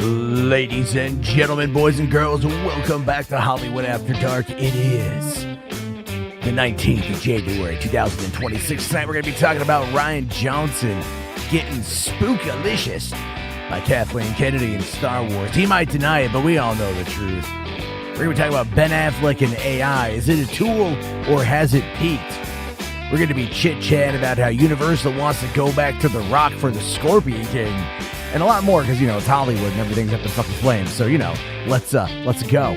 Ladies and gentlemen, boys and girls, welcome back to Hollywood After Dark. It is the 19th of January, 2026. Tonight we're going to be talking about Rian Johnson getting spookalicious by Kathleen Kennedy in Star Wars. He might deny it, but we all know the truth. We're going to be talking about Ben Affleck and AI. Is it a tool or has it peaked? We're going to be chit-chatting about how Universal wants to go back to The Rock for the Scorpion King. And a lot more, because, it's Hollywood and everything's up in fucking flames. So, let's go.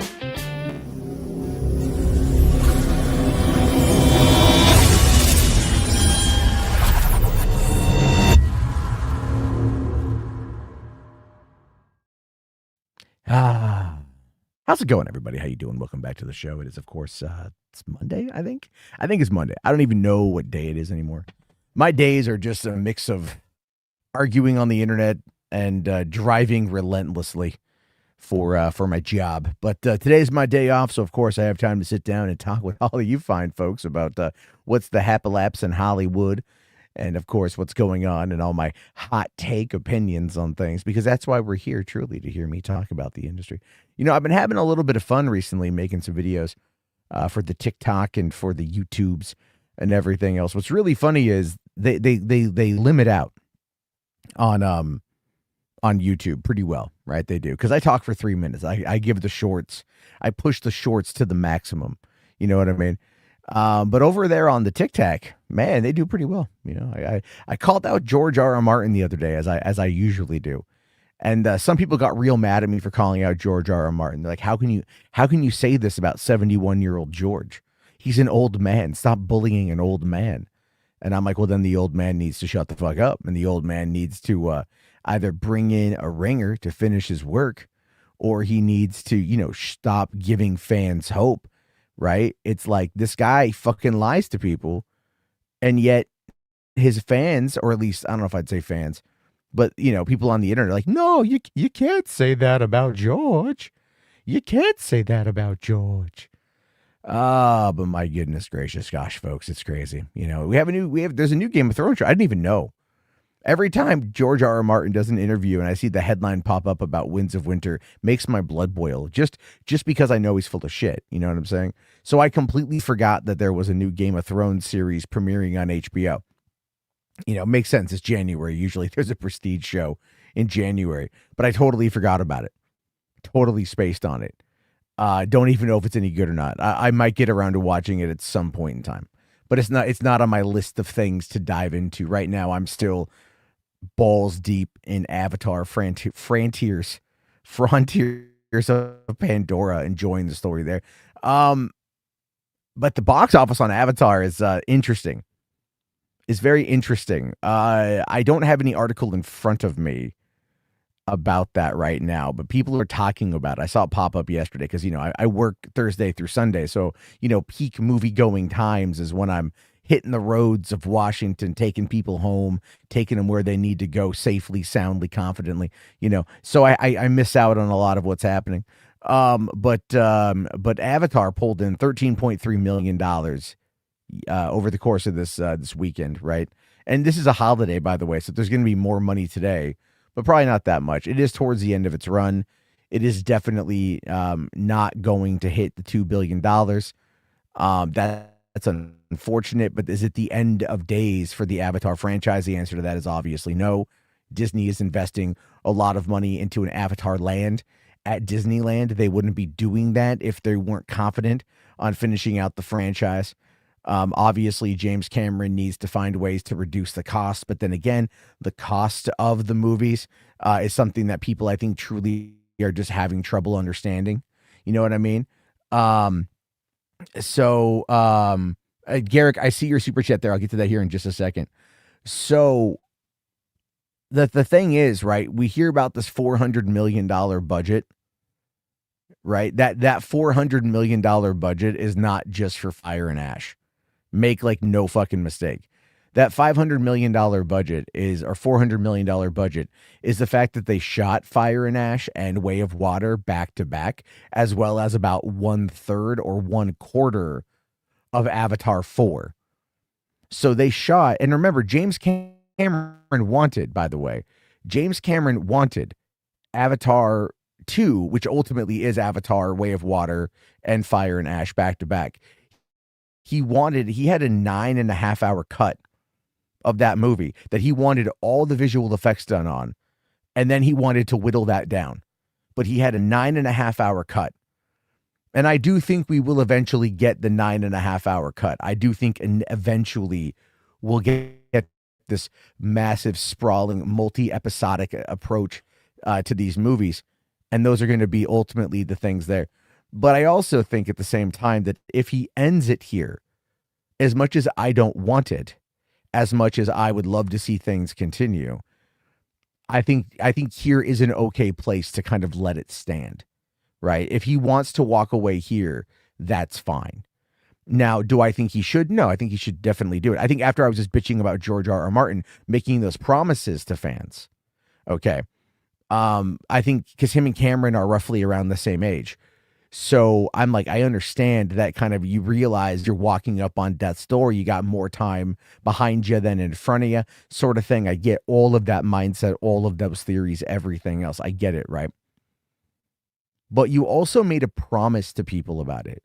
How's it going, everybody? How you doing? Welcome back to the show. It is, of course, it's Monday, I think. I think it's Monday. I don't even know what day it is anymore. My days are just a mix of arguing on the internet and driving relentlessly for my job. But today's my day off, so of course I have time to sit down and talk with all of you fine folks about what's the happy-laps in Hollywood, and of course what's going on and all my hot take opinions on things, because that's why we're here, truly, to hear me talk about the industry. I've been having a little bit of fun recently making some videos for the TikTok and for the YouTubes and everything else. What's really funny is they limit out on YouTube pretty well, right? They do, because I talk for 3 minutes. I give the shorts, I push the shorts to the maximum. You know what I mean? But over there on the TikTok, man, they do pretty well. I called out George R.R. Martin the other day, as I usually do, and some people got real mad at me for calling out George R.R. Martin. They're like, how can you say this about 71-year-old George? He's an old man. Stop bullying an old man. And I'm like, well, then the old man needs to shut the fuck up, and the old man needs to either bring in a ringer to finish his work, or he needs to, stop giving fans hope, right? It's like, this guy fucking lies to people, and yet his fans, or at least, I don't know if I'd say fans, but, people on the internet are like, no, you can't say that about George. You can't say that about George. But my goodness gracious, gosh, folks, it's crazy. There's a new Game of Thrones show. I didn't even know. Every time George R.R. Martin does an interview and I see the headline pop up about Winds of Winter, makes my blood boil, just because I know he's full of shit. You know what I'm saying? So I completely forgot that there was a new Game of Thrones series premiering on HBO. Makes sense. It's January. Usually there's a prestige show in January, but I totally forgot about it. Totally spaced on it. Don't even know if it's any good or not. I might get around to watching it at some point in time, but it's not on my list of things to dive into right now. I'm still balls deep in Avatar Frontiers of Pandora, enjoying the story there. But the box office on Avatar is interesting. It's very interesting. I don't have any article in front of me about that right now, but people are talking about it. I saw it pop up yesterday because, I work Thursday through Sunday. So, peak movie going times is when I'm hitting the roads of Washington, taking people home, taking them where they need to go safely, soundly, confidently, so I miss out on a lot of what's happening. But Avatar pulled in $13.3 million over the course of this weekend. Right. And this is a holiday, by the way. So there's going to be more money today, but probably not that much. It is towards the end of its run. It is definitely not going to hit the $2 billion. That's unfortunate, but is it the end of days for the Avatar franchise? The answer to that is obviously no. Disney is investing a lot of money into an Avatar land at Disneyland. They wouldn't be doing that if they weren't confident on finishing out the franchise. Obviously, James Cameron needs to find ways to reduce the cost, but then again, the cost of the movies is something that people, I think, truly are just having trouble understanding. You know what I mean? Garrick, I see your super chat there. I'll get to that here in just a second. So the thing is, right, we hear about this $400 million budget, right? That $400 million budget is not just for Fire and Ash. Make no fucking mistake. That $500 million budget or $400 million budget is the fact that they shot Fire and Ash and Way of Water back to back, as well as about 1/3 or 1/4 of Avatar 4. So they shot, and remember, James Cameron wanted, by the way, James Cameron wanted Avatar 2, which ultimately is Avatar Way of Water and Fire and Ash back to back, he had a 9.5 hour cut of that movie that he wanted all the visual effects done on, and then he wanted to whittle that down. But he had a 9.5 hour cut. And I do think we will eventually get the 9.5 hour cut. I do think eventually we'll get this massive, sprawling, multi-episodic approach to these movies. And those are going to be ultimately the things there. But I also think at the same time that if he ends it here, as much as I don't want it, as much as I would love to see things continue, I think here is an okay place to kind of let it stand, right? If he wants to walk away here, that's fine. Now, do I think he should? No, I think he should definitely do it. I think after I was just bitching about George R.R. Martin making those promises to fans, okay, I think because him and Cameron are roughly around the same age. So I'm like, I understand that kind of, you realize you're walking up on death's door. You got more time behind you than in front of you, sort of thing. I get all of that mindset, all of those theories, everything else. I get it, right? But you also made a promise to people about it.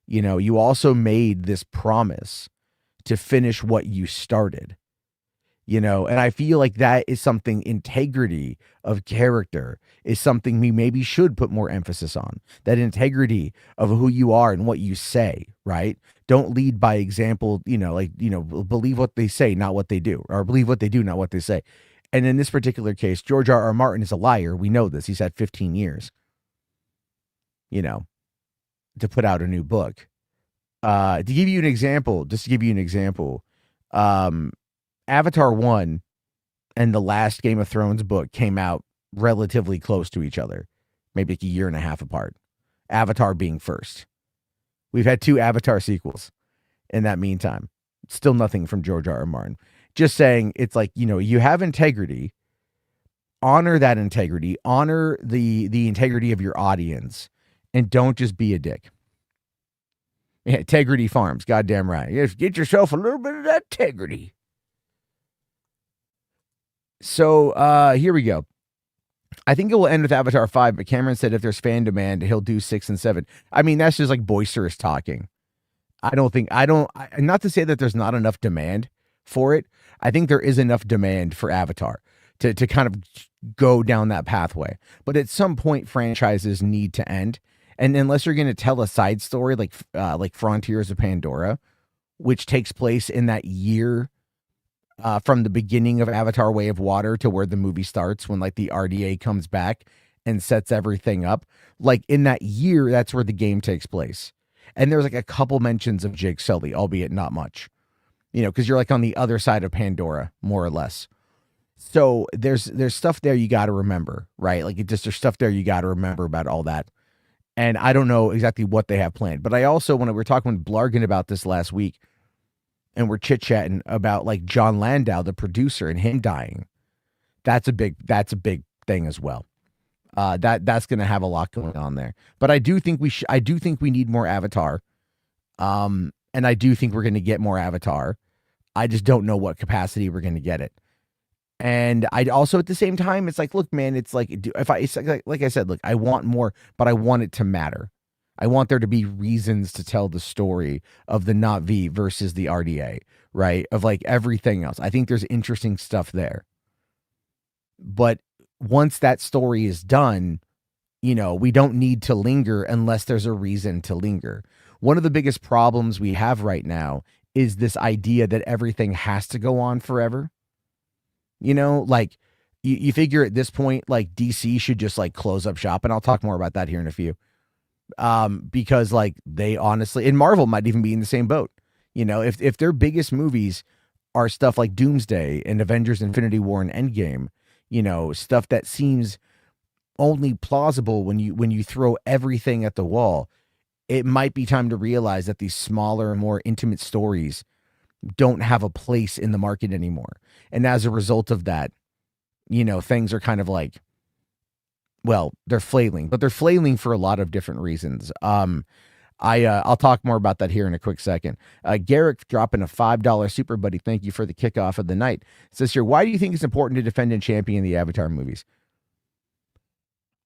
You know, you also made this promise to finish what you started. You know, and I feel like that is something, integrity of character is something we maybe should put more emphasis on. That integrity of who you are and what you say, right? Don't lead by example, believe what they say, not what they do, or believe what they do, not what they say. And in this particular case, George R.R. Martin is a liar. We know this. He's had 15 years, to put out a new book. To give you an example, Avatar 1 and the last Game of Thrones book came out relatively close to each other, maybe like a year and a half apart. Avatar being first. We've had 2 Avatar sequels in that meantime. Still nothing from George R.R. Martin. Just saying, it's like, you have integrity. Honor that integrity. Honor the integrity of your audience. And don't just be a dick. Yeah, Integrity Farms, goddamn right. Just get yourself a little bit of that integrity. So here we go. I think it will end with Avatar 5, but Cameron said if there's fan demand, he'll do 6 and 7. I mean, that's just like boisterous talking. Not to say that there's not enough demand for it. I think there is enough demand for Avatar to kind of go down that pathway. But at some point, franchises need to end. And unless you're going to tell a side story like Frontiers of Pandora, which takes place in that year from the beginning of Avatar Way of Water to where the movie starts, when like the RDA comes back and sets everything up, like in that year, that's where the game takes place. And there's like a couple mentions of Jake Sully, albeit not much, because you're like on the other side of Pandora, more or less. So there's stuff there you got to remember, right? Like there's stuff there you got to remember about all that. And I don't know exactly what they have planned. But I also, when we were talking with Blargan about this last week, and we're chit-chatting about like John Landau, the producer, and him dying, that's a big thing as well. That's going to have a lot going on there. But I do think we need more Avatar. And I do think we're going to get more Avatar. I just don't know what capacity we're going to get it. And I also, at the same time, it's like, look, man, it's like, like I said, look, I want more, but I want it to matter. I want there to be reasons to tell the story of the Na'vi versus the RDA, right? Of like everything else. I think there's interesting stuff there. But once that story is done, we don't need to linger unless there's a reason to linger. One of the biggest problems we have right now is this idea that everything has to go on forever. Like you figure at this point, like DC should just like close up shop. And I'll talk more about that here in a few. Because like they honestly, and Marvel might even be in the same boat. If their biggest movies are stuff like Doomsday and Avengers Infinity War and Endgame, stuff that seems only plausible when you throw everything at the wall, it might be time to realize that these smaller and more intimate stories don't have a place in the market anymore. And as a result of that, things are kind of like, well, they're flailing, but they're flailing for a lot of different reasons. I'll talk more about that here in a quick second. Garrick dropping a $5 super buddy. Thank you for the kickoff of the night. Says here, why do you think it's important to defend and champion the Avatar movies?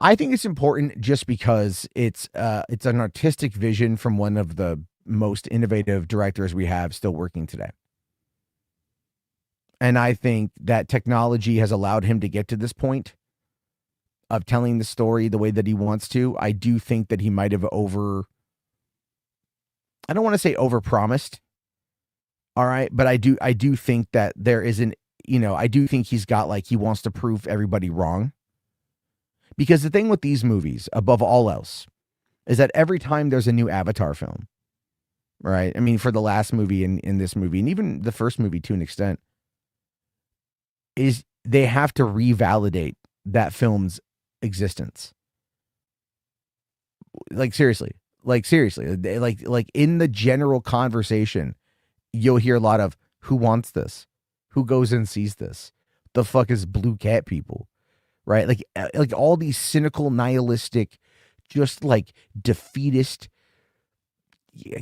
I think it's important just because it's an artistic vision from one of the most innovative directors we have still working today. And I think that technology has allowed him to get to this point of telling the story the way that he wants to. I do think that he might have I don't want to say overpromised. All right, but I do think that there isn't, I do think he's got like he wants to prove everybody wrong. Because the thing with these movies, above all else, is that every time there's a new Avatar film, right? I mean, for the last movie and in this movie, and even the first movie to an extent, is they have to revalidate that film's existence. Like seriously, like in the general conversation, you'll hear a lot of who wants this, who goes and sees this, the fuck is blue cat people, right? Like all these cynical, nihilistic, just like defeatist,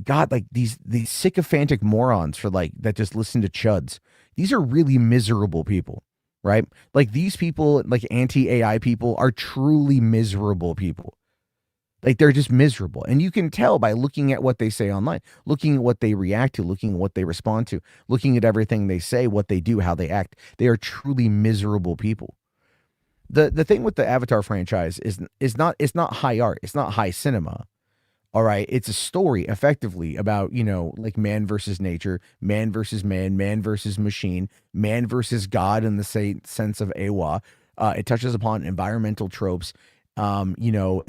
God, like these sycophantic morons for like that just listen to chuds. These are really miserable people, right? Like these people, like anti-AI people, are truly miserable people. Like they're just miserable. And you can tell by looking at what they say online, looking at what they react to, looking at what they respond to, looking at everything they say, what they do, how they act. They are truly miserable people. The thing with the Avatar franchise is it's not high art. It's not high cinema. All right. It's a story effectively about, like man versus nature, man versus man, man versus machine, man versus God in the sense of HWAD. It touches upon environmental tropes, and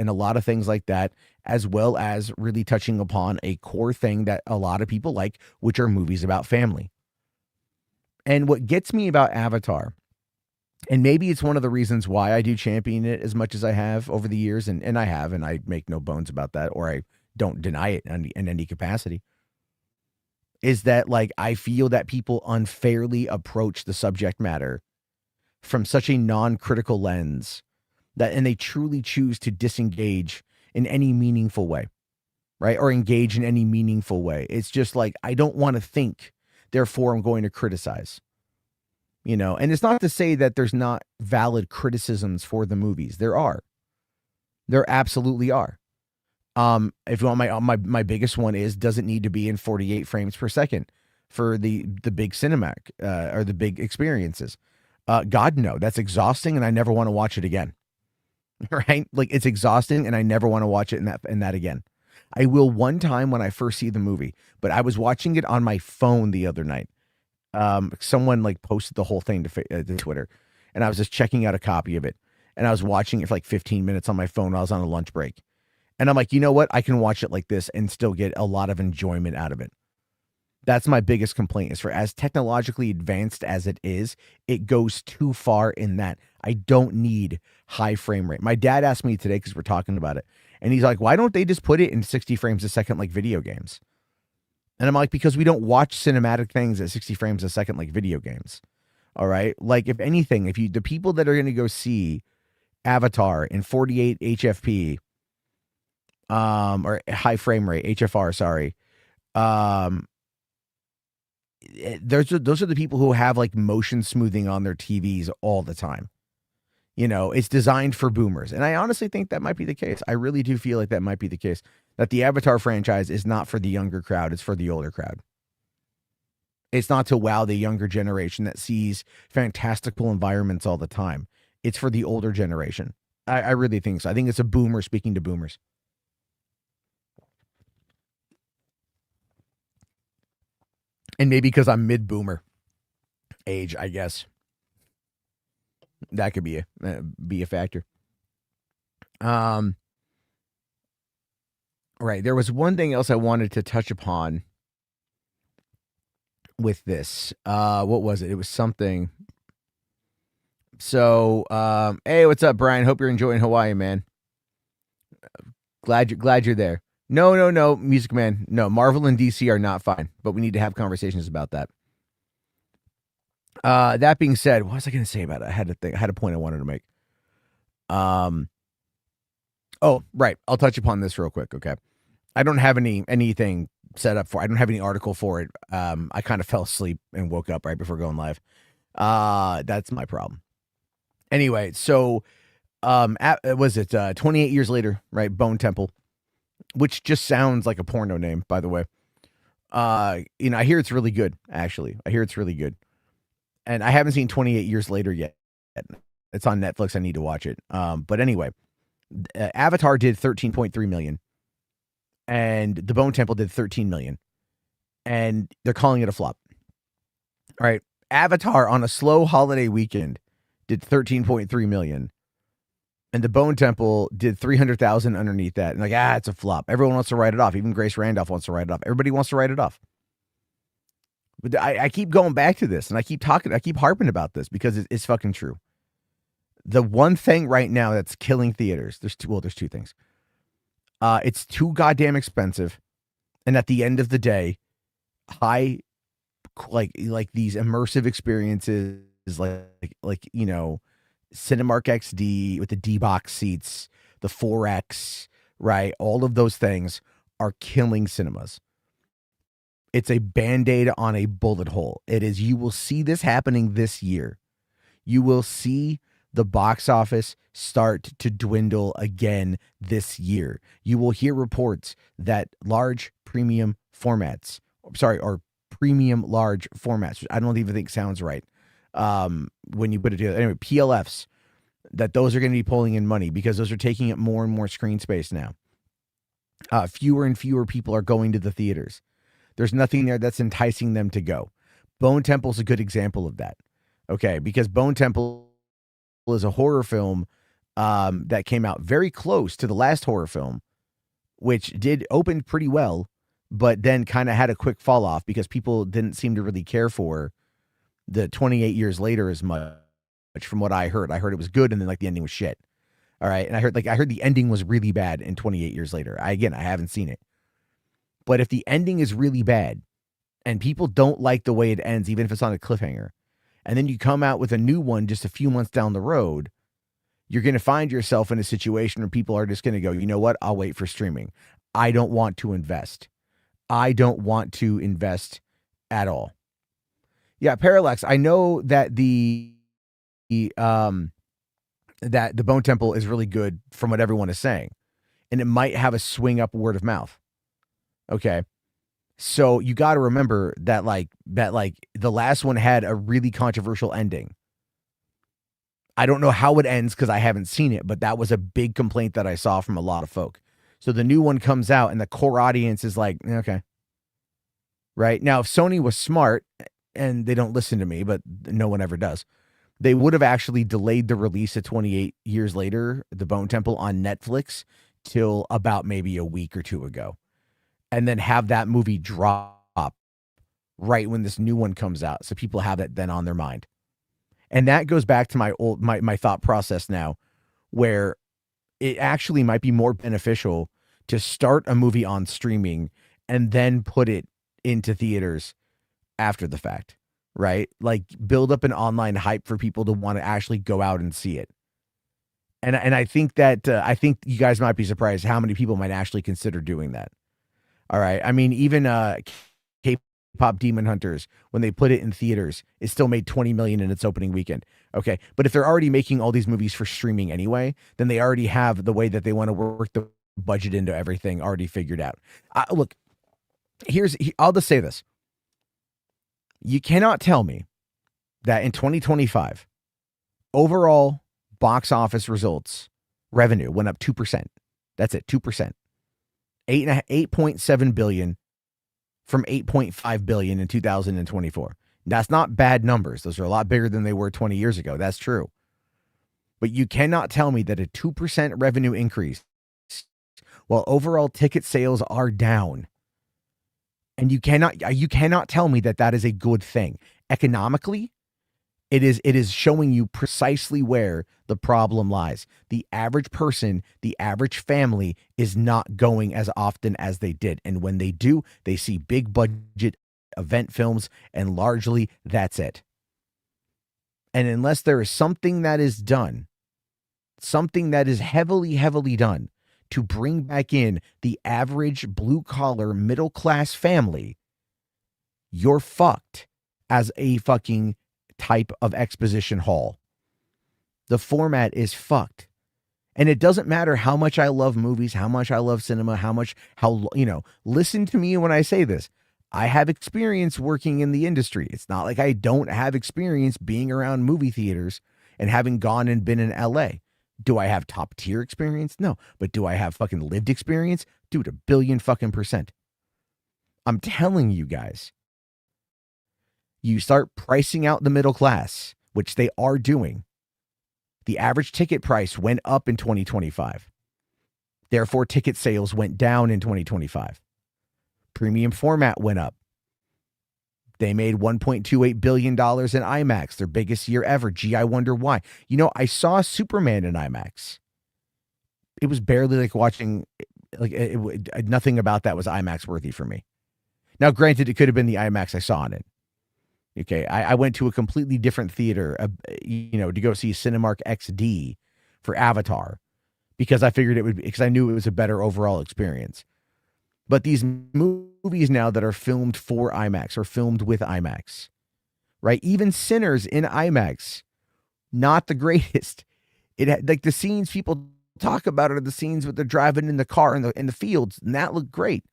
a lot of things like that, as well as really touching upon a core thing that a lot of people like, which are movies about family. And what gets me about Avatar, and maybe it's one of the reasons why I do champion it as much as I have over the years, and I have, and I make no bones about that, or I don't deny it in any capacity, is that like I feel that people unfairly approach the subject matter from such a non-critical lens and they truly choose to disengage in any meaningful way, right? Or engage in any meaningful way. It's just like, I don't want to think, therefore I'm going to criticize. And it's not to say that there's not valid criticisms for the movies. There absolutely are. If you want my biggest one is, does it need to be in 48 frames per second for the big cinematic, or the big experiences? God, no, that's exhausting. And I never want to watch it again. Right? Like it's exhausting and I never want to watch it in that again. I will one time when I first see the movie, but I was watching it on my phone the other night. Someone like posted the whole thing to Twitter, and I was just checking out a copy of it, and I was watching it for like 15 minutes on my phone while I was on a lunch break. And I'm like, you know what? I can watch it like this and still get a lot of enjoyment out of it. That's my biggest complaint, is for as technologically advanced as it is, it goes too far in that I don't need high frame rate. My dad asked me today, because we're talking about it, and he's like, why don't they just put it in 60 frames a second like video games? And I'm like, because we don't watch cinematic things at 60 frames a second like video games. All right. Like if anything, the people that are going to go see Avatar in 48 HFP, or high frame rate, HFR, sorry. Those are the people who have like motion smoothing on their TVs all the time. It's designed for boomers. And I honestly think that might be the case. I really do feel like that might be the case, that the Avatar franchise is not for the younger crowd. It's for the older crowd. It's not to wow the younger generation that sees fantastical environments all the time. It's for the older generation. I really think so. I think it's a boomer speaking to boomers. And maybe because I'm mid-boomer age, I guess. That could be a factor. Right. There was one thing else I wanted to touch upon with this. What was it? It was something. So, hey, what's up, Brian? Hope you're enjoying Hawaii, man. Glad you're there. No, Music Man. No, Marvel and DC are not fine, but we need to have conversations about that. That being said, what was I going to say about it? I had a point I wanted to make. Oh, right. I'll touch upon this real quick. Okay. I don't have anything set up I don't have any article for it. I kind of fell asleep and woke up right before going live. That's my problem. Anyway, so Was it 28 years later, right? Bone Temple, which just sounds like a porno name, by the way. I hear it's really good, actually. I hear it's really good. And I haven't seen 28 years later yet. It's on Netflix. I need to watch it. But anyway, Avatar did 13.3 million and The Bone Temple did 13 million. And they're calling it a flop. All right. Avatar on a slow holiday weekend did 13.3 million. And The Bone Temple did 300,000 underneath that. And like, it's a flop. Everyone wants to write it off. Even Grace Randolph wants to write it off. Everybody wants to write it off. But I keep going back to this and I keep harping about this because it's fucking true. The one thing right now that's killing theaters, there's two things. It's too goddamn expensive. And at the end of the day, high, like these immersive experiences, like Cinemark XD with the D-Box seats, the 4X, right? All of those things are killing cinemas. It's a Band-Aid on a bullet hole. It is. You will see this happening this year. You will see the box office start to dwindle again this year. You will hear reports that large premium formats, or premium large formats, which I don't even think sounds right when you put it together. Anyway, PLFs, that those are going to be pulling in money because those are taking up more and more screen space now. Fewer and fewer people are going to the theaters. There's nothing there that's enticing them to go. Bone Temple's a good example of that. Okay, because Bone Temple is a horror film that came out very close to the last horror film, which did open pretty well, but then kind of had a quick fall off because people didn't seem to really care for the 28 years later as much. From what I heard it was good, and then like the ending was shit. All right, and I heard the ending was really bad in 28 years later. I haven't seen it. But if the ending is really bad and people don't like the way it ends, even if it's on a cliffhanger, and then you come out with a new one just a few months down the road, you're going to find yourself in a situation where people are just going to go, you know what? I'll wait for streaming. I don't want to invest. I don't want to invest at all. Yeah, Parallax, I know that that the Bone Temple is really good from what everyone is saying. And it might have a swing up word of mouth. Okay. So you got to remember that the last one had a really controversial ending. I don't know how it ends because I haven't seen it, but that was a big complaint that I saw from a lot of folk. So the new one comes out and the core audience is like, okay. Right. Now, if Sony was smart, and they don't listen to me, but no one ever does, they would have actually delayed the release of 28 years later, The Bone Temple on Netflix, till about maybe a week or two ago. And then have that movie drop right when this new one comes out. So people have that then on their mind. And that goes back to my thought process now, where it actually might be more beneficial to start a movie on streaming and then put it into theaters after the fact, right? Like build up an online hype for people to want to actually go out and see it. And I think that I think you guys might be surprised how many people might actually consider doing that. All right. I mean, even K-pop Demon Hunters, when they put it in theaters, it still made 20 million in its opening weekend. Okay. But if they're already making all these movies for streaming anyway, then they already have the way that they want to work the budget into everything already figured out. Look, I'll just say this. You cannot tell me that in 2025, overall box office results, revenue went up 2%. That's it, 2%. 8.7 billion from 8.5 billion in 2024. That's not bad numbers. Those are a lot bigger than they were 20 years ago. That's true. But you cannot tell me that a 2% revenue increase while overall ticket sales are down. And you cannot tell me that that is a good thing. Economically, it is showing you precisely where the problem lies. The average person, the average family is not going as often as they did. And when they do, they see big budget event films, and largely that's it. And unless there is something that is done, something that is heavily, heavily done to bring back in the average blue-collar, middle-class family, you're fucked as a fucking type of exposition hall. The format is fucked. And it doesn't matter how much I love movies, how much I love cinema, listen to me when I say this. I have experience working in the industry. It's not like I don't have experience being around movie theaters and having gone and been in LA. Do I have top tier experience? No. But do I have fucking lived experience? Dude, 1,000,000,000 fucking percent. I'm telling you guys, you start pricing out the middle class, which they are doing. The average ticket price went up in 2025. Therefore, ticket sales went down in 2025. Premium format went up. They made $1.28 billion in IMAX, their biggest year ever. Gee, I wonder why. I saw Superman in IMAX. It was barely like watching, nothing about that was IMAX worthy for me. Now, granted, it could have been the IMAX I saw in it. Okay, I went to a completely different theater, to go see Cinemark XD for Avatar because I figured it would be, because I knew it was a better overall experience. But these movies now that are filmed for IMAX or filmed with IMAX, right? Even Sinners in IMAX, not the greatest. It had, like, the scenes people talk about are the scenes with the driving in the car in the fields, and that looked great.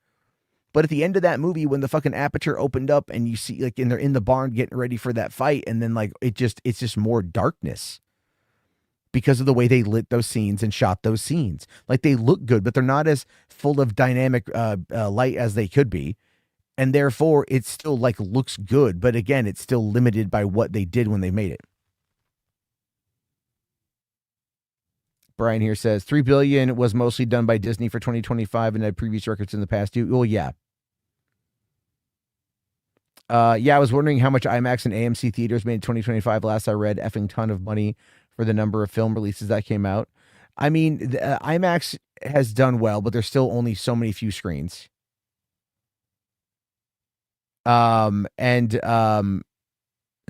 But at the end of that movie, when the fucking aperture opened up and you see, like, and they're in the barn getting ready for that fight, and then, like, it's just more darkness because of the way they lit those scenes and shot those scenes. Like, they look good, but they're not as full of dynamic light as they could be. And therefore, it still, like, looks good. But again, it's still limited by what they did when they made it. Brian here says $3 billion was mostly done by Disney for 2025 and had previous records in the past too. Oh, yeah. I was wondering how much IMAX and AMC theaters made in 2025. Last I read, effing ton of money for the number of film releases that came out. I mean, the, IMAX has done well, but there's still only so many few screens.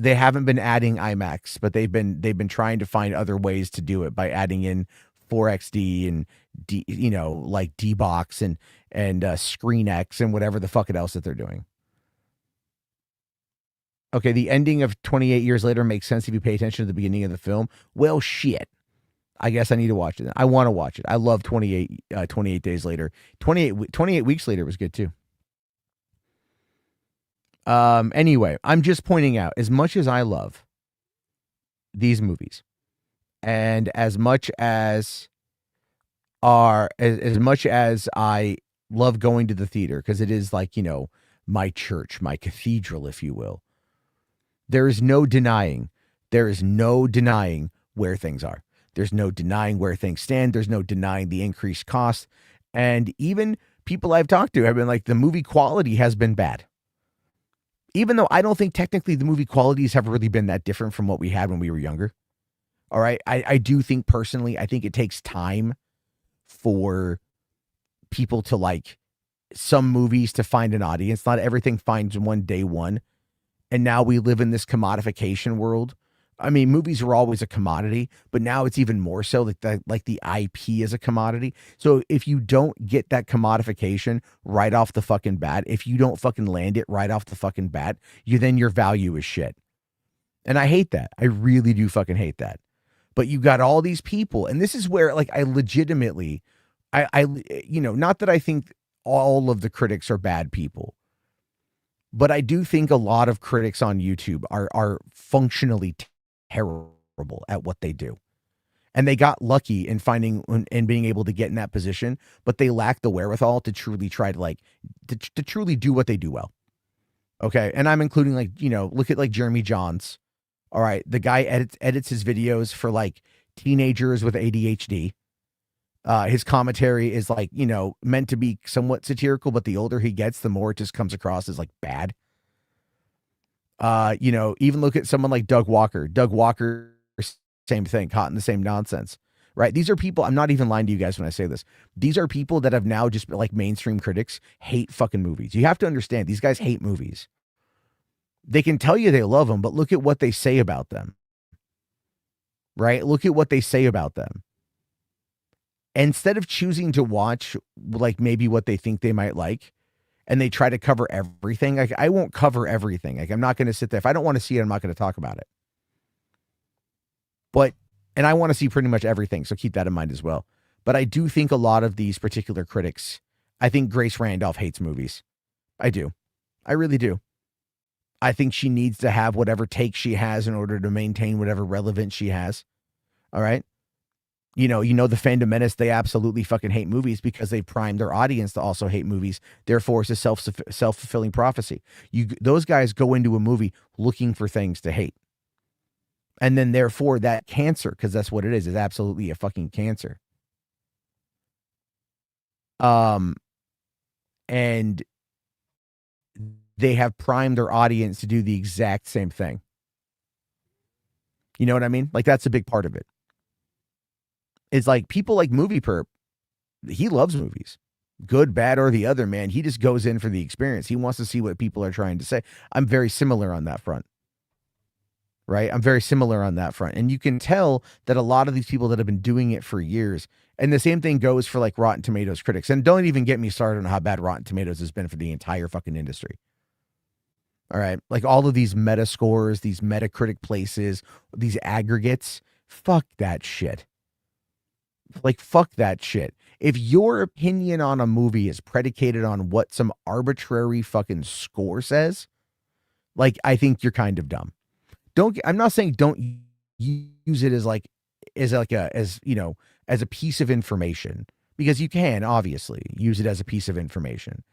They haven't been adding IMAX, but they've been trying to find other ways to do it by adding in 4XD and like D-Box and ScreenX and whatever the fuck else that they're doing. Okay, the ending of 28 years later makes sense if you pay attention to the beginning of the film. Well, shit. I guess I need to watch it. I want to watch it. I love 28 days later. 28 weeks later was good too. Anyway, I'm just pointing out, as much as I love these movies and as much as I love going to the theater, because it is like, my church, my cathedral, if you will, there is no denying where things are. There's no denying where things stand. There's no denying the increased cost. And even people I've talked to have been like, the movie quality has been bad. Even though I don't think technically the movie qualities have really been that different from what we had when we were younger. All right. I do think personally, I think it takes time for people to like some movies to find an audience. Not everything finds one day one. And now we live in this commodification world. I mean, movies were always a commodity, but now it's even more so. Like the IP is a commodity. So if you don't get that commodification right off the fucking bat, if you don't fucking land it right off the fucking bat, then your value is shit. And I hate that. I really do fucking hate that. But you got all these people, and this is where, like, I legitimately, not that I think all of the critics are bad people, but I do think a lot of critics on YouTube are functionally terrible at what they do. And they got lucky in finding and being able to get in that position, but they lack the wherewithal to truly try to to truly do what they do well. Okay. And I'm including look at like Jeremy Johns. All right. The guy edits his videos for like teenagers with ADHD. His commentary is like, meant to be somewhat satirical, but the older he gets, the more it just comes across as like bad. Even look at someone like Doug Walker. Doug Walker, same thing, caught in the same nonsense, right? These are people, I'm not even lying to you guys when I say this. These are people that have now just, like, mainstream critics hate fucking movies. You have to understand, these guys hate movies. They can tell you they love them, but look at what they say about them, right? Look at what they say about them. Instead of choosing to watch, like, maybe what they think they might like, and they try to cover everything. Like, I won't cover everything. Like, I'm not going to sit there. If I don't want to see it, I'm not going to talk about it. But And I want to see pretty much everything, so keep that in mind as well. But I do think a lot of these particular critics, I think Grace Randolph hates movies. I do. I really do. I think she needs to have whatever take she has in order to maintain whatever relevance she has. All right. The Fandom Menace, they absolutely fucking hate movies because they primed their audience to also hate movies. Therefore, it's a self-fulfilling prophecy. Those guys go into a movie looking for things to hate. And then therefore that cancer, because that's what it is absolutely a fucking cancer. And they have primed their audience to do the exact same thing. You know what I mean? Like, that's a big part of it. It's like people like Movie Perp. He loves movies. Good, bad, or the other, man. He just goes in for the experience. He wants to see what people are trying to say. I'm very similar on that front. Right? I'm very similar on that front. And you can tell that a lot of these people that have been doing it for years, and the same thing goes for like Rotten Tomatoes critics. And don't even get me started on how bad Rotten Tomatoes has been for the entire fucking industry. All right. Like all of these meta scores, these Metacritic places, these aggregates, fuck that shit. Like, fuck that shit. If your opinion on a movie is predicated on what some arbitrary fucking score says, like, I think you're kind of dumb. I'm not saying don't use it as a piece of information, because you can obviously use it as a piece of information,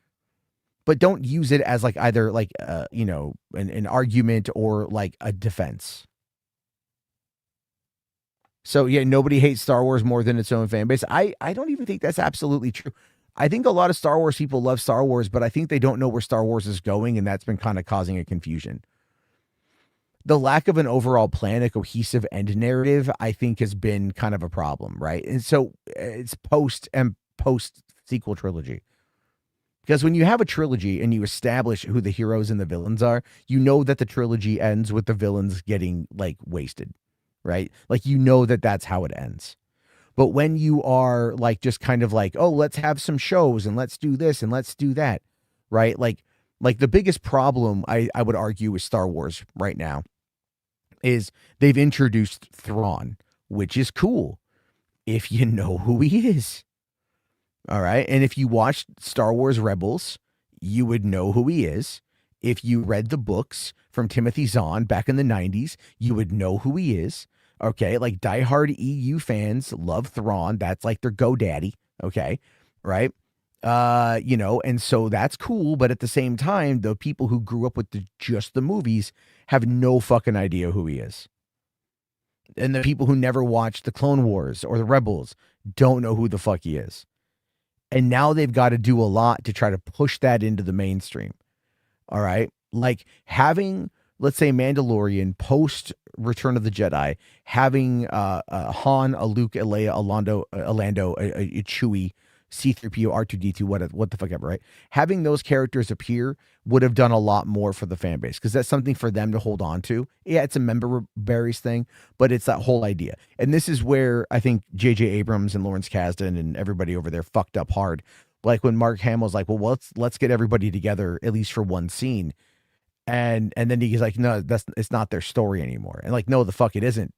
but don't use it as like either like, an argument or like a defense. So yeah, nobody hates Star Wars more than its own fan base. I don't even think that's absolutely true. I think a lot of Star Wars people love Star Wars, but I think they don't know where Star Wars is going, and that's been kind of causing a confusion. The lack of an overall plan, a cohesive end narrative, I think has been kind of a problem, right? And so it's post sequel trilogy. Because when you have a trilogy and you establish who the heroes and the villains are, you know that the trilogy ends with the villains getting like wasted, right? Like, that's how it ends. But when you are like, just kind of like, oh, let's have some shows and let's do this and let's do that, right? Like the biggest problem I would argue with Star Wars right now is they've introduced Thrawn, which is cool if you know who he is. All right. And if you watched Star Wars Rebels, you would know who he is. If you read the books from Timothy Zahn back in the 90s, you would know who he is. Okay. Like diehard EU fans love Thrawn. That's like their GoDaddy. Okay. Right. And so that's cool. But at the same time, the people who grew up with just the movies have no fucking idea who he is. And the people who never watched the Clone Wars or the Rebels don't know who the fuck he is. And now they've got to do a lot to try to push that into the mainstream. All right. Like having, let's say, Mandalorian post Return of the Jedi, having Han, a Luke, a Leia, a Lando, a Chewie, C-3PO, R2-D2, what the fuck ever, right? Having those characters appear would have done a lot more for the fan base, because that's something for them to hold on to. Yeah, it's a member berries thing, but it's that whole idea. And this is where I think J.J. Abrams and Lawrence Kasdan and everybody over there fucked up hard. Like when Mark Hamill's like, well, let's get everybody together at least for one scene. And then he's like, no, it's not their story anymore. And like, no, the fuck it isn't.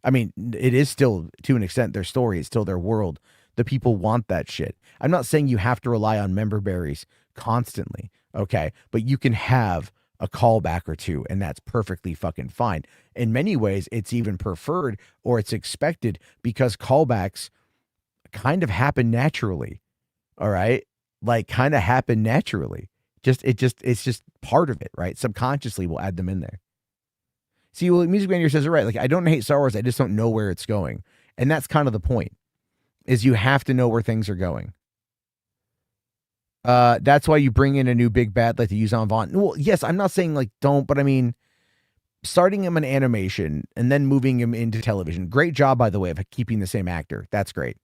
I mean, it is still, to an extent, their story. It's still their world. The people want that shit. I'm not saying you have to rely on member berries constantly, okay? But you can have a callback or two, and that's perfectly fucking fine. In many ways, it's even preferred, or it's expected, because callbacks kind of happen naturally, all right? Like, kind of happen naturally. It's just part of it, right? Subconsciously, we'll add them in there. See, well, Music Man here says it right. Like, I don't hate Star Wars. I just don't know where it's going. And that's kind of the point, is you have to know where things are going. That's why you bring in a new big bad like the Yuuzhan Vaughn. Well, yes, I'm not saying like don't, but I mean, starting him in animation and then moving him into television. Great job, by the way, of keeping the same actor. That's great.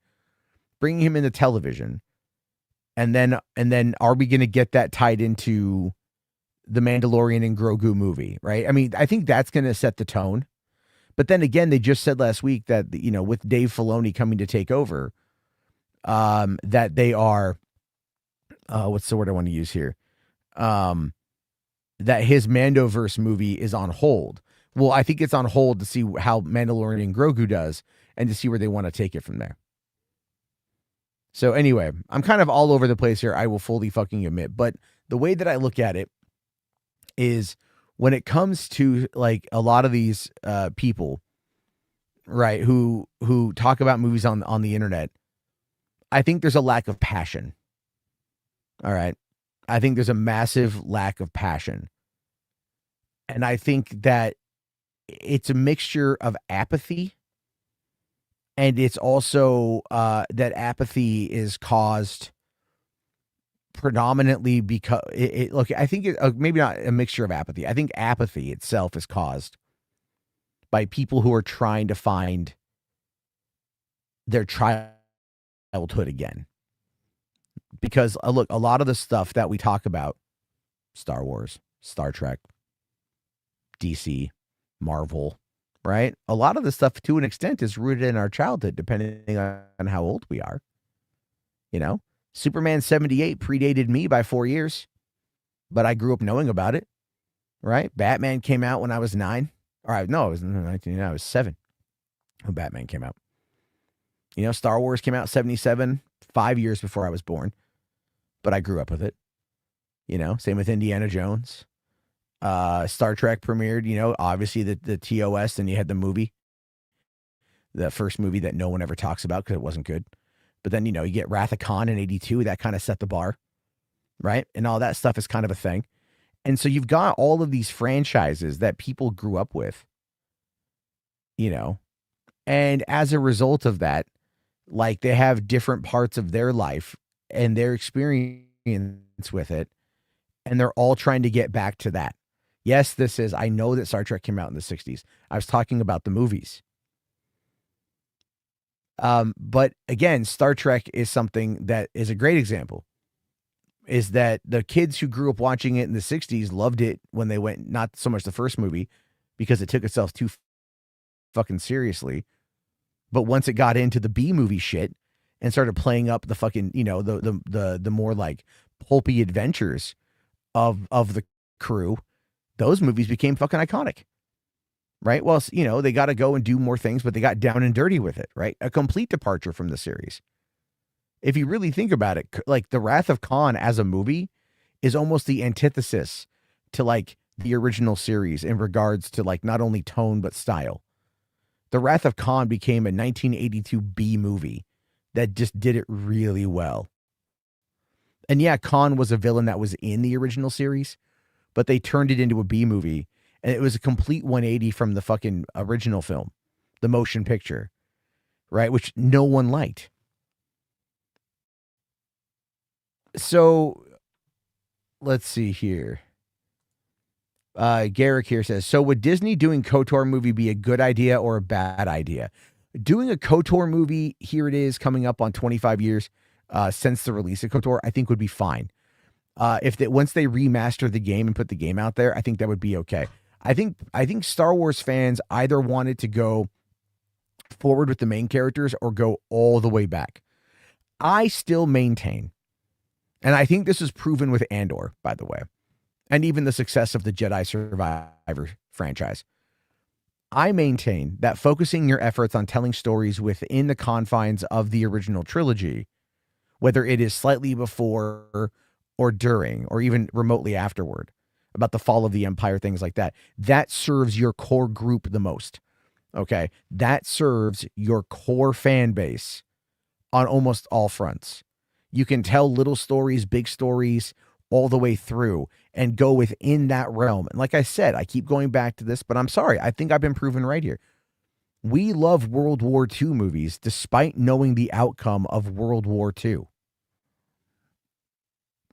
Bringing him into television. And then are we going to get that tied into the Mandalorian and Grogu movie, right? I mean, I think that's going to set the tone. But then again, they just said last week that, with Dave Filoni coming to take over, that they are, what's the word I want to use here? That his Mandoverse movie is on hold, Well, I think it's on hold to see how Mandalorian Grogu does and to see where they want to take it from there. So anyway, I'm kind of all over the place here. I will fully fucking admit, but the way that I look at it is when it comes to like a lot of these people, right, who talk about movies on the internet, I think there's a lack of passion. All right. I think there's a massive lack of passion. And I think that it's a mixture of apathy. And it's also that apathy is caused predominantly because look, I think maybe not a mixture of apathy. I think apathy itself is caused by people who are trying to find their childhood again. Because look, a lot of the stuff that we talk about, Star Wars, Star Trek, DC, Marvel, right? A lot of the stuff to an extent is rooted in our childhood, depending on how old we are. You know, Superman 78 predated me by 4 years, but I grew up knowing about it, right? Batman came out when I was 9. No, it was 19. I was 7 when Batman came out. You know, Star Wars came out 77, 5 years before I was born, but I grew up with it. You know, same with Indiana Jones. Star Trek premiered, you know, obviously the TOS, and you had the movie, the first movie that no one ever talks about because it wasn't good. But then, you know, you get Wrath of Khan in 82, that kind of set the bar, right? And all that stuff is kind of a thing. And so you've got all of these franchises that people grew up with, you know, and as a result of that, like they have different parts of their life and their experience with it, and they're all trying to get back to that. Yes, I know that Star Trek came out in the 60s. I was talking about the movies. But again, Star Trek is something that is a great example, is that the kids who grew up watching it in the 60s loved it when they went, not so much the first movie because it took itself too fucking seriously. But once it got into the B movie shit and started playing up the fucking, you know, the more like pulpy adventures of the crew, those movies became fucking iconic, right? Well, you know, they got to go and do more things, but they got down and dirty with it, right? A complete departure from the series. If you really think about it, like the Wrath of Khan as a movie is almost the antithesis to like the original series in regards to like not only tone, but style. The Wrath of Khan became a 1982 B movie that just did it really well. And yeah, Khan was a villain that was in the original series, but they turned it into a B movie, and it was a complete 180 from the fucking original film, the motion picture, right? Which no one liked. So let's see here. Garrick here says, so would Disney doing KOTOR movie be a good idea or a bad idea? Doing a KOTOR movie, here it is coming up on 25 years since the release of KOTOR, I think would be fine. Once they remaster the game and put the game out there, I think that would be okay. I think Star Wars fans either wanted to go forward with the main characters or go all the way back. I still maintain, and I think this is proven with Andor, by the way, and even the success of the Jedi Survivor franchise. I maintain that focusing your efforts on telling stories within the confines of the original trilogy, whether it is slightly before or during, or even remotely afterward, about the fall of the Empire, things like that, that serves your core group the most. Okay? That serves your core fan base on almost all fronts. You can tell little stories, big stories, all the way through and go within that realm. And like I said, I keep going back to this, but I'm sorry. I think I've been proven right here. We love World War II movies despite knowing the outcome of World War II.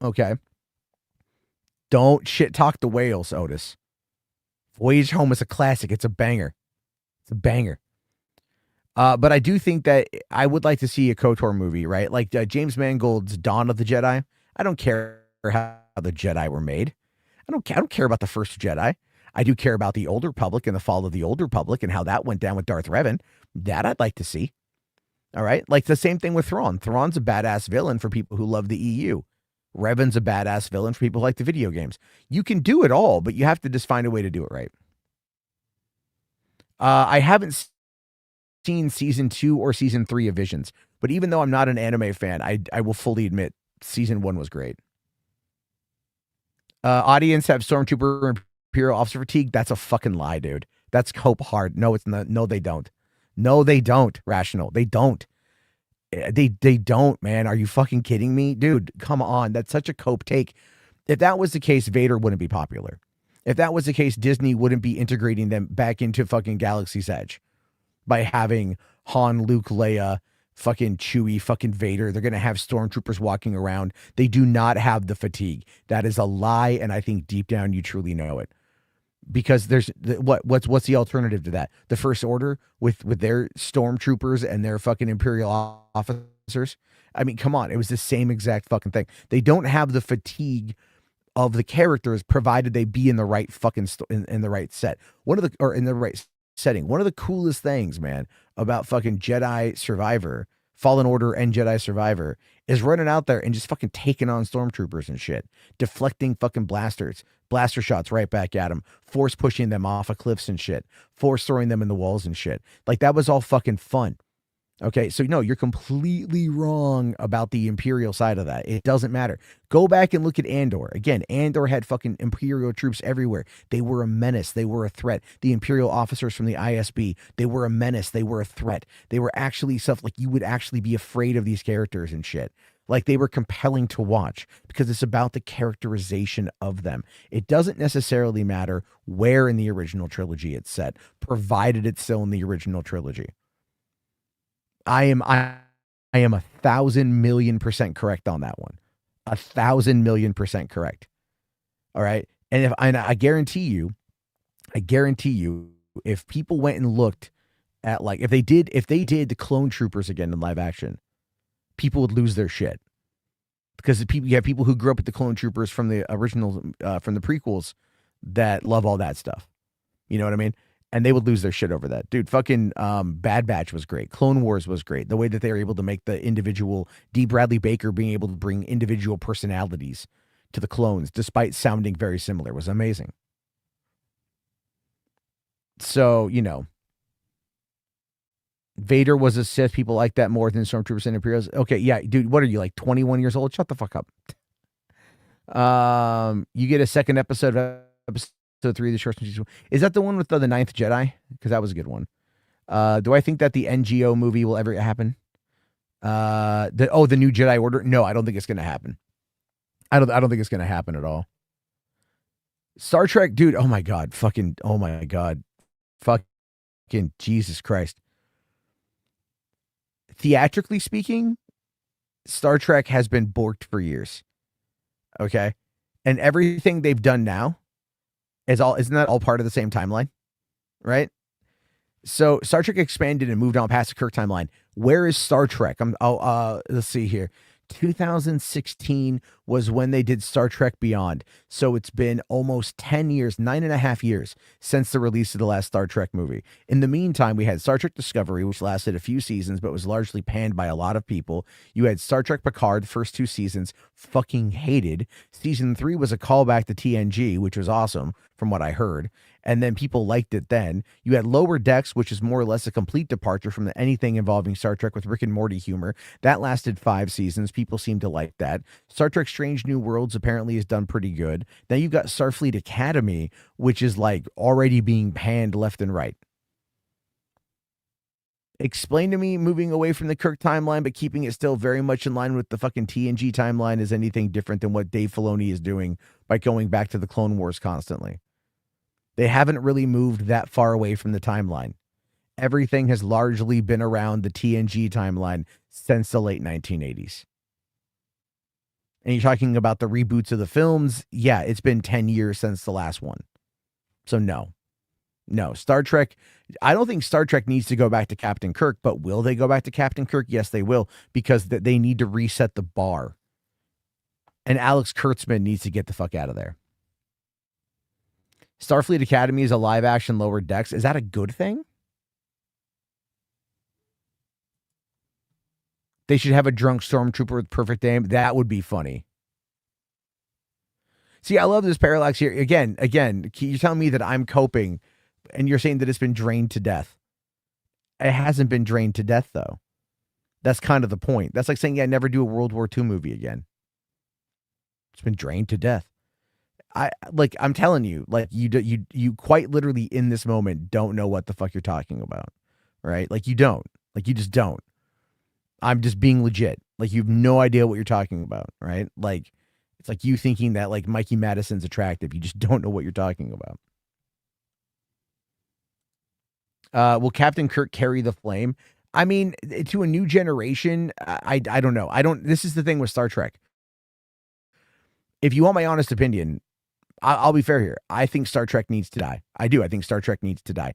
Okay. Don't shit talk the whales, Otis. Voyage Home is a classic. It's a banger. It's a banger. But I do think that I would like to see a KOTOR movie, right? Like James Mangold's Dawn of the Jedi. I don't care how the Jedi were made. I don't care about the first Jedi. I do care about the Old Republic and the fall of the Old Republic and how that went down with Darth Revan. That I'd like to see. All right? Like the same thing with Thrawn. Thrawn's a badass villain for people who love the EU. Revan's a badass villain for people who like the video games. You can do it all, but you have to just find a way to do it right. I haven't seen season 2 or season 3 of Visions, but even though I'm not an anime fan, I will fully admit season 1 was great. Audience have Stormtrooper and Imperial Officer fatigue. That's a fucking lie, dude. That's Cope hard. No, it's not. No, they don't. No, they don't. Rational. They don't. They don't, man. Are you fucking kidding me? Dude, come on. That's such a Cope take. If that was the case, Vader wouldn't be popular. If that was the case, Disney wouldn't be integrating them back into fucking Galaxy's Edge by having Han, Luke, Leia, fucking Chewie, fucking Vader. They're going to have stormtroopers walking around. They do not have the fatigue. That is a lie, and I think deep down you truly know it. Because there's what's the alternative to that? The First Order with their stormtroopers and their fucking Imperial officers. I mean, come on, it was the same exact fucking thing. They don't have the fatigue of the characters, provided they be in the right fucking in the right set. In the right setting. One of the coolest things, man, about fucking Jedi Survivor, Fallen Order and Jedi Survivor is running out there and just fucking taking on stormtroopers and shit, deflecting fucking blaster shots right back at them, force pushing them off of cliffs and shit, force throwing them in the walls and shit. Like, that was all fucking fun. Okay, so no, you're completely wrong about the Imperial side of that. It doesn't matter. Go back and look at Andor. Again, Andor had fucking Imperial troops everywhere. They were a menace. They were a threat. The Imperial officers from the ISB, they were a menace. They were a threat. They were actually stuff like you would actually be afraid of these characters and shit. Like, they were compelling to watch because it's about the characterization of them. It doesn't necessarily matter where in the original trilogy it's set, provided it's still in the original trilogy. I am 1,000,000,000% correct on that one. 1,000,000,000% correct. All right. And I guarantee you, if people went and looked at, like, if they did the Clone Troopers again in live action, people would lose their shit. Because you have people who grew up with the Clone Troopers from the original, from the prequels, that love all that stuff. You know what I mean? And they would lose their shit over that. Dude, fucking Bad Batch was great. Clone Wars was great. The way that they were able to make the individual, D. Bradley Baker being able to bring individual personalities to the clones, despite sounding very similar, was amazing. So, you know, Vader was a Sith. People like that more than Stormtroopers and Imperials. Okay, yeah, dude, what are you, like 21 years old? Shut the fuck up. You get a second episode of episode 3 of the short. Is that the one with the Ninth Jedi? Because that was a good one. Do I think that the NGO movie will ever happen? The New Jedi Order? No, I don't think it's going to happen. I don't think it's going to happen at all. Star Trek, dude. Oh my god, fucking Jesus Christ. Theatrically speaking, Star Trek has been borked for years. Okay, and everything they've done now isn't that all part of the same timeline, right? So Star Trek expanded and moved on past the Kirk timeline. Where is Star Trek? Let's see here. 2016 was when they did Star Trek Beyond. So it's been almost 10 years, 9.5 years since the release of the last Star Trek movie. In the meantime, we had Star Trek Discovery, which lasted a few seasons, but was largely panned by a lot of people. You had Star Trek Picard, first 2 seasons, fucking hated. Season 3 was a callback to TNG, which was awesome from what I heard. And then people liked it then. You had Lower Decks, which is more or less a complete departure from anything involving Star Trek with Rick and Morty humor. That lasted 5 seasons. People seem to like that. Star Trek Strange New Worlds apparently has done pretty good. Then you've got Starfleet Academy, which is like already being panned left and right. Explain to me moving away from the Kirk timeline, but keeping it still very much in line with the fucking TNG timeline is anything different than what Dave Filoni is doing by going back to the Clone Wars constantly. They haven't really moved that far away from the timeline. Everything has largely been around the TNG timeline since the late 1980s. And you're talking about the reboots of the films. Yeah, it's been 10 years since the last one. So no, Star Trek. I don't think Star Trek needs to go back to Captain Kirk, but will they go back to Captain Kirk? Yes, they will, because they need to reset the bar. And Alex Kurtzman needs to get the fuck out of there. Starfleet Academy is a live-action Lower Decks. Is that a good thing? They should have a drunk stormtrooper with perfect aim. That would be funny. See, I love this parallax here. Again, you're telling me that I'm coping. and you're saying that it's been drained to death. It hasn't been drained to death, though. That's kind of the point. That's like saying, yeah, never do a World War II movie again. It's been drained to death. I'm telling you, like you quite literally in this moment don't know what the fuck you're talking about, right? Like you don't, like you just don't. I'm just being legit. Like you have no idea what you're talking about, right? Like it's like you thinking that like Mikey Madison's attractive. You just don't know what you're talking about. Will Captain Kirk carry the flame? I mean, to a new generation, I don't know. This is the thing with Star Trek. If you want my honest opinion, I'll be fair here. I think Star Trek needs to die. I do. I think Star Trek needs to die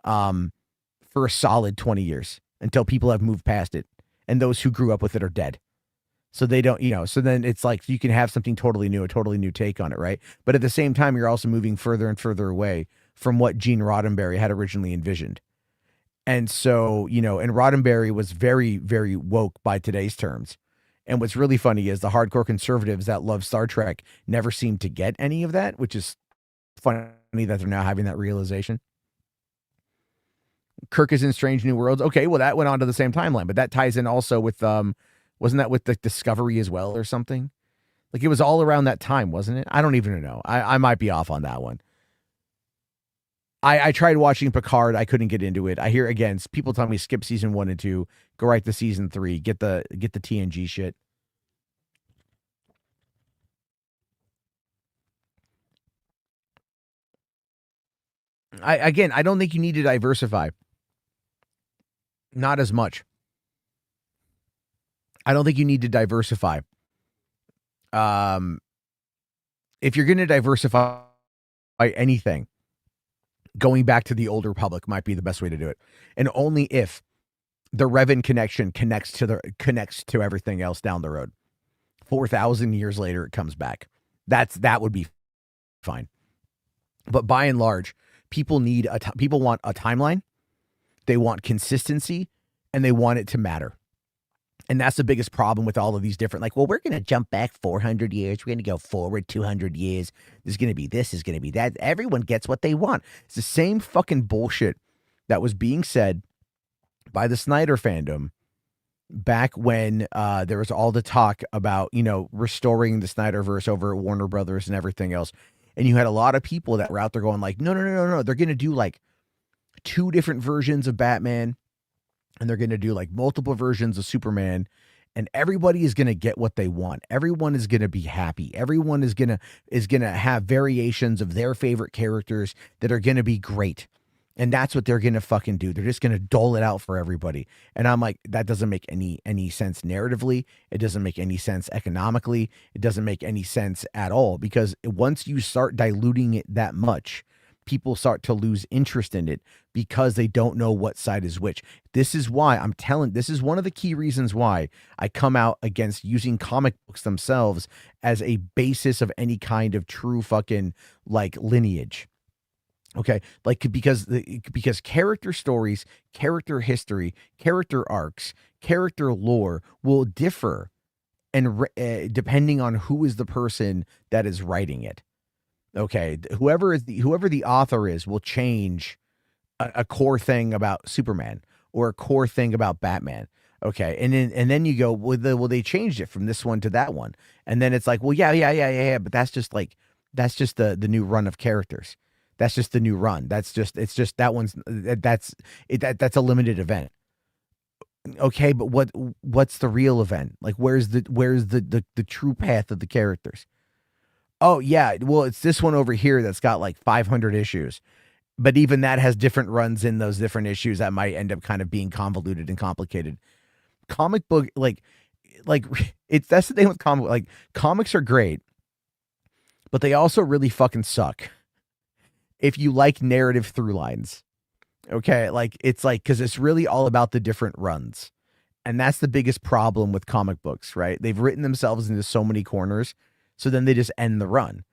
for a solid 20 years until people have moved past it. And those who grew up with it are dead. So they don't, so then it's like you can have something totally new, a totally new take on it, right? But at the same time, you're also moving further and further away from what Gene Roddenberry had originally envisioned. And so, and Roddenberry was very, very woke by today's terms. And what's really funny is the hardcore conservatives that love Star Trek never seem to get any of that, which is funny that they're now having that realization. Kirk is in Strange New Worlds. Okay, well, that went on to the same timeline, but that ties in also with, wasn't that with the Discovery as well or something? Like it was all around that time, wasn't it? I don't even know. I might be off on that one. I tried watching Picard. I couldn't get into it. I hear, again, people tell me skip season 1 and 2, go right to season 3, get the TNG shit. I don't think you need to diversify. Not as much. I don't think you need to diversify. If you're going to diversify anything, going back to the Old Republic might be the best way to do it. And only if the Revan connection connects to everything else down the road. 4,000 years later, it comes back. That would be fine. But by and large, people want a timeline. They want consistency, and they want it to matter. And that's the biggest problem with all of these different, like, well, we're going to jump back 400 years. We're going to go forward 200 years. There's going to be this, is going to be that. Everyone gets what they want. It's the same fucking bullshit that was being said by the Snyder fandom back when there was all the talk about, restoring the Snyderverse over at Warner Brothers and everything else. And you had a lot of people that were out there going like, no. They're going to do like 2 different versions of Batman. And they're going to do like multiple versions of Superman, and everybody is going to get what they want. Everyone is going to be happy. Everyone is going to have variations of their favorite characters that are going to be great. And that's what they're going to fucking do. They're just going to dole it out for everybody. And I'm like, that doesn't make any sense narratively. It doesn't make any sense economically. It doesn't make any sense at all, because once you start diluting it that much, people start to lose interest in it because they don't know what side is which. This is why this is one of the key reasons why I come out against using comic books themselves as a basis of any kind of true fucking like lineage. Okay. Like, because character stories, character history, character arcs, character lore will differ and depending on who is the person that is writing it. Okay, whoever the author is will change a core thing about Superman or a core thing about Batman. Okay, and then you go, well, they changed it from this one to that one, and then it's like, well, yeah, but that's just the new run of characters. That's just the new run. It's just that one's that's a limited event. Okay, but what's the real event? Like, where's the true path of the characters? Oh, yeah, well, it's this one over here that's got like 500 issues. But even that has different runs in those different issues that might end up kind of being convoluted and complicated. Comic book, like that's the thing with comic, like comics are great, but they also really fucking suck if you like narrative through lines. Okay, like it's like, because it's really all about the different runs. And that's the biggest problem with comic books, right? They've written themselves into so many corners. So then they just end the run,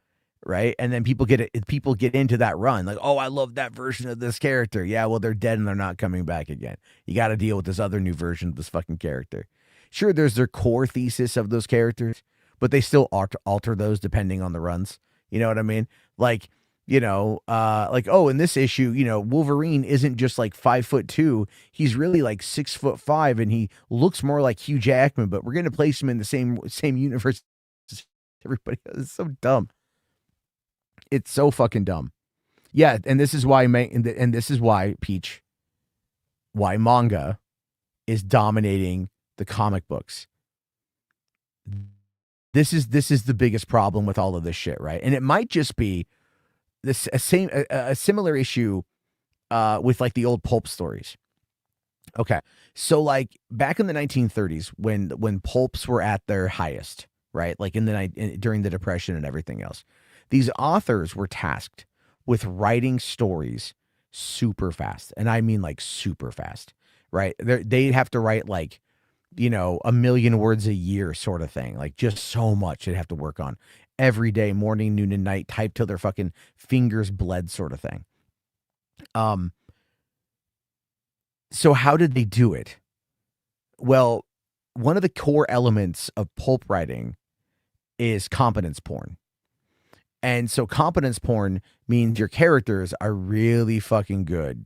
right? And then people get into that run like, oh, I love that version of this character. Yeah, well, they're dead and they're not coming back again. You got to deal with this other new version of this fucking character. Sure, there's their core thesis of those characters, but they still alter those depending on the runs. You know what I mean? Like Like, oh, in this issue, Wolverine isn't just like 5'2". He's really like 6'5", and he looks more like Hugh Jackman, but we're going to place him in the same universe as everybody else. It's so dumb. It's so fucking dumb. Yeah, and this is why, and this is why, Peach, why manga is dominating the comic books. This is the biggest problem with all of this shit, right? And it might just be a similar issue with like the old pulp stories. Okay, so like back in the 1930s, when pulps were at their highest, right? Like during the Depression and everything else, these authors were tasked with writing stories super fast, and I mean like super fast, right? They'd have to write like, 1 million words a year sort of thing, like just so much they'd have to work on every day, morning, noon, and night, type till their fucking fingers bled sort of thing. So how did they do it? Well, one of the core elements of pulp writing is competence porn. And so competence porn means your characters are really fucking good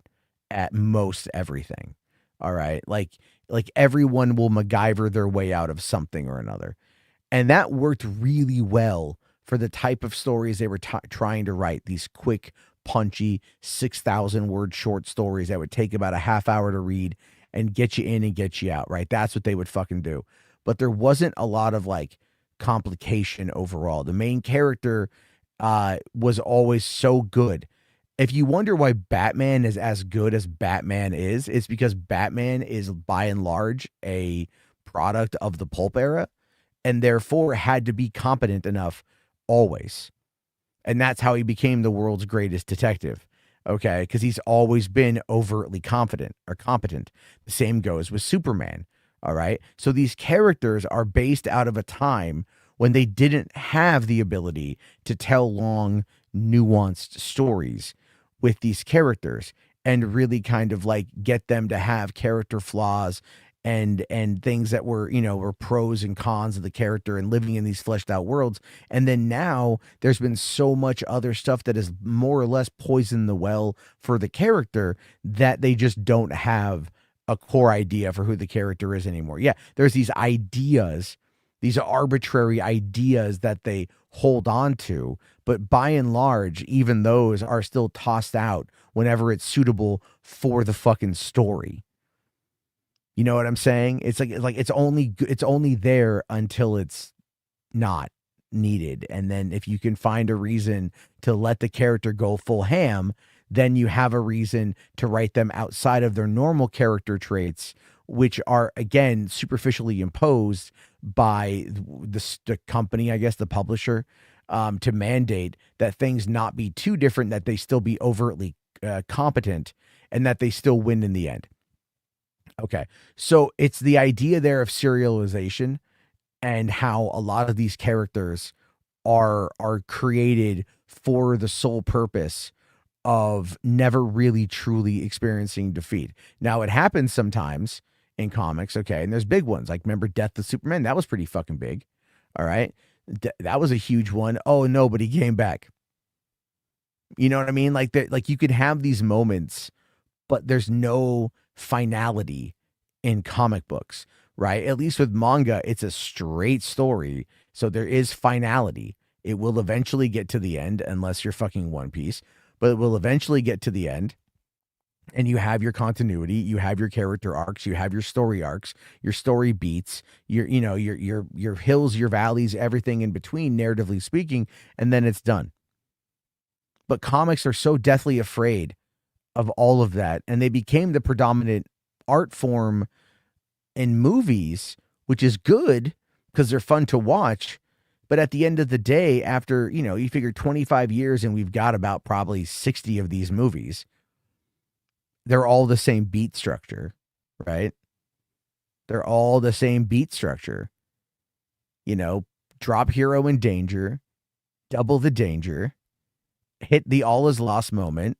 at most everything. All right. Like everyone will MacGyver their way out of something or another. And that worked really well for the type of stories they were trying to write, these quick, punchy 6,000 word short stories that would take about a half hour to read and get you in and get you out, right? That's what they would fucking do. But there wasn't a lot of like complication overall. The main character was always so good. If you wonder why Batman is as good as Batman is, it's because Batman is by and large a product of the pulp era, and therefore had to be competent enough always. And that's how he became the world's greatest detective. Okay, because he's always been overtly confident or competent. The same goes with Superman. All right. So these characters are based out of a time when they didn't have the ability to tell long, nuanced stories with these characters and really kind of like get them to have character flaws and things that were, were pros and cons of the character and living in these fleshed out worlds. And then now there's been so much other stuff that has more or less poisoned the well for the character that they just don't have a core idea for who the character is anymore. Yeah, there's these ideas, these arbitrary ideas that they hold on to, but by and large, even those are still tossed out whenever it's suitable for the fucking story. You know what I'm saying? It's like it's only there until it's not needed. And then if you can find a reason to let the character go full ham, then you have a reason to write them outside of their normal character traits, which are, again, superficially imposed by the company, I guess, the publisher, to mandate that things not be too different, that they still be overtly competent, and that they still win in the end. Okay, so it's the idea there of serialization and how a lot of these characters are created for the sole purpose of never really truly experiencing defeat. Now, it happens sometimes in comics, okay, and there's big ones, like remember Death of Superman? That was pretty fucking big, all right? That was a huge one. Oh, no, but he came back. You know what I mean? Like that, like you could have these moments, but there's no finality in comic books, right? At least with manga, it's a straight story, so there is finality. It will eventually get to the end, unless you're fucking One Piece, but it will eventually get to the end, and you have your continuity, you have your character arcs, you have your story arcs, your story beats, your hills, your valleys, everything in between, narratively speaking, and then it's done. But comics are so deathly afraid of all of that, and they became the predominant art form in movies, which is good because they're fun to watch. But at the end of the day, after, you figure 25 years and we've got about probably 60 of these movies, they're all the same beat structure, right? They're all the same beat structure. Drop hero in danger, double the danger, hit the all is lost moment,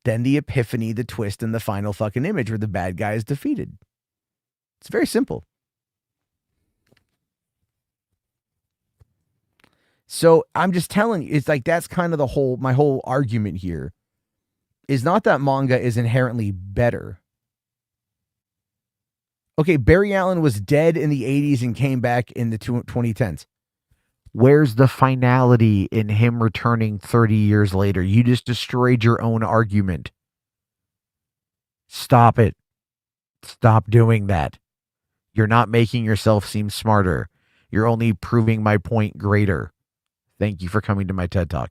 then the epiphany, the twist, and the final fucking image where the bad guy is defeated. It's very simple. So I'm just telling you, it's like that's kind of my whole argument here is not that manga is inherently better. Okay, Barry Allen was dead in the 80s and came back in the 2010s. Where's the finality in him returning 30 years later? You just destroyed your own argument. Stop it. Stop doing that. You're not making yourself seem smarter. You're only proving my point greater. Thank you for coming to my TED Talk.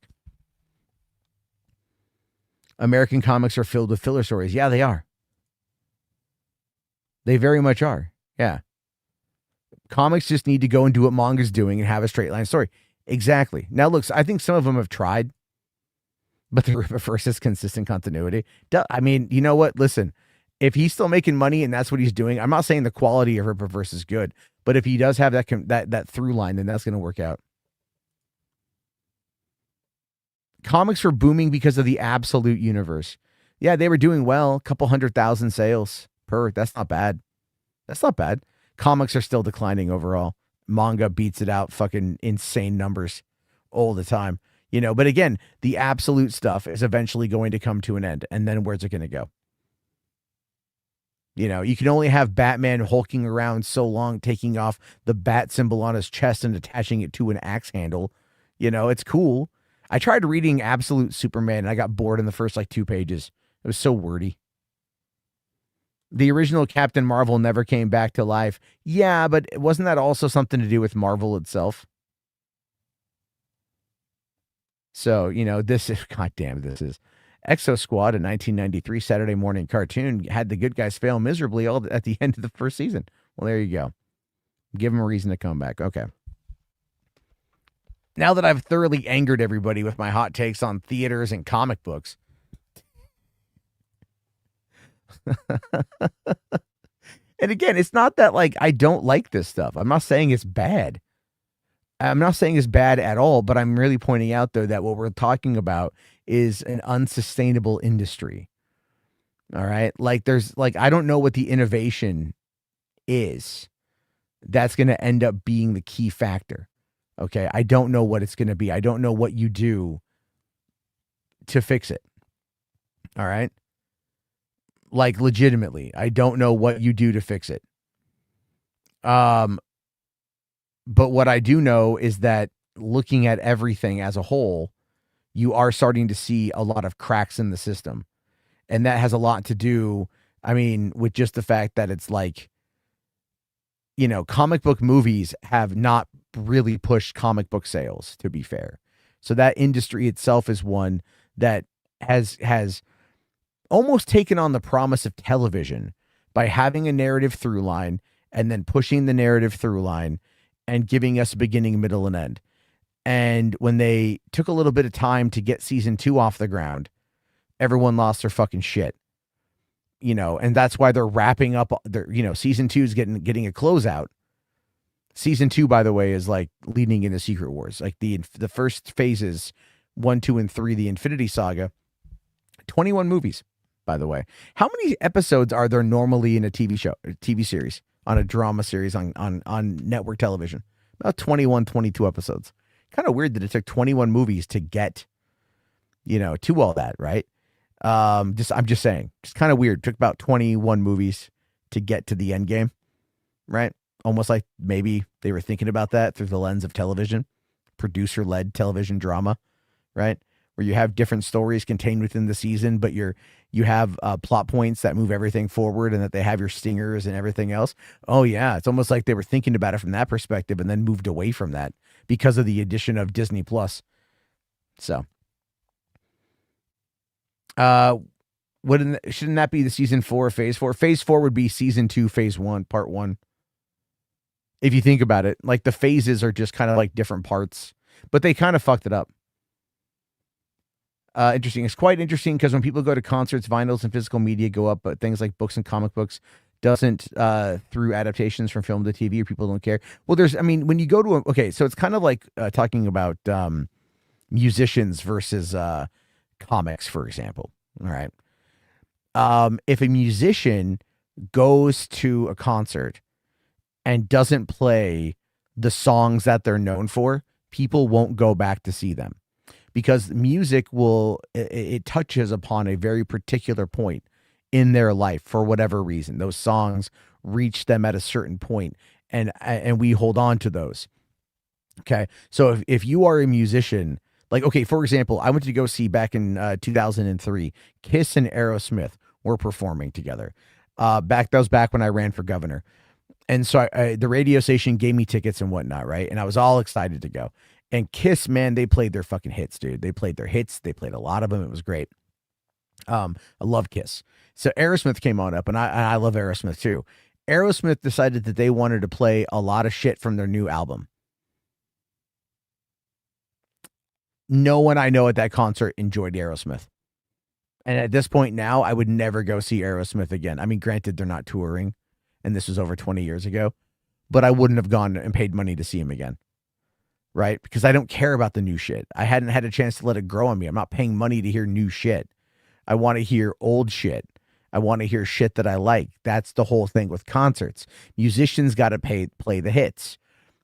American comics are filled with filler stories. Yeah, they are. They very much are. Yeah. Comics just need to go and do what manga's doing and have a straight line story. Exactly. Now, look, I think some of them have tried, but the reverse is consistent continuity. I mean, you know what? Listen, if he's still making money and that's what he's doing, I'm not saying the quality of Rippaverse is good, but if he does have that through line, then that's going to work out. Comics were booming because of the absolute universe. Yeah, they were doing well, a couple 100,000 sales per. That's not bad. That's not bad. Comics are still declining overall. Manga beats it out, fucking insane numbers all the time. You know, but again, the absolute stuff is eventually going to come to an end. And then where's it going to go? You know, you can only have Batman hulking around so long, taking off the bat symbol on his chest and attaching it to an axe handle. You know, it's cool. I tried reading Absolute Superman and I got bored in the first 2 pages. It was so wordy. The original Captain Marvel never came back to life. Yeah, but wasn't that also something to do with Marvel itself? So, you know, this is, goddamn, this is Exo Squad, a 1993 Saturday morning cartoon, had the good guys fail miserably all at the end of the first season. Well, there you go. Give them a reason to come back. Okay. Now that I've thoroughly angered everybody with my hot takes on theaters and comic books. And again, it's not that I don't like this stuff. I'm not saying it's bad. I'm not saying it's bad at all, but I'm really pointing out, though, that what we're talking about is an unsustainable industry. All right? I don't know what the innovation is that's going to end up being the key factor. Okay? I don't know what it's going to be. I don't know what you do to fix it. All right? Legitimately, I don't know what you do to fix it. But what I do know is that looking at everything as a whole, you are starting to see a lot of cracks in the system. And that has a lot to do, with just the fact that it's comic book movies have not really pushed comic book sales, to be fair. So that industry itself is one that has almost taken on the promise of television by having a narrative through line and then pushing the narrative through line and giving us a beginning, middle, and end. And when they took a little bit of time to get season 2 off the ground, everyone lost their fucking shit. And that's why they're wrapping up their, season 2 is getting a closeout. Season 2, by the way, is leading into Secret Wars. The first phases, 1, 2, and 3, the Infinity Saga, 21 movies, by the way. How many episodes are there normally in a TV series, on a drama series on network television? About 21, 22 episodes. Kind of weird that it took 21 movies to get, to all that, right? I'm just saying, just kind of weird. It took about 21 movies to get to the end game, right? Almost like maybe they were thinking about that through the lens of television, producer-led television drama, right? Where you have different stories contained within the season, but you have plot points that move everything forward and that they have your stingers and everything else. Oh, yeah. It's almost like they were thinking about it from that perspective and then moved away from that because of the addition of Disney Plus. So, shouldn't that be the season 4, phase 4? Phase 4 would be season 2, phase 1, part 1. If you think about it, the phases are just kind of different parts, but they kind of fucked it up. Interesting. It's quite interesting because when people go to concerts, vinyls and physical media go up, but things like books and comic books doesn't, through adaptations from film to TV, or people don't care. Well, when you go to so it's kind of like talking about musicians versus comics, for example. All right. If a musician goes to a concert and doesn't play the songs that they're known for, people won't go back to see them because music it touches upon a very particular point in their life for whatever reason. Those songs reach them at a certain point, and we hold on to those. Okay. So if you are a musician, like, okay, for example, I went to go see back in 2003, Kiss and Aerosmith were performing together. That was back when I ran for governor. And so the radio station gave me tickets and whatnot, right? And I was all excited to go. And Kiss, man, they played their fucking hits, dude. They played their hits. They played a lot of them. It was great. I love Kiss. So Aerosmith came on up, and I love Aerosmith too. Aerosmith decided that they wanted to play a lot of shit from their new album. No one I know at that concert enjoyed Aerosmith. And at this point now, I would never go see Aerosmith again. I mean, granted, they're not touring, and this was over 20 years ago, but I wouldn't have gone and paid money to see him again, right? Because I don't care about the new shit. I hadn't had a chance to let it grow on me. I'm not paying money to hear new shit. I want to hear old shit. I want to hear shit that I like. That's the whole thing with concerts. Musicians got to play the hits,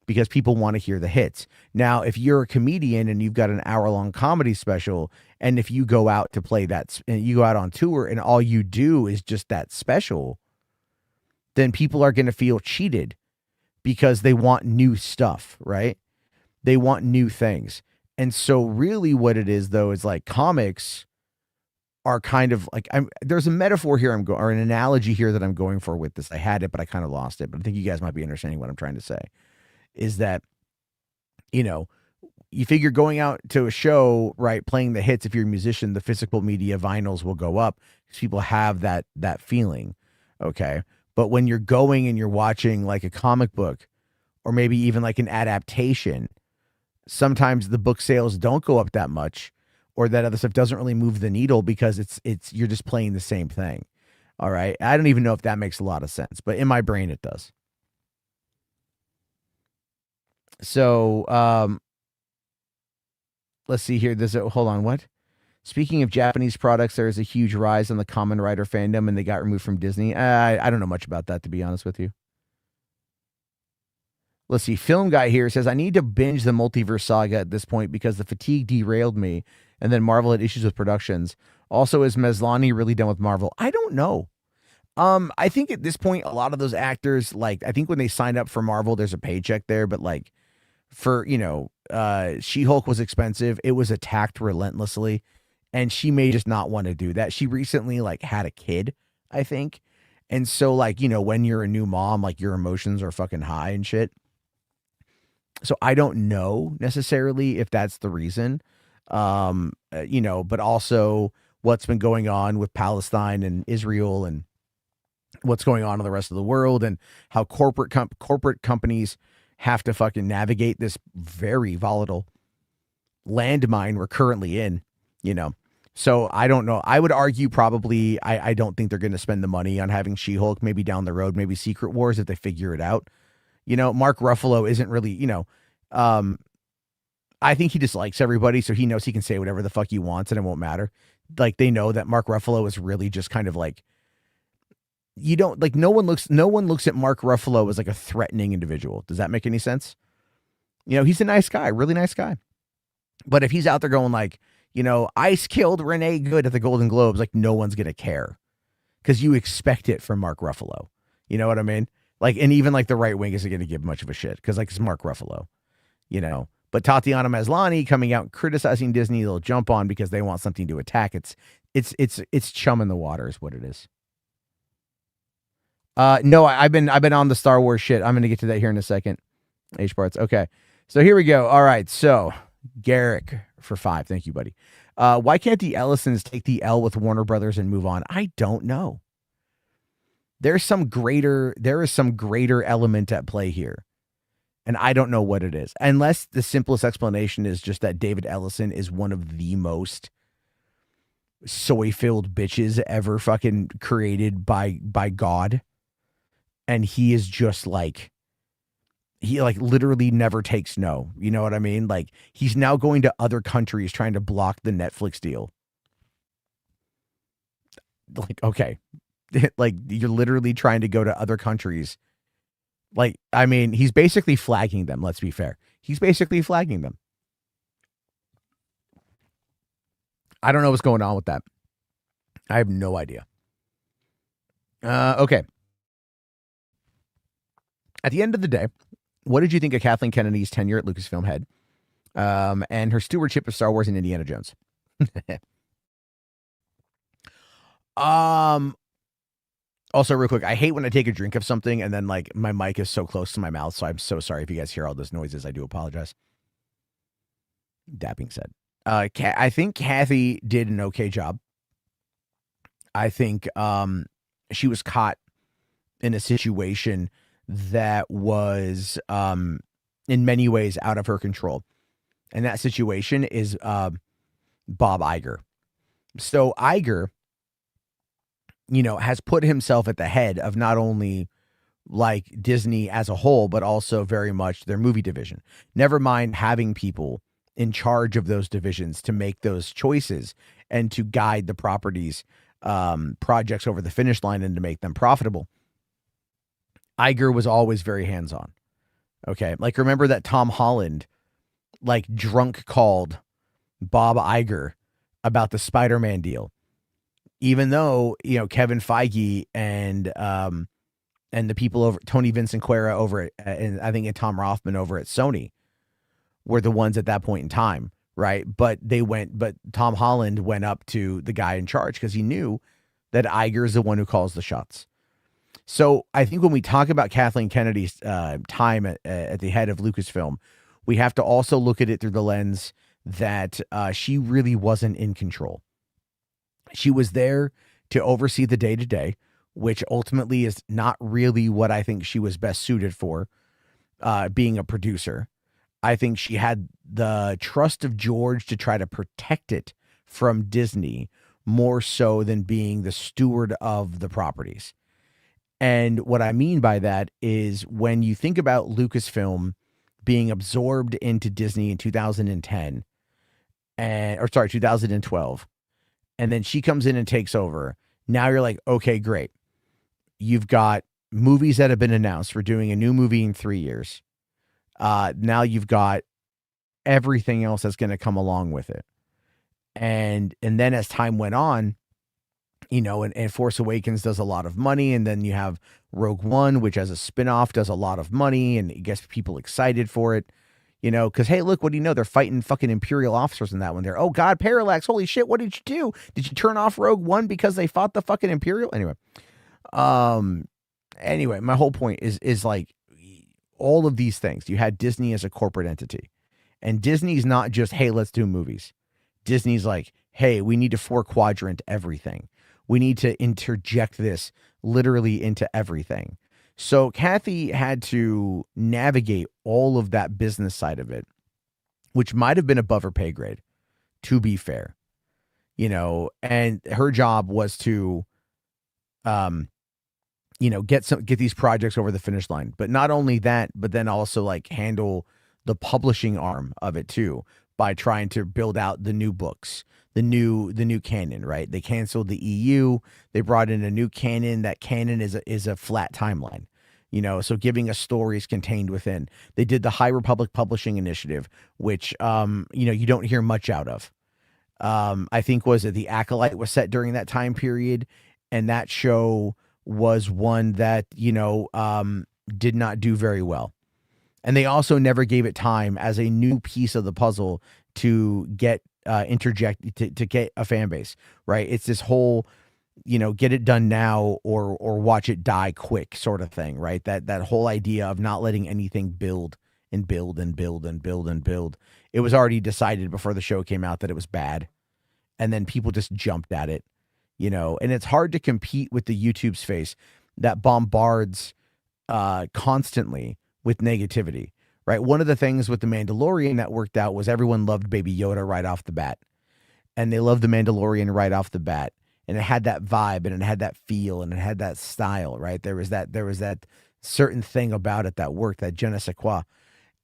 because people want to hear the hits. Now, if you're a comedian and you've got an hour-long comedy special, and if you go out to play that, and you go out on tour and all you do is just that special, then people are going to feel cheated because they want new stuff, right? They want new things. And so really what it is, though, is like comics are kind of like, there's a metaphor here or an analogy here that I'm going for with this. I had it, but I kind of lost it. But I think you guys might be understanding what I'm trying to say. Is that, you figure going out to a show, right, playing the hits, if you're a musician, the physical media vinyls will go up because people have that feeling, okay? But when you're going and you're watching like a comic book or maybe even like an adaptation, sometimes the book sales don't go up that much, or that other stuff doesn't really move the needle because it's you're just playing the same thing, all right? I don't even know if that makes a lot of sense, but in my brain it does. So, let's see here. Hold on. What? Speaking of Japanese products, there is a huge rise on the Kamen Rider fandom, and they got removed from Disney. I don't know much about that, to be honest with you. Let's see. Film Guy here says, I need to binge the Multiverse Saga at this point because the fatigue derailed me, and then Marvel had issues with productions. Also, is Maslany really done with Marvel? I don't know. I think at this point, a lot of those actors, like, I think when they signed up for Marvel, there's a paycheck there, but like, for, She-Hulk was expensive. It was attacked relentlessly, and she may just not want to do that. She recently like had a kid, I think. And so like, when you're a new mom, like your emotions are fucking high and shit. So I don't know necessarily if that's the reason, but also what's been going on with Palestine and Israel and what's going on in the rest of the world, and how corporate companies have to fucking navigate this very volatile landmine we're currently in, So I don't know. I would argue probably, I don't think they're going to spend the money on having She-Hulk. Maybe down the road, maybe Secret Wars if they figure it out. Mark Ruffalo isn't really, I think he just likes everybody, so he knows he can say whatever the fuck he wants and it won't matter. Like, they know that Mark Ruffalo is really just kind of like, no one looks at Mark Ruffalo as like a threatening individual. Does that make any sense? He's a nice guy, really nice guy. But if he's out there going like, Ice killed Renee Good at the Golden Globes, like, no one's going to care because you expect it from Mark Ruffalo. You know what I mean? Like, and even like the right wing isn't going to give much of a shit because like it's Mark Ruffalo, But Tatiana Maslany coming out and criticizing Disney, they'll jump on because they want something to attack. It's chum in the water is what it is. No, I've been on the Star Wars shit. I'm going to get to that here in a second. H-Parts. Okay. So here we go. All right. So Garrick for 5. Thank you, buddy. Why can't the Ellisons take the L with Warner Brothers and move on? I don't know. There is some greater element at play here. And I don't know what it is. Unless the simplest explanation is just that David Ellison is one of the most soy-filled bitches ever fucking created by God. And he is just like, he like literally never takes no. You know what I mean? Like, he's now going to other countries trying to block the Netflix deal. Like, okay. Like, you're literally trying to go to other countries. Like, I mean, he's basically flagging them. Let's be fair. He's basically flagging them. I don't know what's going on with that. I have no idea. Okay. At the end of the day, what did you think of Kathleen Kennedy's tenure at Lucasfilm Head and her stewardship of Star Wars and Indiana Jones? Also, real quick, I hate when I take a drink of something and then like my mic is so close to my mouth, so I'm so sorry if you guys hear all those noises. I do apologize. That being said, I think Kathy did an okay job. I think she was caught in a situation that was in many ways out of her control. And that situation is Bob Iger. So Iger, has put himself at the head of not only like Disney as a whole, but also very much their movie division. Never mind having people in charge of those divisions to make those choices and to guide the properties projects over the finish line and to make them profitable. Iger was always very hands-on. Okay. Like, remember that Tom Holland, like, drunk called Bob Iger about the Spider-Man deal, even though, Kevin Feige and the people over Tony Vincent-Quera over at, and I think Tom Rothman over at Sony were the ones at that point in time. Right. But Tom Holland went up to the guy in charge because he knew that Iger is the one who calls the shots. So I think when we talk about Kathleen Kennedy's time at the head of Lucasfilm, we have to also look at it through the lens that she really wasn't in control. She was there to oversee the day-to-day, which ultimately is not really what I think she was best suited for, being a producer. I think she had the trust of George to try to protect it from Disney more so than being the steward of the properties. And what I mean by that is when you think about Lucasfilm being absorbed into Disney in 2010, 2012, and then she comes in and takes over. Now you're like, okay, great. You've got movies that have been announced. We're doing a new movie in 3 years. Now you've got everything else that's going to come along with it. And then as time went on, and Force Awakens does a lot of money. And then you have Rogue One, which as a spinoff does a lot of money and it gets people excited for it, because, hey, look, what do you know? They're fighting fucking Imperial officers in that one there. Oh God, Parallax. Holy shit. What did you do? Did you turn off Rogue One because they fought the fucking Imperial? Anyway, my whole point is like all of these things. You had Disney as a corporate entity, and Disney's not just, hey, let's do movies. Disney's like, hey, we need to 4-quadrant everything. We need to interject this literally into everything. So Kathy had to navigate all of that business side of it, which might have been above her pay grade, to be fair. And her job was to, get these projects over the finish line. But not only that, but then also like handle the publishing arm of it too, by trying to build out the new books, the new canon, right? They canceled the EU. They brought in a new canon. That canon is a flat timeline, so giving us stories contained within. They did the High Republic Publishing Initiative, which, you don't hear much out of. I think was it The Acolyte was set during that time period. And that show was one that, did not do very well. And they also never gave it time as a new piece of the puzzle to get to get a fan base, right? It's this whole, get it done now or watch it die quick sort of thing, right? That whole idea of not letting anything build and build and build and build and build. It was already decided before the show came out that it was bad. And then people just jumped at it, and it's hard to compete with the YouTube space that bombards constantly with negativity, right? One of the things with The Mandalorian that worked out was everyone loved Baby Yoda right off the bat. And they loved The Mandalorian right off the bat. And it had that vibe and it had that feel and it had that style, right? There was that certain thing about it that worked, that je ne sais quoi.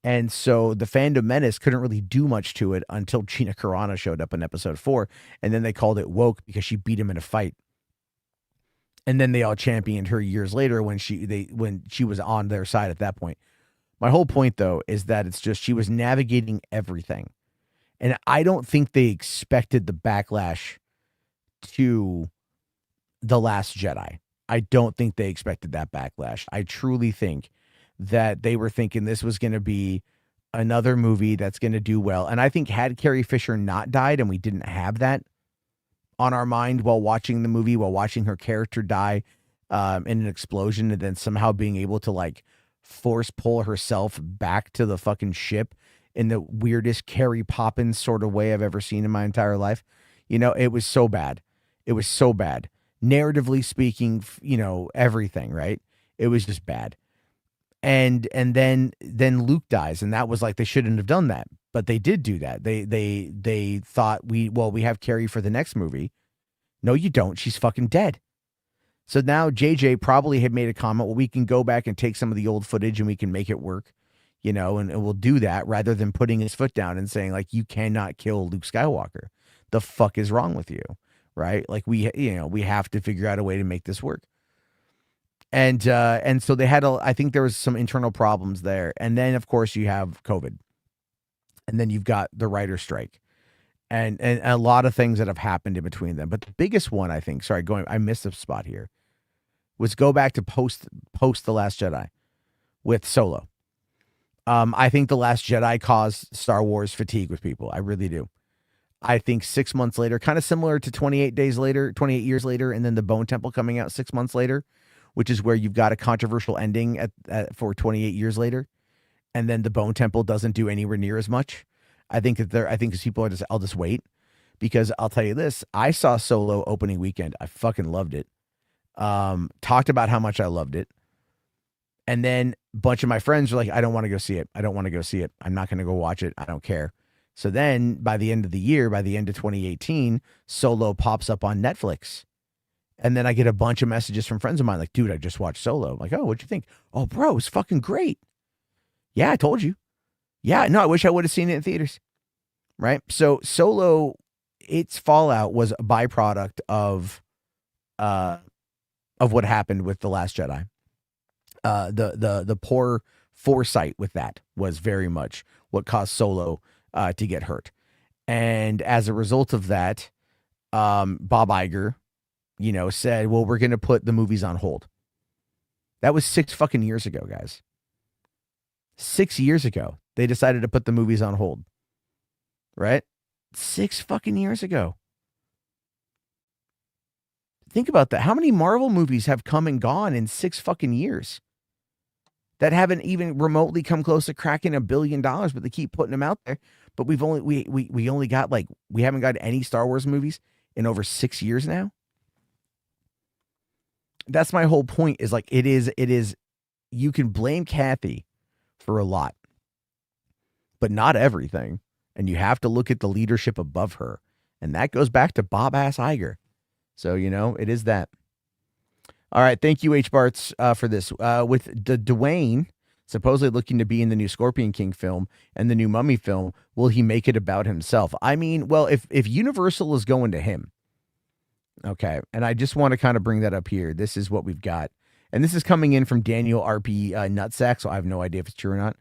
And so the fandom menace couldn't really do much to it until Gina Carano showed up in episode 4. And then they called it woke because she beat him in a fight. And then they all championed her years later when she was on their side at that point. My whole point, though, is that it's just she was navigating everything. And I don't think they expected the backlash to The Last Jedi. I don't think they expected that backlash. I truly think that they were thinking this was going to be another movie that's going to do well. And I think had Carrie Fisher not died and we didn't have that on our mind while watching the movie, while watching her character die in an explosion, and then somehow being able to like force pull herself back to the fucking ship in the weirdest Carrie Poppins sort of way I've ever seen in my entire life. You know, it was so bad. It was so bad. Narratively speaking, you know, everything, right? It was just bad. And then Luke dies, and that was like they shouldn't have done that, but they did do that. They thought we have Carrie for the next movie. No, you don't. She's fucking dead. So now JJ probably had made a comment, well, we can go back and take some of the old footage and we can make it work, you know, and we'll do that rather than putting his foot down and saying like, you cannot kill Luke Skywalker. The fuck is wrong with you? Right? Like we have to figure out a way to make this work. And so they had I think there was some internal problems there. And then of course you have COVID, and then you've got the writer's strike and a lot of things that have happened in between them. But the biggest one, I think, I missed a spot here, was go back to post The Last Jedi with Solo. I think The Last Jedi caused Star Wars fatigue with people. I really do. I think 6 months later, kind of similar to 28 years later, and then the Bone Temple coming out 6 months later, which is where you've got a controversial ending for 28 years later. And then the Bone Temple doesn't do anywhere near as much. I think people are just, I'll just wait, because I'll tell you this. I saw Solo opening weekend. I fucking loved it. Talked about how much I loved it. And then a bunch of my friends were like, I don't want to go see it. I don't want to go see it. I'm not going to go watch it. I don't care. So then by the end of the year, by the end of 2018, Solo pops up on Netflix. And then I get a bunch of messages from friends of mine like, dude, I just watched Solo. I'm like, oh, what'd you think? Oh, bro, it's fucking great. Yeah, I told you. Yeah, no, I wish I would have seen it in theaters. Right? So Solo, its fallout was a byproduct of what happened with The Last Jedi. The poor foresight with that was very much what caused Solo to get hurt. And as a result of that, Bob Iger, you know, said, well, we're going to put the movies on hold. That was 6 fucking years ago, guys. 6 years ago, they decided to put the movies on hold. Right? 6 fucking years ago. Think about that. How many Marvel movies have come and gone in 6 fucking years that haven't even remotely come close to cracking $1 billion, but they keep putting them out there. But we only got we haven't got any Star Wars movies in over 6 years now. That's my whole point, is like, it is, you can blame Kathy for a lot, but not everything. And you have to look at the leadership above her. And that goes back to Bob Ass Iger. So, you know, it is that. All right. Thank you, H. Barts, for this. With Dwayne supposedly looking to be in the new Scorpion King film and the new Mummy film, will he make it about himself? I mean, well, if Universal is going to him, okay, and I just want to kind of bring that up here. This is what we've got. And this is coming in from Daniel RP Nutsack, so I have no idea if it's true or not.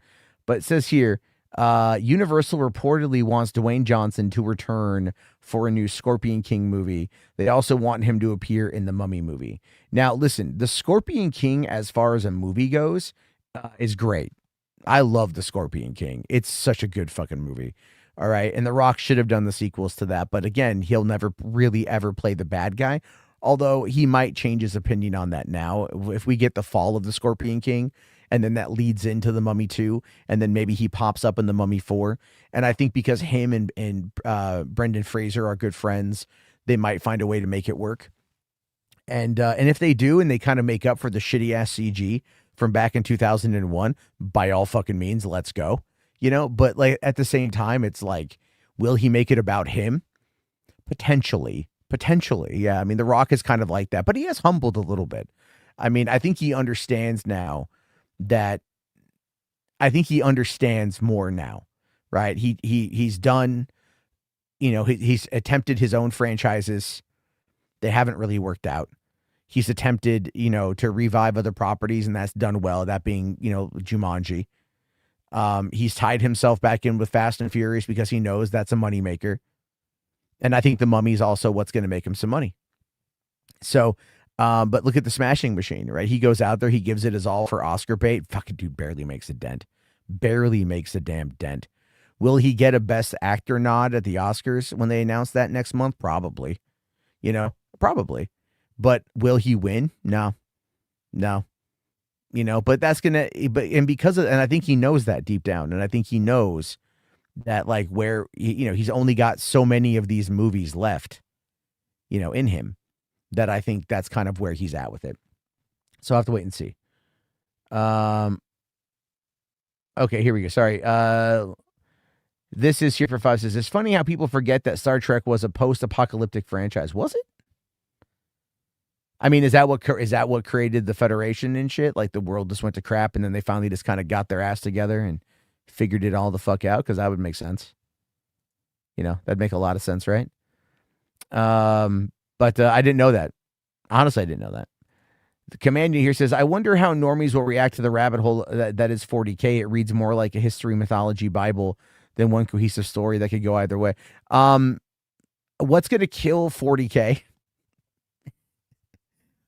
But it says here, Universal reportedly wants Dwayne Johnson to return for a new Scorpion King movie. They also want him to appear in the Mummy movie. Now, listen, the Scorpion King, as far as a movie goes, is great. I love the Scorpion King. It's such a good fucking movie. All right. And The Rock should have done the sequels to that. But again, he'll never really ever play the bad guy. Although he might change his opinion on that now. If we get the fall of the Scorpion King, and then that leads into the Mummy 2, and then maybe he pops up in the Mummy 4. And I think because him and Brendan Fraser are good friends, they might find a way to make it work. And if they do, and they kind of make up for the shitty ass CG from back in 2001, by all fucking means, let's go. You know, but like at the same time, it's like, will he make it about him? Potentially. Yeah. I mean, The Rock is kind of like that, but he has humbled a little bit. I mean, I think he understands now that he understands more now, right? He's done, you know, he's attempted his own franchises. They haven't really worked out. He's attempted, you know, to revive other properties, and that's done well. That being, you know, Jumanji. He's tied himself back in with Fast and Furious because he knows that's a moneymaker. And I think The Mummy is also what's going to make him some money. So, but look at the Smashing Machine, right? He goes out there, he gives it his all for Oscar bait. Fucking dude barely makes a dent. Barely makes a damn dent. Will he get a Best Actor nod at the Oscars when they announce that next month? Probably. Probably. But will he win? No. But that's going to, and I think he knows that deep down. And I think he knows that like where, he's only got so many of these movies left, in him, that I think that's kind of where he's at with it. So I'll have to wait and see. Okay, here we go. Sorry. This is here for 5 says, it's funny how people forget that Star Trek was a post-apocalyptic franchise. Was it? I mean, is that what created the Federation and shit? Like the world just went to crap and then they finally just kind of got their ass together and figured it all the fuck out? Because that would make sense. That'd make a lot of sense, right? But I didn't know that. Honestly, I didn't know that. The command here says, I wonder how normies will react to the rabbit hole that is 40K. It reads more like a history, mythology, Bible than one cohesive story that could go either way. What's going to kill 40K?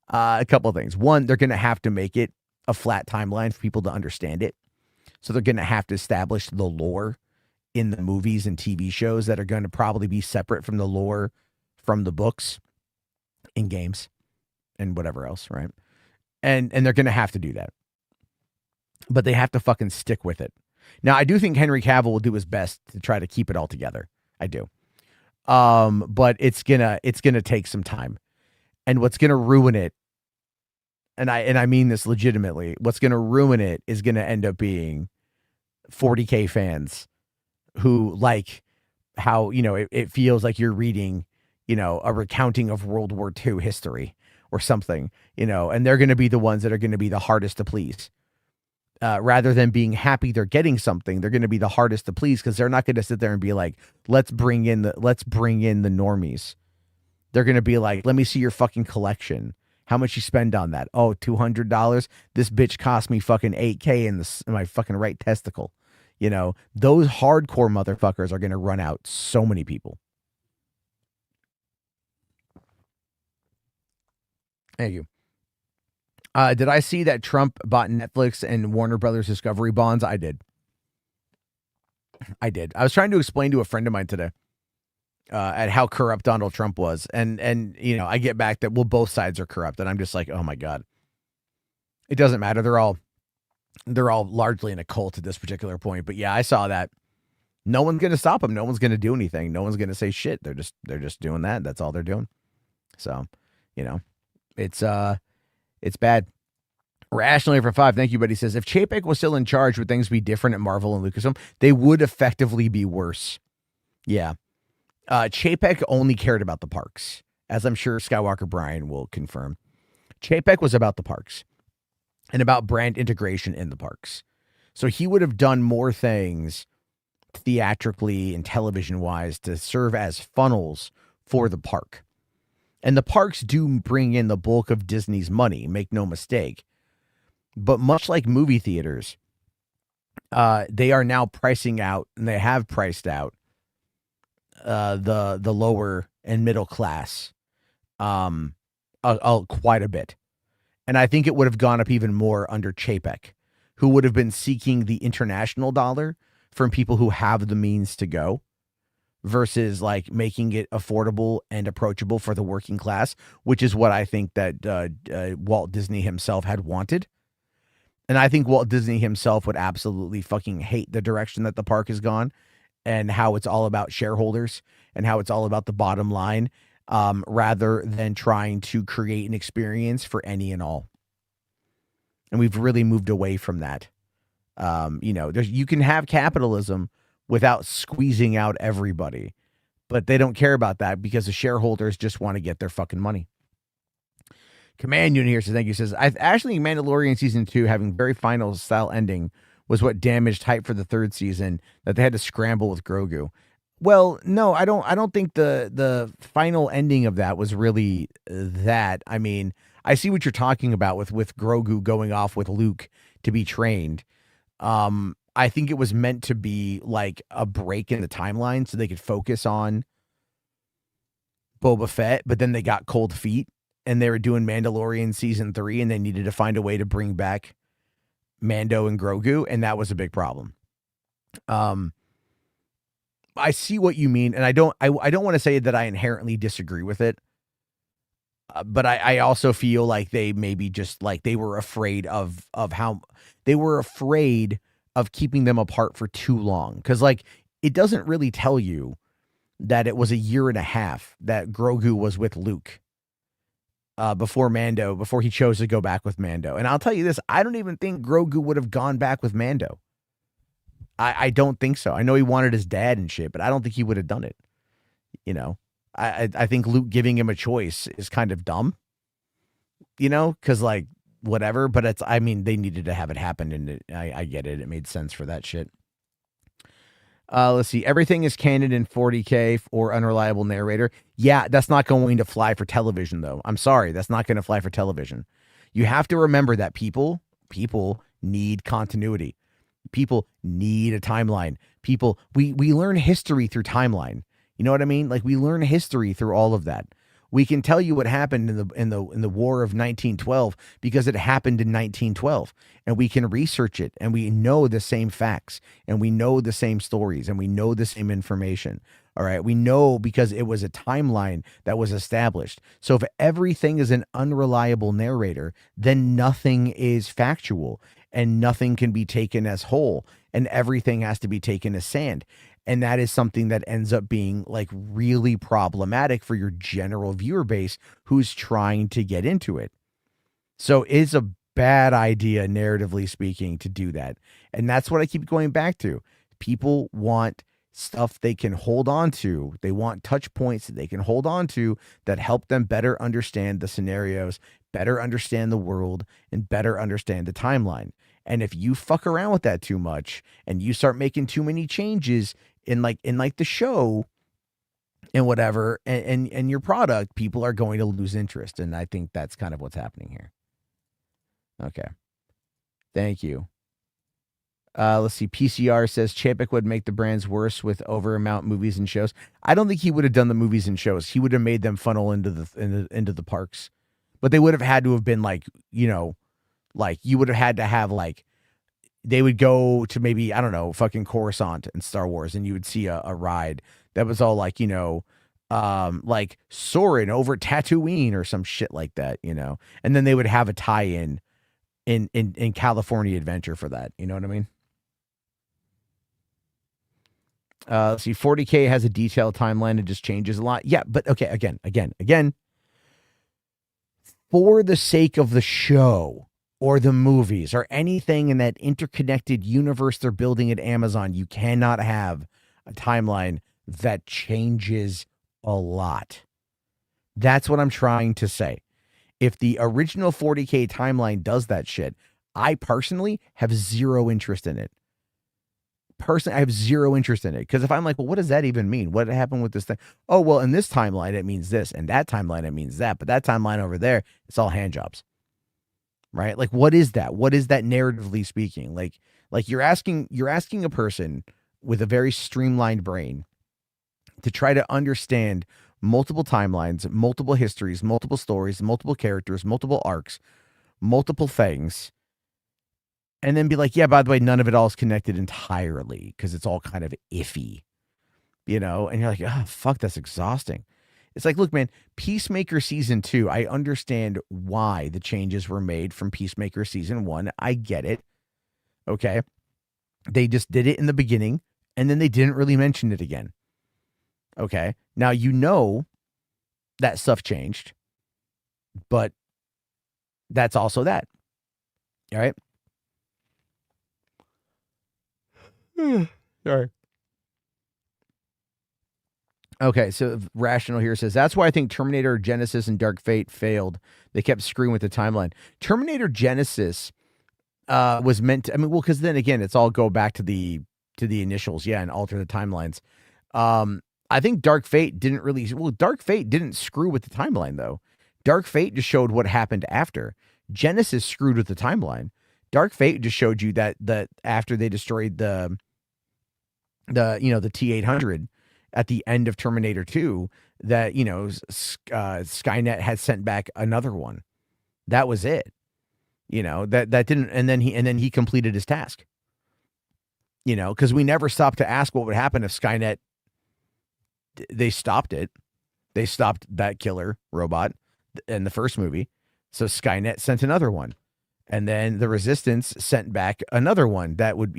A couple of things. One, they're going to have to make it a flat timeline for people to understand it. So they're going to have to establish the lore in the movies and TV shows that are going to probably be separate from the lore from the books in games and whatever else, right? And they're going to have to do that. But they have to fucking stick with it. Now, I do think Henry Cavill will do his best to try to keep it all together. I do. But it's gonna take some time. And what's going to ruin it, and I mean this legitimately, what's going to ruin it is going to end up being 40K fans who like how, it feels like you're reading, a recounting of World War II history or something, and they're going to be the ones that are going to be the hardest to please. Rather than being happy they're getting something, they're going to be the hardest to please because they're not going to sit there and be like, let's bring in the normies. They're going to be like, let me see your fucking collection. How much you spend on that? Oh, $200. This bitch cost me fucking $8K in my fucking right testicle. Those hardcore motherfuckers are going to run out so many people. Thank you. Did I see that Trump bought Netflix and Warner Brothers Discovery bonds? I did. I was trying to explain to a friend of mine today at how corrupt Donald Trump was. And I get back that, well, both sides are corrupt. And I'm just like, oh my God. It doesn't matter. They're all largely in a cult at this particular point. But yeah, I saw that. No one's going to stop them. No one's going to do anything. No one's going to say shit. They're just doing that. That's all they're doing. So, it's bad. Rationally for 5. Thank you, buddy. Says, if Chapek was still in charge, would things be different at Marvel and Lucasfilm? They would effectively be worse. Yeah. Chapek only cared about the parks, as I'm sure Skywalker Brian will confirm. Chapek was about the parks and about brand integration in the parks. So he would have done more things theatrically and television-wise to serve as funnels for the park. And the parks do bring in the bulk of Disney's money, make no mistake. But much like movie theaters, they are now pricing out, and they have priced out the lower and middle class quite a bit. And I think it would have gone up even more under Chapek, who would have been seeking the international dollar from people who have the means to go, versus like making it affordable and approachable for the working class, which is what I think that Walt Disney himself had wanted. And I think Walt Disney himself would absolutely fucking hate the direction that the park has gone and how it's all about shareholders and how it's all about the bottom line, rather than trying to create an experience for any and all. And we've really moved away from that. You can have capitalism without squeezing out everybody, but they don't care about that because the shareholders just want to get their fucking money. Command Unit here says, thank you, says, I actually think Mandalorian season 2 having very final style ending was what damaged hype for the third season, that they had to scramble with Grogu. Well, no, I don't think the final ending of that was really that. I mean, I see what you're talking about with Grogu going off with Luke to be trained. I think it was meant to be like a break in the timeline so they could focus on Boba Fett, but then they got cold feet and they were doing Mandalorian season 3 and they needed to find a way to bring back Mando and Grogu, and that was a big problem. I see what you mean, and I don't want to say that I inherently disagree with it. But I also feel like they maybe just like they were afraid of how they were afraid of keeping them apart for too long. Cause like it doesn't really tell you that it was a year and a half that Grogu was with Luke before he chose to go back with Mando. And I'll tell you this, I don't even think Grogu would have gone back with Mando. I don't think so. I know he wanted his dad and shit, but I don't think he would have done it. You know, I think Luke giving him a choice is kind of dumb, you know, because like whatever, but I mean, they needed to have it happen, and I get it. It made sense for that shit. Let's see. Everything is canon in 40K or unreliable narrator. Yeah, that's not going to fly for television, though. I'm sorry. That's not going to fly for television. You have to remember that people need continuity. People need a timeline. We learn history through timeline. You know what I mean? Like we learn history through all of that. We can tell you what happened in the War of 1912 because it happened in 1912, and we can research it, and we know the same facts, and we know the same stories, and we know the same information. All right, we know because it was a timeline that was established. So if everything is an unreliable narrator, then nothing is factual, and nothing can be taken as whole, and everything has to be taken as sand. And that is something that ends up being like really problematic for your general viewer base who's trying to get into it. So it's a bad idea, narratively speaking, to do that. And that's what I keep going back to. People want stuff they can hold on to. They want touch points that they can hold on to that help them better understand the scenarios, better understand the world, and better understand the timeline. And if you fuck around with that too much and you start making too many changes in the show and whatever, and your product, people are going to lose interest. And I think that's kind of what's happening here. Okay. Thank you. Let's see. PCR says Chapek would make the brands worse with over amount movies and shows. I don't think he would have done the movies and shows. He would have made them funnel into the parks, but they would have had to have been like, you know, like you would have had to have like, they would go to maybe, I don't know, fucking Coruscant in Star Wars, and you would see a ride that was all like, you know, like Soarin' over Tatooine or some shit like that, you know, and then they would have a tie-in in California Adventure for that. You know what I mean? Let's see, 40K has a detailed timeline. It just changes a lot. Yeah, but okay, again, for the sake of the show or the movies or anything in that interconnected universe they're building at Amazon, you cannot have a timeline that changes a lot. That's what I'm trying to say. If the original 40K timeline does that shit, I personally have zero interest in it. Personally, I have zero interest in it. Because if I'm like, well, what does that even mean? What happened with this thing? Oh, well, in this timeline, it means this. And that timeline, it means that. But that timeline over there, it's all hand jobs. Right? Like, what is that? What is that narratively speaking? Like you're asking a person with a very streamlined brain to try to understand multiple timelines, multiple histories, multiple stories, multiple characters, multiple arcs, multiple things, and then be like, yeah, by the way, none of it all is connected entirely because it's all kind of iffy, you know? And you're like, oh, fuck, that's exhausting. It's like, look, man, Peacemaker season 2, I understand why the changes were made from Peacemaker season 1. I get it. Okay. They just did it in the beginning and then they didn't really mention it again. Okay. Now, you know that stuff changed, but that's also that. All right. Sorry. Okay, so Rational here says, that's why I think Terminator Genesis and Dark Fate failed. They kept screwing with the timeline. Terminator Genesis was meant to, I mean, well, because then again, it's all go back to the initials, yeah, and alter the timelines. I think Dark Fate Dark Fate didn't screw with the timeline, though. Dark Fate just showed what happened after. Genesis screwed with the timeline. Dark Fate just showed you that after they destroyed the T-800 at the end of Terminator 2, that Skynet had sent back another one. That was it. That didn't, and then he completed his task. Because we never stopped to ask what would happen if Skynet, they stopped it. They stopped that killer robot in the first movie. So Skynet sent another one. And then the Resistance sent back another one that would,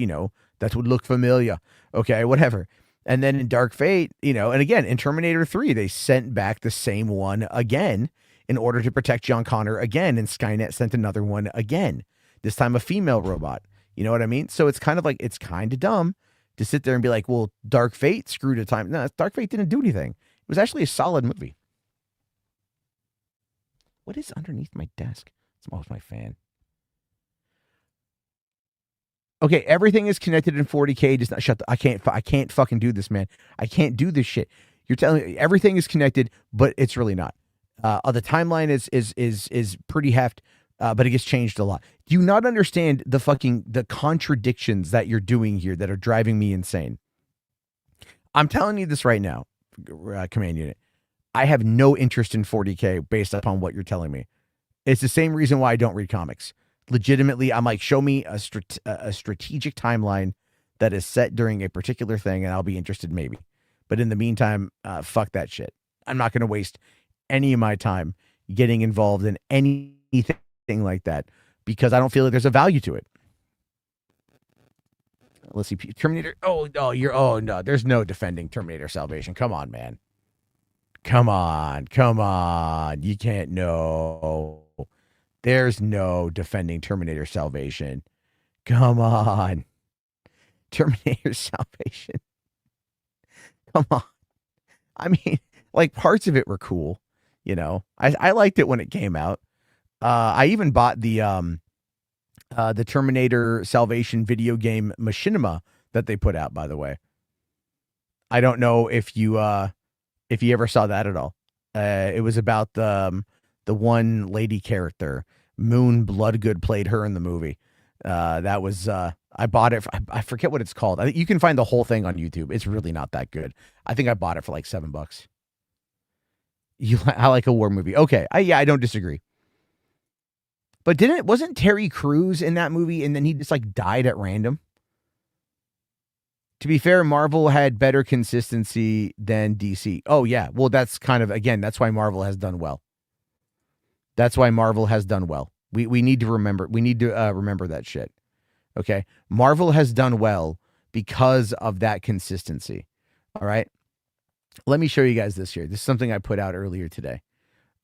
that would look familiar. Okay, whatever. And then in Dark Fate, and again, in Terminator 3, they sent back the same one again in order to protect John Connor again. And Skynet sent another one again, this time a female robot. You know what I mean? So it's kind of like, it's kind of dumb to sit there and be like, well, Dark Fate screwed a time. No, Dark Fate didn't do anything. It was actually a solid movie. What is underneath my desk? It's almost my fan. Okay, everything is connected in 40K. Just not shut the, I can't fucking do this, man. I can't do this shit. You're telling me everything is connected, but it's really not. The timeline is pretty heft, but it gets changed a lot. Do you not understand the contradictions that you're doing here that are driving me insane? I'm telling you this right now, Command Unit. I have no interest in 40K based upon what you're telling me. It's the same reason why I don't read comics. Legitimately, I'm like, show me a strategic timeline that is set during a particular thing, and I'll be interested maybe. But in the meantime, fuck that shit. I'm not going to waste any of my time getting involved in anything like that because I don't feel like there's a value to it. Let's see, Terminator. Oh no, there's no defending Terminator Salvation. Come on, man. Come on. You can't know. There's no defending Terminator Salvation. Come on. Terminator Salvation. Come on. I mean, like, parts of it were cool, I liked it when it came out. I even bought the Terminator Salvation video game Machinima that they put out, by the way. I don't know if you ever saw that at all. It was about the one lady character. Moon Bloodgood played her in the movie. That was I bought it. I forget what it's called. I think you can find the whole thing on YouTube. It's really not that good. I think I bought it for like $7. I like a war movie. Okay, I don't disagree. But wasn't Terry Crews in that movie and then he just like died at random? To be fair, Marvel had better consistency than DC. Oh yeah, well that's kind of, again, that's why Marvel has done well. We need to remember. We need to remember that shit. Okay, Marvel has done well because of that consistency. All right, let me show you guys this here. This is something I put out earlier today,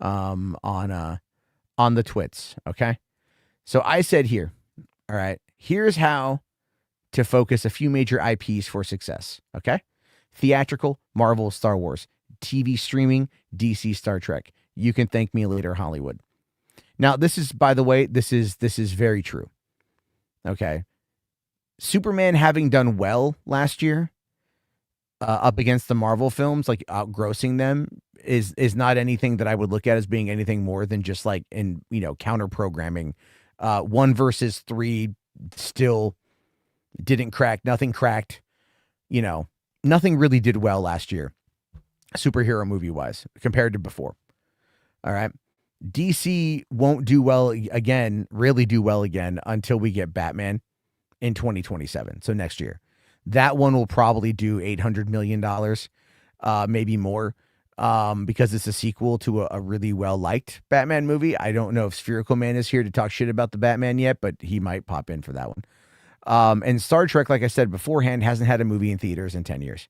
on the twits. Okay, so I said here. All right, here's how to focus a few major IPs for success. Okay, theatrical, Marvel, Star Wars; TV streaming, DC, Star Trek. You can thank me later, Hollywood. Now, this is, by the way, this is very true. Okay. Superman having done well last year, up against the Marvel films, like outgrossing them, is not anything that I would look at as being anything more than just like counter programming. 1 versus 3 still didn't crack. Nothing cracked. Nothing really did well last year, superhero movie wise, compared to before. All right. DC won't do well again, really do well again, until we get Batman in 2027. So next year, that one will probably do $800 million, maybe more, because it's a sequel to a really well-liked Batman movie. I don't know if Spherical Man is here to talk shit about the Batman yet, but he might pop in for that one. And Star Trek, like I said beforehand, hasn't had a movie in theaters in 10 years.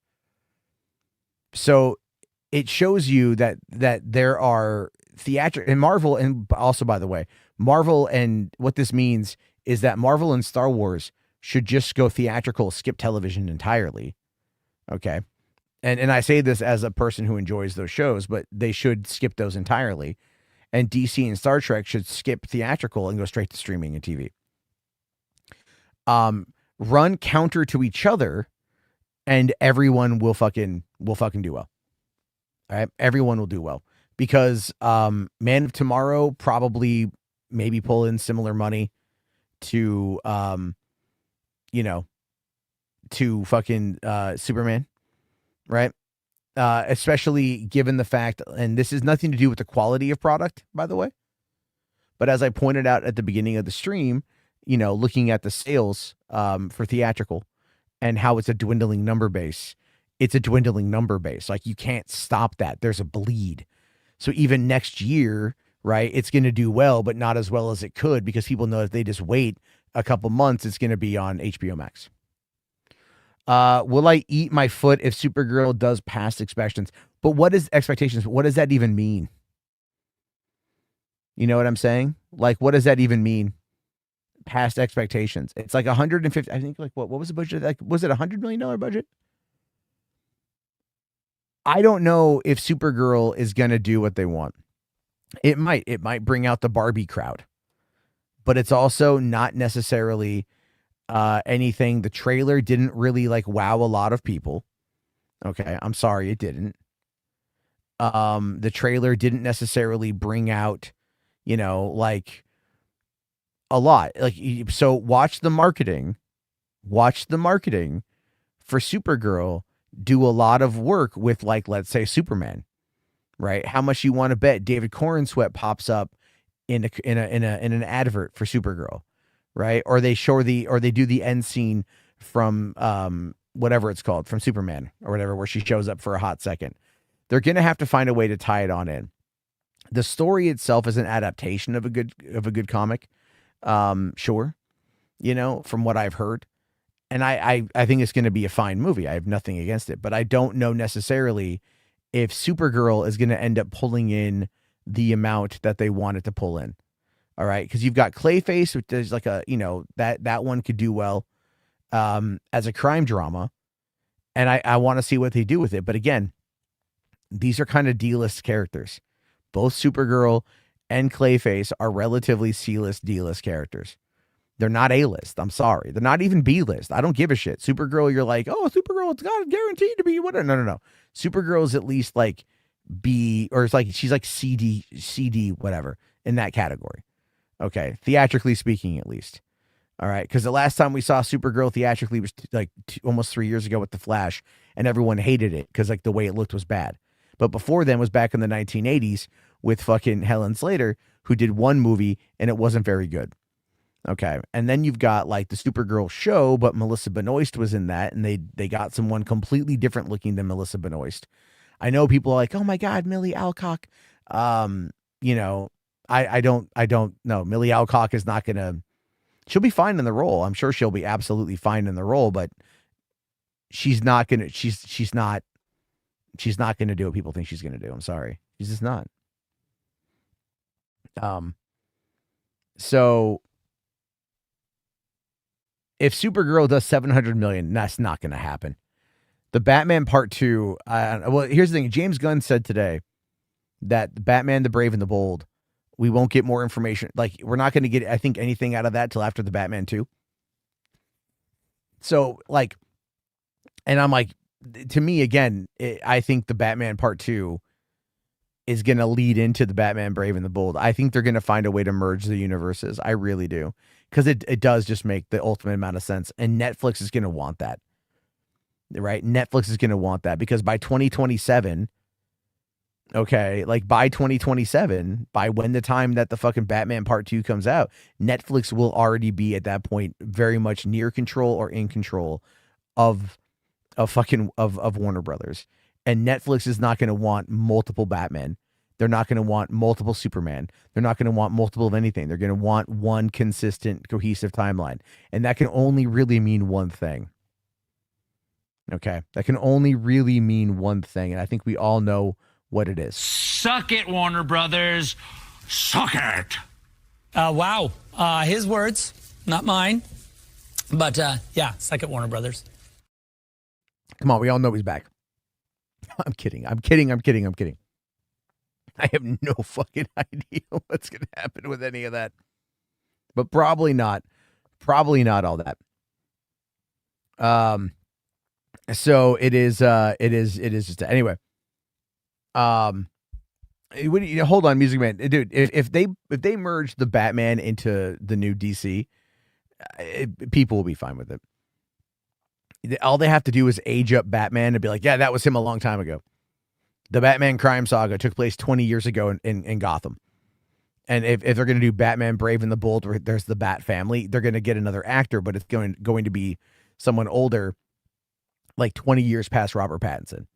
So it shows you that there are theatrical and Marvel, and also, by the way, Marvel, and what this means is that Marvel and Star Wars should just go theatrical, skip television entirely. Okay. And I say this as a person who enjoys those shows, but they should skip those entirely. And DC and Star Trek should skip theatrical and go straight to streaming and TV. Run counter to each other, and everyone will fucking do well. All right. Everyone will do well. Because Man of Tomorrow probably maybe pull in similar money to to fucking Superman, right? Especially given the fact, and this has nothing to do with the quality of product, by the way, but as I pointed out at the beginning of the stream, looking at the sales for theatrical and how it's a dwindling number base, it's a dwindling number base. Like, you can't stop that. There's a bleed. So even next year, right, it's going to do well, but not as well as it could, because people know if they just wait a couple months, it's going to be on HBO Max. Will I eat my foot if Supergirl does past expectations? But what is expectations? What does that even mean? You know what I'm saying? Like, what does that even mean? Past expectations. It's like 150. I think, like, what was the budget? Like, was it $100 million budget? I don't know if Supergirl is going to do what they want. It might bring out the Barbie crowd, but it's also not necessarily anything. The trailer didn't really like wow a lot of people. Okay, I'm sorry, it didn't. The trailer didn't necessarily bring out, like a lot. Like, so watch the marketing for Supergirl do a lot of work with, like, let's say Superman, right? How much you want to bet David Corenswet pops up in an advert for Supergirl, right? Or they do the end scene from whatever it's called, from Superman or whatever, where she shows up for a hot second. They're gonna have to find a way to tie it on in. The story itself is an adaptation of a good comic, sure, from what I've heard. And I think it's going to be a fine movie. I have nothing against it, but I don't know necessarily if Supergirl is going to end up pulling in the amount that they want it to pull in. All right. Cause you've got Clayface, which is like that one could do well, as a crime drama. And I want to see what they do with it. But again, these are kind of D-list characters. Both Supergirl and Clayface are relatively C-list, D-list characters. They're not A-list. I'm sorry. They're not even B-list. I don't give a shit. Supergirl, you're like, oh, Supergirl, it's got guaranteed to be whatever. No. Supergirl is at least like B, or it's like, she's like CD, whatever, in that category. Okay. Theatrically speaking, at least. All right. Because the last time we saw Supergirl theatrically was like almost 3 years ago with The Flash, and everyone hated it because, like, the way it looked was bad. But before then was back in the 1980s with fucking Helen Slater, who did one movie and it wasn't very good. Okay. And then you've got like the Supergirl show, but Melissa Benoist was in that, and they got someone completely different looking than Melissa Benoist. I know people are like, oh my God, Millie Alcock. I don't know. Millie Alcock is not going to, she'll be fine in the role. I'm sure she'll be absolutely fine in the role, but she's not going to, she's not going to do what people think she's going to do. I'm sorry. She's just not. So if Supergirl does 700 million, that's not going to happen. The Batman Part 2, well, here's the thing. James Gunn said today that Batman, the Brave and the Bold, we won't get more information. Like, we're not going to get, I think, anything out of that till after the Batman 2. So, like, and I'm like, to me, again, I think the Batman Part 2 is going to lead into the Batman Brave and the Bold. I think they're going to find a way to merge the universes. I really do. Because it does just make the ultimate amount of sense. And Netflix is going to want that. Right? Netflix is going to want that, because by 2027, okay, like by 2027, by when the time that the fucking Batman Part 2 comes out, Netflix will already be at that point very much near control or in control of Warner Brothers. And Netflix is not going to want multiple Batman. They're not going to want multiple Superman. They're not going to want multiple of anything. They're going to want one consistent, cohesive timeline. And that can only really mean one thing. Okay? That can only really mean one thing. And I think we all know what it is. Suck it, Warner Brothers. Suck it. Wow. His words, not mine. But yeah, suck it, Warner Brothers. Come on, we all know he's back. I'm kidding. I have no fucking idea what's going to happen with any of that. But probably not all that. So it is just, anyway. Hold on, Music Man. Dude, if they merge the Batman into the new DC, people will be fine with it. All they have to do is age up Batman and be like, yeah, that was him a long time ago. The Batman crime saga took place 20 years ago in Gotham. And if they're going to do Batman Brave and the Bold, where there's the Bat family, they're going to get another actor, but it's going to be someone older, like 20 years past Robert Pattinson.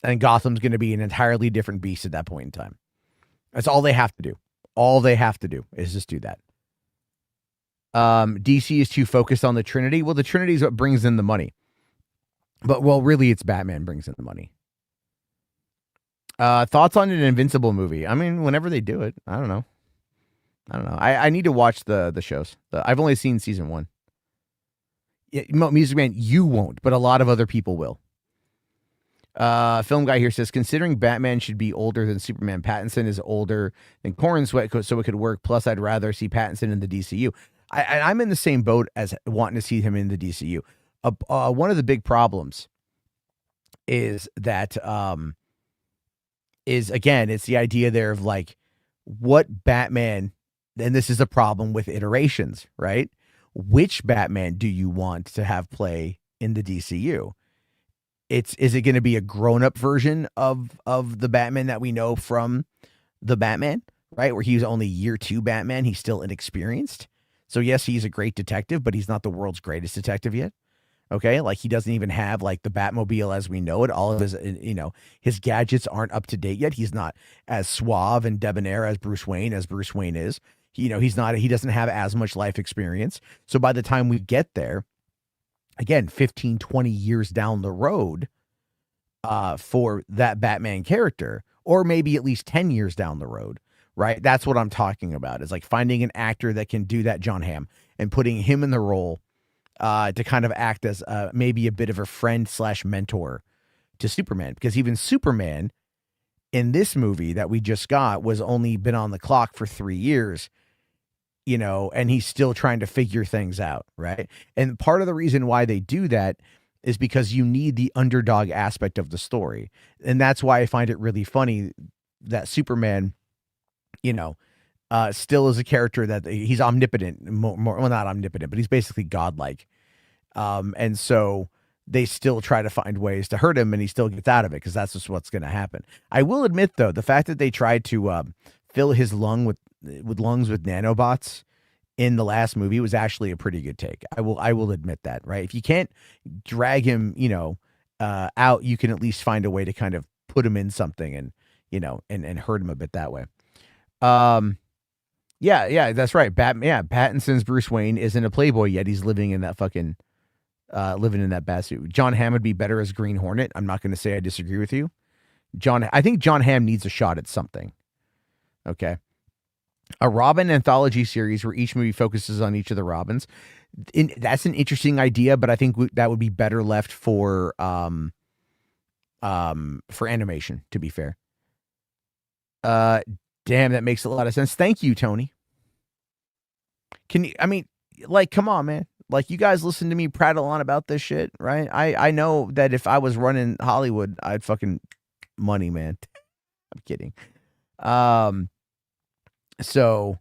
And Gotham's going to be an entirely different beast at that point in time. That's all they have to do. All they have to do is just do that. DC is too focused on the Trinity. Well, the Trinity is what brings in the money. But, well, really, it's Batman brings in the money. Thoughts on an Invincible movie? I mean, whenever they do it, I don't know. I need to watch the shows. I've only seen season 1. Yeah, Music Man, you won't, but a lot of other people will. Film Guy here says, considering Batman should be older than Superman, Pattinson is older than Corn Sweat, so it could work. Plus, I'd rather see Pattinson in the DCU. I'm in the same boat as wanting to see him in the DCU. One of the big problems is that, it's the idea there of like, what Batman, and this is a problem with iterations, right? Which Batman do you want to have play in the DCU? Is it going to be a grown-up version of the Batman that we know from the Batman, right? Where he was only year 2 Batman. He's still inexperienced. So yes, he's a great detective, but he's not the world's greatest detective yet. Okay. Like he doesn't even have like the Batmobile as we know it. All of his, his gadgets aren't up to date yet. He's not as suave and debonair as Bruce Wayne is. He doesn't have as much life experience. So by the time we get there, again, 15, 20 years down the road, for that Batman character, or maybe at least 10 years down the road, right? That's what I'm talking about, is like finding an actor that can do that, John Hamm, and putting him in the role to kind of act as maybe a bit of a friend / mentor to Superman. Because even Superman in this movie that we just got was only been on the clock for 3 years, and he's still trying to figure things out, right? And part of the reason why they do that is because you need the underdog aspect of the story. And that's why I find it really funny that Superman, still is a character that he's omnipotent, well, not omnipotent, but he's basically godlike. And so they still try to find ways to hurt him, and he still gets out of it because that's just what's going to happen. I will admit, though, the fact that they tried to fill his lungs with nanobots in the last movie was actually a pretty good take. I will admit that, right? If you can't drag him, out, you can at least find a way to kind of put him in something and hurt him a bit that way. Yeah, that's right. Pattinson's Bruce Wayne isn't a playboy yet. He's living in that fucking living in that bat suit. John Hamm would be better as Green Hornet. I'm not going to say I disagree with you. I think John Hamm needs a shot at something. Okay. A Robin anthology series where each movie focuses on each of the Robins. That's an interesting idea, but I think that would be better left for animation, to be fair. Damn, that makes a lot of sense. Thank you, Tony. Come on, man. Like, you guys listen to me prattle on about this shit, right? I know that if I was running Hollywood, I'd fucking money, man. I'm kidding. So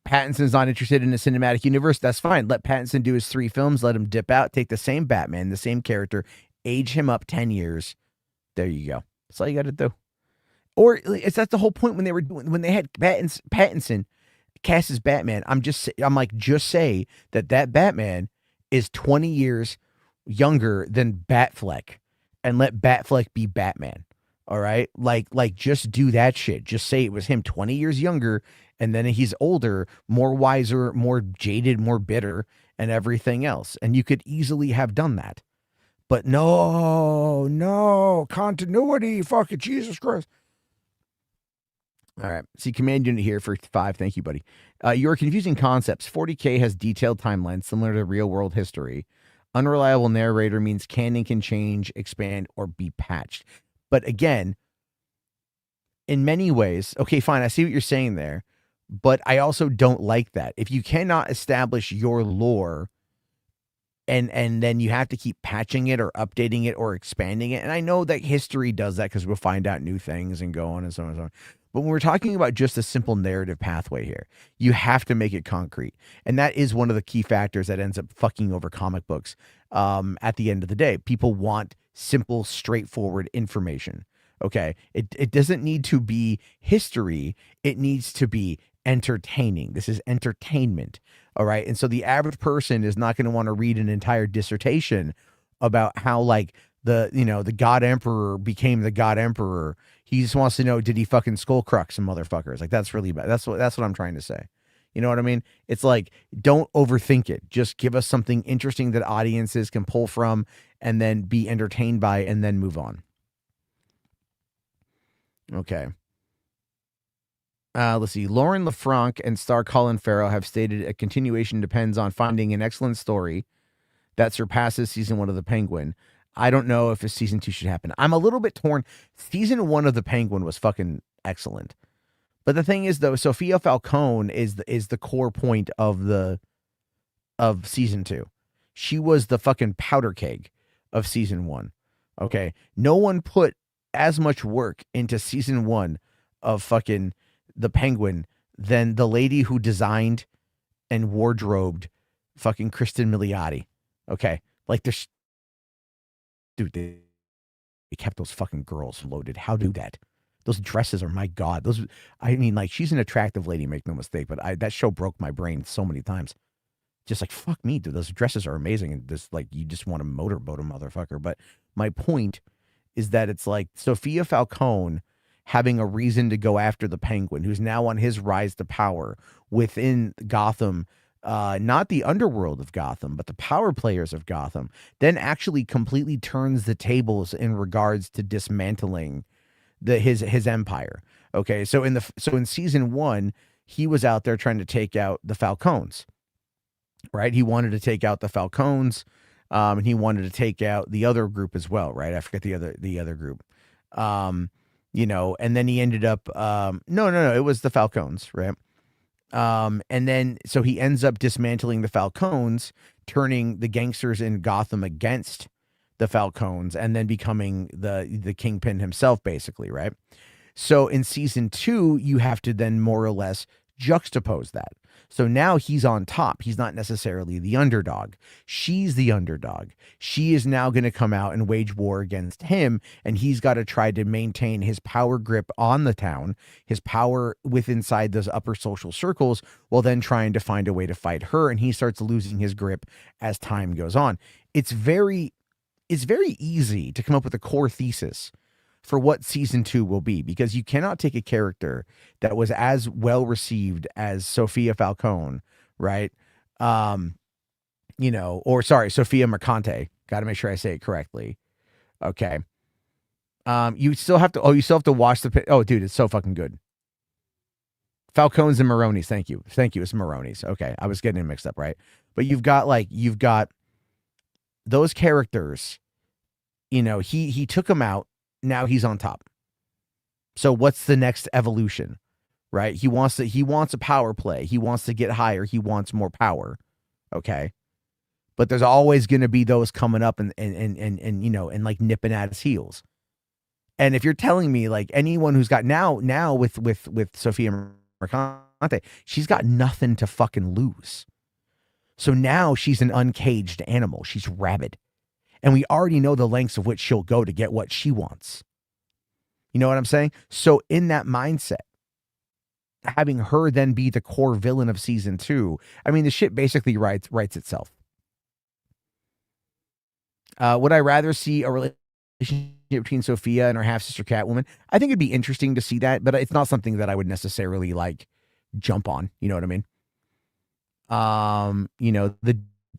Pattinson's not interested in a cinematic universe. That's fine. Let Pattinson do his 3 films. Let him dip out. Take the same Batman, the same character, age him up 10 years. There you go. That's all you got to do. Or that's the whole point when they had Pattinson cast as Batman. Just say that Batman is 20 years younger than Batfleck, and let Batfleck be Batman. All right. Like just do that shit. Just say it was him 20 years younger, and then he's older, more wiser, more jaded, more bitter, and everything else. And you could easily have done that. But no, continuity. Fuck it, Jesus Christ. All right. See, Command Unit here for 5. Thank you, buddy. You're confusing concepts. 40K has detailed timelines similar to real world history. Unreliable narrator means canon can change, expand, or be patched. But again, in many ways, okay, fine, I see what you're saying there, but I also don't like that. If you cannot establish your lore and then you have to keep patching it or updating it or expanding it, and I know that history does that because we'll find out new things and go on and so on and so on. But when we're talking about just a simple narrative pathway here, you have to make it concrete. And that is one of the key factors that ends up fucking over comic books at the end of the day. People want simple, straightforward information. Okay. It doesn't need to be history. It needs to be entertaining. This is entertainment. All right. And so the average person is not going to want to read an entire dissertation about how like the God Emperor became the God Emperor. He just wants to know, did he fucking skull cruck some motherfuckers? Like, that's really bad. That's what I'm trying to say. You know what I mean? It's like, don't overthink it. Just give us something interesting that audiences can pull from and then be entertained by and then move on. Okay. Let's see. Lauren LaFranc and star Colin Farrell have stated a continuation depends on finding an excellent story that surpasses season 1 of The Penguin. I don't know if a season 2 should happen. I'm a little bit torn. Season 1 of The Penguin was fucking excellent. But the thing is, though, Sophia Falcone is the core point of season 2. She was the fucking powder keg of season 1. Okay. No one put as much work into season 1 of fucking The Penguin than the lady who designed and wardrobed fucking Kristen Milioti. Okay. Like there's, dude, they kept those fucking girls loaded. How do that? Those dresses are, my God. I mean, like, she's an attractive lady, make no mistake, but that show broke my brain so many times. Just like, fuck me, dude. Those dresses are amazing. And just like, you just want to motorboat a motherfucker. But my point is that it's like Sophia Falcone having a reason to go after the Penguin, who's now on his rise to power within Gotham. Not the underworld of Gotham, but the power players of Gotham, then actually completely turns the tables in regards to dismantling his empire. Okay, so in season 1, he was out there trying to take out the Falcons, right? He wanted to take out the Falcons, and he wanted to take out the other group as well, right? I forget the other group, and then he ended up no, it was the Falcons, right? And then, so he ends up dismantling the Falcons, turning the gangsters in Gotham against the Falcons, and then becoming the kingpin himself, basically, right? So in season 2, you have to then more or less juxtapose that. So now he's on top. He's not necessarily the underdog. She's the underdog. She is now going to come out and wage war against him, and he's got to try to maintain his power grip on the town, his power inside those upper social circles, while then trying to find a way to fight her, and he starts losing his grip as time goes on. It's very easy to come up with a core thesis for what season 2 will be, because you cannot take a character that was as well received as Sophia Falcone, right? Sophia Mercante. Got to make sure I say it correctly. Okay. You still have to watch dude, it's so fucking good. Falcones and Maronis. Thank you. It's Maronis. Okay. I was getting it mixed up, right? But you've got those characters, he took them out. Now he's on top. So what's the next evolution, right? He wants a power play. He wants to get higher. He wants more power. Okay. But there's always going to be those coming up and like nipping at his heels. And if you're telling me like anyone who's got now with Sophia Mercante, she's got nothing to fucking lose. So now she's an uncaged animal. She's rabid. And we already know the lengths of which she'll go to get what she wants. You know what I'm saying? So in that mindset, having her then be the core villain of season 2, I mean, the shit basically writes itself. Would I rather see a relationship between Sophia and her half-sister Catwoman? I think it'd be interesting to see that, but it's not something that I would necessarily like jump on. You know what I mean?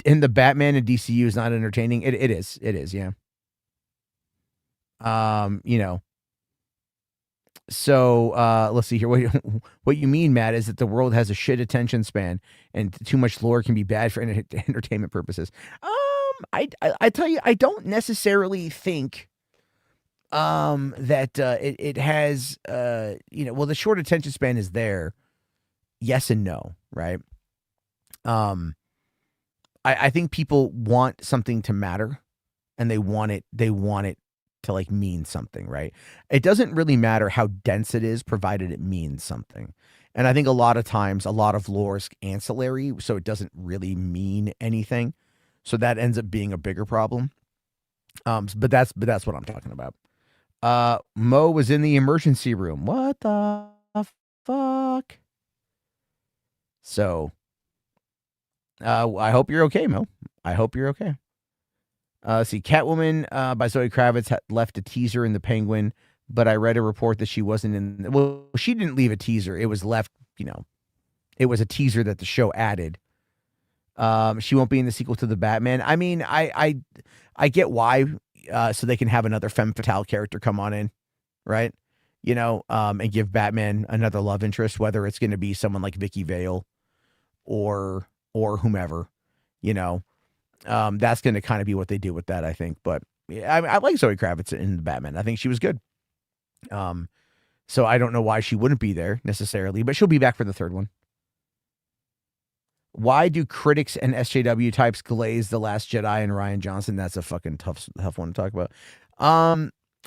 The Batman and DCU is not entertaining. It is. Yeah. So let's see here. What you mean, Matt, is that the world has a shit attention span and too much lore can be bad for entertainment purposes. I tell you, I don't necessarily think that it has the short attention span is there. Yes and no, right? I think people want something to matter, and they want it to like mean something, right? It doesn't really matter how dense it is, provided it means something. And I think a lot of times, a lot of lore is ancillary, so it doesn't really mean anything. So that ends up being a bigger problem. But that's what I'm talking about. Mo was in the emergency room. What the fuck? So, I hope you're okay, Mo. I hope you're okay. See, Catwoman by Zoe Kravitz left a teaser in the Penguin, but I read a report that she wasn't in. Well, she didn't leave a teaser. It was left, it was a teaser that the show added. She won't be in the sequel to the Batman. I mean, I get why, so they can have another femme fatale character come on in, right? And give Batman another love interest, whether it's going to be someone like Vicky Vale or whomever, that's going to kind of be what they do with that, I think. But yeah, I like Zoe Kravitz in the Batman. I think she was good. So I don't know why she wouldn't be there necessarily, but she'll be back for the third one. Why do critics and SJW types glaze The Last Jedi and Rian Johnson? That's a fucking tough one to talk about.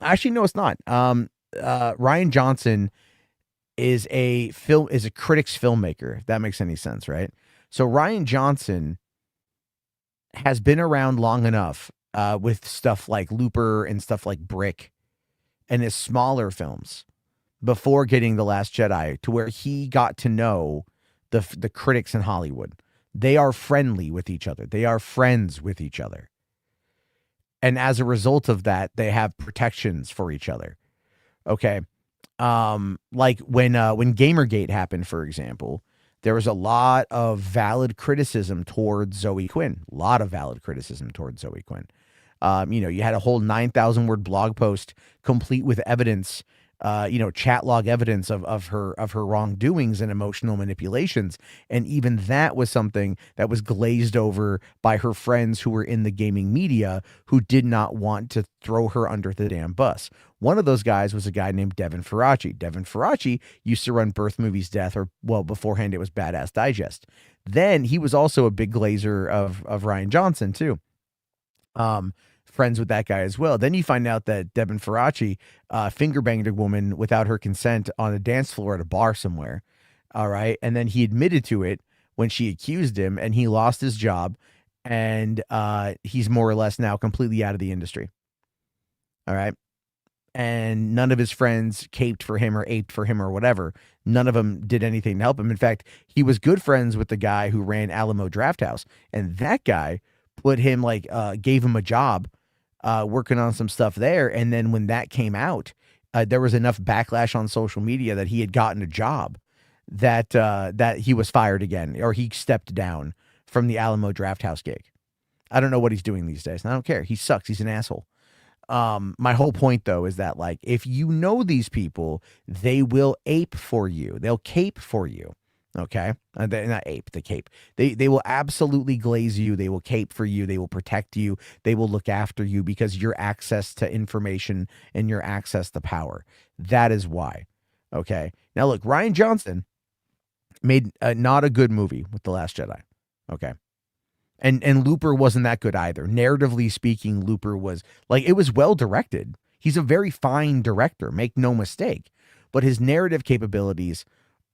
Actually, no, it's not. Rian Johnson is a critic's filmmaker, if that makes any sense, right? So Rian Johnson has been around long enough with stuff like Looper and stuff like Brick and his smaller films before getting The Last Jedi, to where he got to know the critics in Hollywood. They are friendly with each other. They are friends with each other. And as a result of that, they have protections for each other. Okay. Like when Gamergate happened, for example, there was a lot of valid criticism towards Zoe Quinn. A lot of valid criticism towards Zoe Quinn. You had a whole 9,000 word blog post complete with evidence, chat log evidence of her wrongdoings and emotional manipulations. And even that was something that was glazed over by her friends who were in the gaming media, who did not want to throw her under the damn bus. One of those guys was a guy named Devin Faraci. Devin Faraci used to run Birth Movies Death, or, well, beforehand it was Badass Digest. Then he was also a big glazer of Rian Johnson too. Friends with that guy as well. Then you find out that Devin Faraci finger banged a woman without her consent on a dance floor at a bar somewhere. All right. And then he admitted to it when she accused him, and he lost his job, and he's more or less now completely out of the industry. All right. And none of his friends caped for him or aped for him or whatever. None of them did anything to help him. In fact, he was good friends with the guy who ran Alamo Drafthouse, and that guy put him gave him a job working on some stuff there. And then when that came out, there was enough backlash on social media that he had gotten a job that he was fired again, or he stepped down from the Alamo Drafthouse gig. I don't know what he's doing these days, and I don't care. He sucks. He's an asshole. My whole point, though, is that, like, if you know these people, they will ape for you. They'll cape for you. Okay. They're not ape, the cape. They will absolutely glaze you. They will cape for you. They will protect you. They will look after you because your access to information and your access to power. That is why. Okay. Now look, Rian Johnson made not a good movie with The Last Jedi. Okay. And Looper wasn't that good either. Narratively speaking, Looper was it was well directed. He's a very fine director, make no mistake. But his narrative capabilities,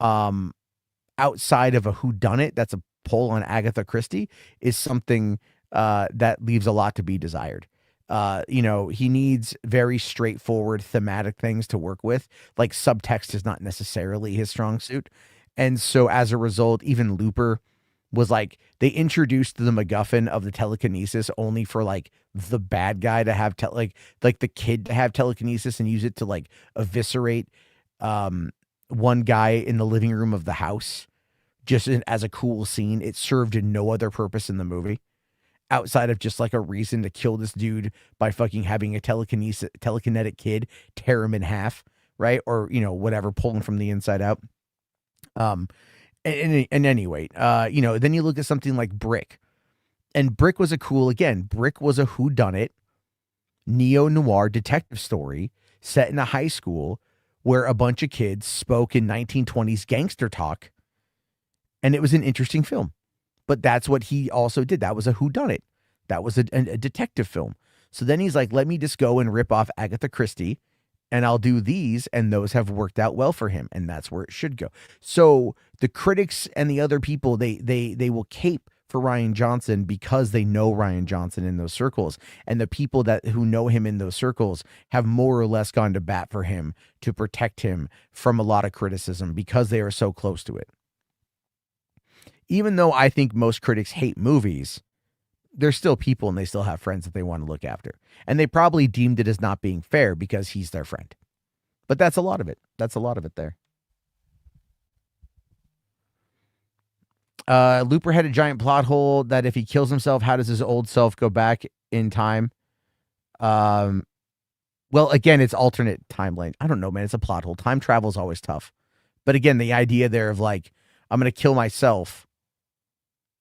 outside of a whodunit, that's a poll on Agatha Christie, is something that leaves a lot to be desired. He needs very straightforward thematic things to work with. Like, subtext is not necessarily his strong suit. And so as a result, even Looper was they introduced the MacGuffin of the telekinesis only for the bad guy to have the kid to have telekinesis and use it to eviscerate one guy in the living room of the house, just as a cool scene. It served no other purpose in the movie outside of just a reason to kill this dude by fucking having a telekinetic kid tear him in half, right? Or whatever, pulling from the inside out. And anyway, then you look at something like Brick, and Brick was Brick was a whodunit, neo-noir detective story set in a high school where a bunch of kids spoke in 1920s gangster talk, and it was an interesting film. But that's what he also did. That was a whodunit. That was a detective film. So then he's like, let me just go and rip off Agatha Christie, and I'll do these, and those have worked out well for him, and that's where it should go. So the critics and the other people, they will cape for Rian Johnson because they know Rian Johnson in those circles, and the people who know him in those circles have more or less gone to bat for him to protect him from a lot of criticism because they are so close to it. Even though I think most critics hate movies, they're still people and they still have friends that they want to look after. And they probably deemed it as not being fair because he's their friend. But that's a lot of it. That's a lot of it there. Looper had a giant plot hole that if he kills himself, how does his old self go back in time? Well, again, it's alternate timeline. I don't know, man. It's a plot hole. Time travel is always tough. But again, the idea there of like, I'm going to kill myself,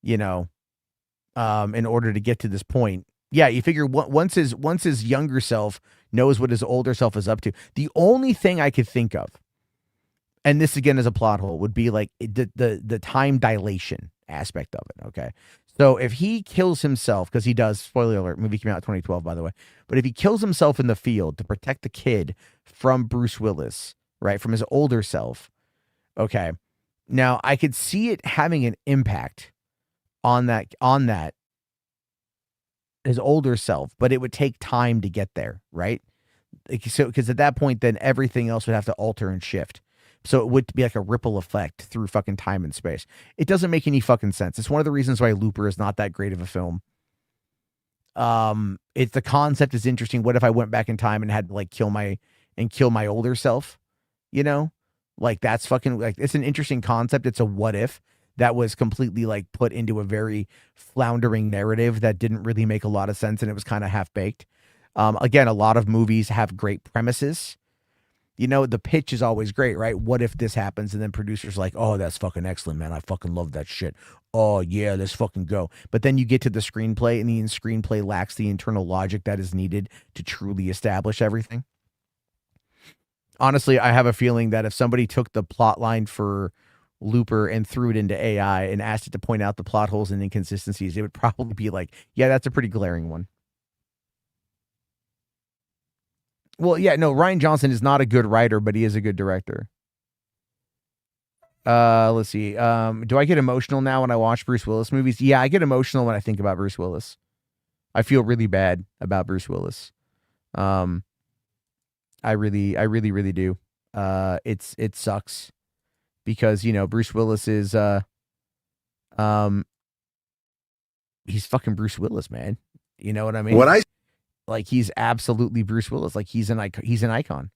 you know, in order to get to this point. Yeah, you figure once his younger self knows what his older self is up to. The only thing I could think of, and this again is a plot hole, would be like the time dilation aspect of it. Okay, so if he kills himself, because he does, spoiler alert, movie came out in 2012, by the way, but if he kills himself in the field to protect the kid from Bruce Willis, right, from his older self, okay, now I could see it having an impact on that his older self, but it would take time to get there, right? So because at that point, then everything else would have to alter and shift. So it would be like a ripple effect through fucking time and space. It doesn't make any fucking sense. It's one of the reasons why Looper is not that great of a film. It's the concept is interesting. What if I went back in time and had to like kill my older self? You know, like that's fucking like, it's an interesting concept. It's a what if that was completely like put into a very floundering narrative that didn't really make a lot of sense. And it was kind of half baked. Again, a lot of movies have great premises. You know, the pitch is always great, right? What if this happens? And then producers are like, oh, that's fucking excellent, man. I fucking love that shit. Oh, yeah, let's fucking go. But then you get to the screenplay, and the screenplay lacks the internal logic that is needed to truly establish everything. Honestly, I have a feeling that if somebody took the plot line for Looper and threw it into AI and asked it to point out the plot holes and inconsistencies, it would probably be like, yeah, that's a pretty glaring one. Well, yeah, no, Rian Johnson is not a good writer, but he is a good director. Let's see. Do I get emotional now when I watch Bruce Willis movies? Yeah, I get emotional when I think about Bruce Willis. I feel really bad about Bruce Willis. I really do. It sucks because, you know, Bruce Willis is, he's fucking Bruce Willis, man. You know what I mean? Like, he's absolutely Bruce Willis. Like, he's an icon.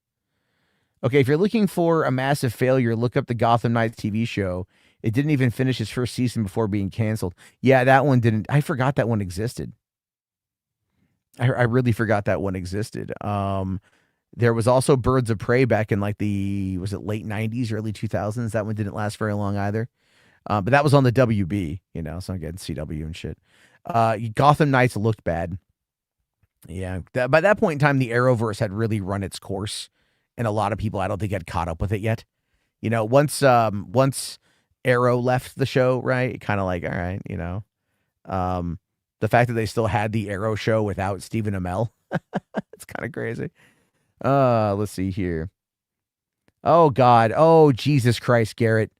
Okay, if you're looking for a massive failure, look up the Gotham Knights TV show. It didn't even finish its first season before being canceled. Yeah, that one didn't. I forgot that one existed. I really forgot that one existed. There was also Birds of Prey back in like was it late 90s, early 2000s? That one didn't last very long either. But that was on the WB, you know, so I'm getting CW and shit. Gotham Knights looked bad. Yeah, by that point in time, the Arrowverse had really run its course, and a lot of people, I don't think, had caught up with it yet. You know, once Arrow left the show, right, kind of like, all right, you know, the fact that they still had the Arrow show without Stephen Amell, it's kind of crazy. Let's see here. Oh God, oh Jesus Christ, Garrett.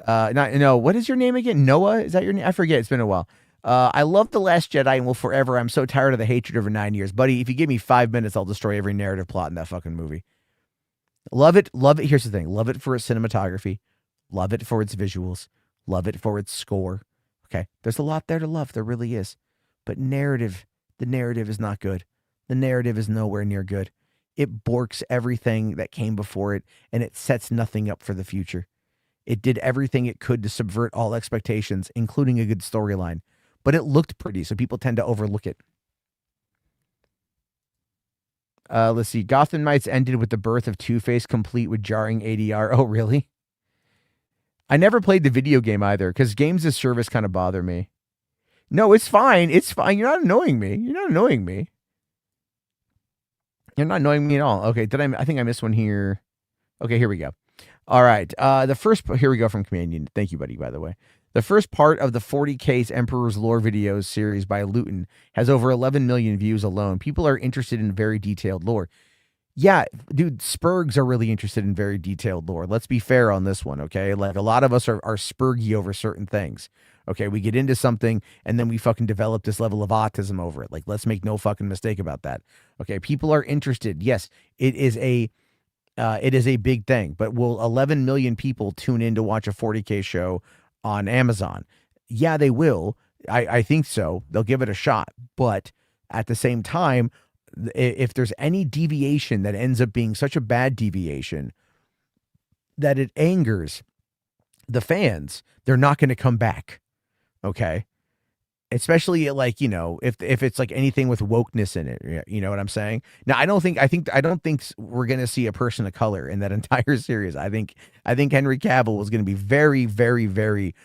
No, what is your name again? Noah? Is that your name? I forget. It's been a while. I love The Last Jedi and will forever. I'm so tired of the hatred over 9 years. Buddy, if you give me 5 minutes, I'll destroy every narrative plot in that fucking movie. Love it. Love it. Here's the thing. Love it for its cinematography. Love it for its visuals. Love it for its score. Okay. There's a lot there to love. There really is. But the narrative is not good. The narrative is nowhere near good. It borks everything that came before it, and it sets nothing up for the future. It did everything it could to subvert all expectations, including a good storyline. But it looked pretty, so people tend to overlook it. Let's see. Gotham Knights ended with the birth of Two-Face, complete with jarring ADR. Oh, really? I never played the video game either, because games as service kind of bother me. No, it's fine. It's fine. You're not annoying me. You're not annoying me. You're not annoying me at all. Okay, I think I missed one here. Okay, here we go. All right. Here we go from Companion. Thank you, buddy, by the way. The first part of the 40K's Emperor's Lore videos series by Luton has over 11 million views alone. People are interested in very detailed lore. Yeah, dude, Spurgs are really interested in very detailed lore. Let's be fair on this one, okay? Like, a lot of us are Spurgy over certain things. Okay, we get into something and then we fucking develop this level of autism over it. Like, let's make no fucking mistake about that. Okay, people are interested. Yes, it is a big thing, but will 11 million people tune in to watch a 40K show on Amazon? Yeah, they will. I think so. They'll give it a shot. But at the same time, if there's any deviation that ends up being such a bad deviation that it angers the fans, they're not going to come back. Okay. Especially like, you know, if it's like anything with wokeness in it, you know what I'm saying? Now, I don't think we're going to see a person of color in that entire series. I think Henry Cavill was going to be very, very, very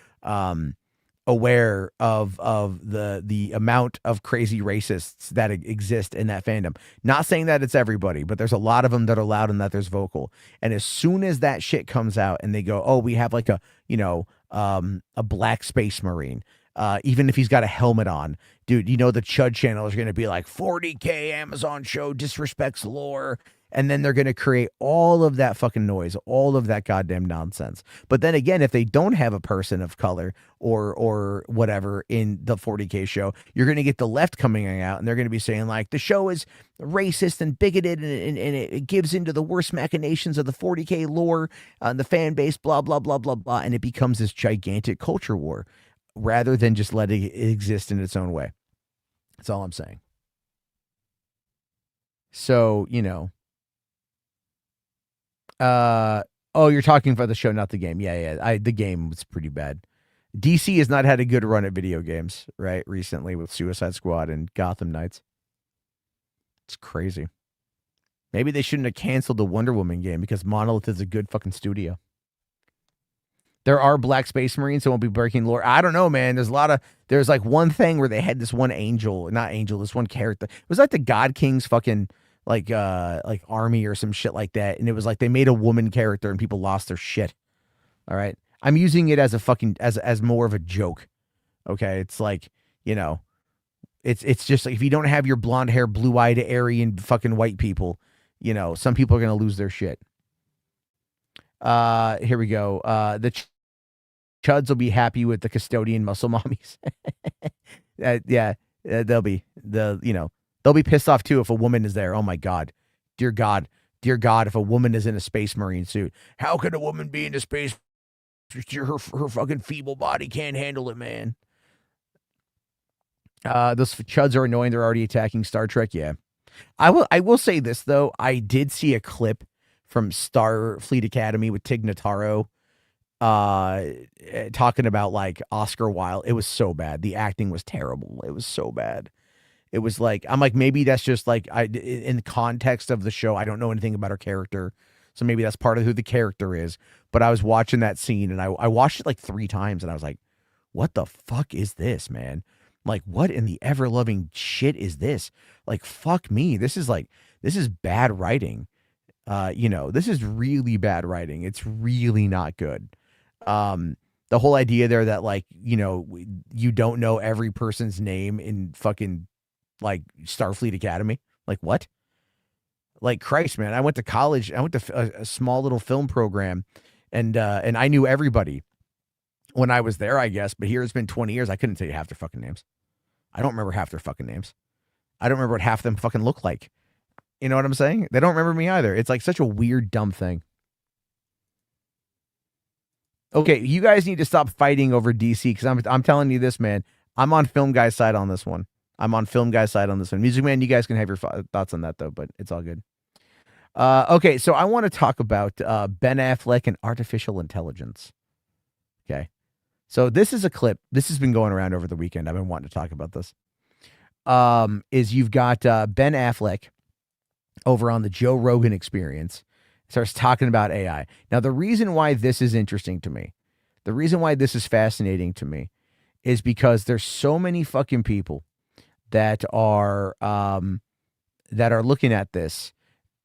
aware of the amount of crazy racists that exist in that fandom. Not saying that it's everybody, but there's a lot of them that are loud and that there's vocal. And as soon as that shit comes out and they go, oh, we have like a black space marine. Even if he's got a helmet on, dude, you know, the Chud channel is going to be like 40K Amazon show disrespects lore. And then they're going to create all of that fucking noise, all of that goddamn nonsense. But then again, if they don't have a person of color or whatever in the 40K show, you're going to get the left coming out and they're going to be saying like the show is racist and bigoted and it gives into the worst machinations of the 40K lore and the fan base, blah, blah, blah, blah, blah. And it becomes this gigantic culture war rather than just letting it exist in its own way. That's all I'm saying. So, you know. Oh, you're talking about the show, not the game. Yeah. The game was pretty bad. DC has not had a good run at video games, right? Recently with Suicide Squad and Gotham Knights. It's crazy. Maybe they shouldn't have canceled the Wonder Woman game because Monolith is a good fucking studio. There are black space marines that won't be breaking lore. I don't know, man. There's like one thing where they had this one this one character. It was like the God King's fucking like army or some shit like that. And it was like they made a woman character and people lost their shit. All right. I'm using it as a fucking, as more of a joke. Okay. It's like, you know, it's just like if you don't have your blonde hair, blue-eyed Aryan fucking white people, you know, some people are going to lose their shit. Here we go. The Chuds will be happy with the custodian muscle mommies. They'll be pissed off too if a woman is there. Oh my God. Dear God, if a woman is in a space marine suit, how could a woman be in a space? Her fucking feeble body can't handle it, man. Those Chuds are annoying. They're already attacking Star Trek. Yeah. I will say this though. I did see a clip from Starfleet Academy with Tig Notaro talking about like Oscar Wilde. It was so bad. The acting was terrible. It was so bad. It was like, I'm like, maybe that's just like, in the context of the show, I don't know anything about her character. So maybe that's part of who the character is. But I was watching that scene and I watched it like 3 times and I was like, what the fuck is this, man? Like, what in the ever-loving shit is this? Like, fuck me. This is bad writing. This is really bad writing. It's really not good. The whole idea there that like, you know, you don't know every person's name in fucking like Starfleet Academy. Like what? Like Christ, man. I went to college. I went to a small little film program and I knew everybody when I was there, I guess. But here it's been 20 years. I couldn't tell you half their fucking names. I don't remember half their fucking names. I don't remember what half of them fucking look like. You know what I'm saying? They don't remember me either. It's like such a weird, dumb thing. Okay, you guys need to stop fighting over DC because I'm telling you this, man. I'm on Film Guy's side on this one. Music Man, you guys can have your thoughts on that, though, but it's all good. Okay, so I want to talk about Ben Affleck and artificial intelligence. Okay. So this is a clip. This has been going around over the weekend. I've been wanting to talk about this. Is you've got Ben Affleck over on the Joe Rogan Experience, starts talking about AI. Now, the reason why this is interesting to me, the reason why this is fascinating to me is because there's so many fucking people that are looking at this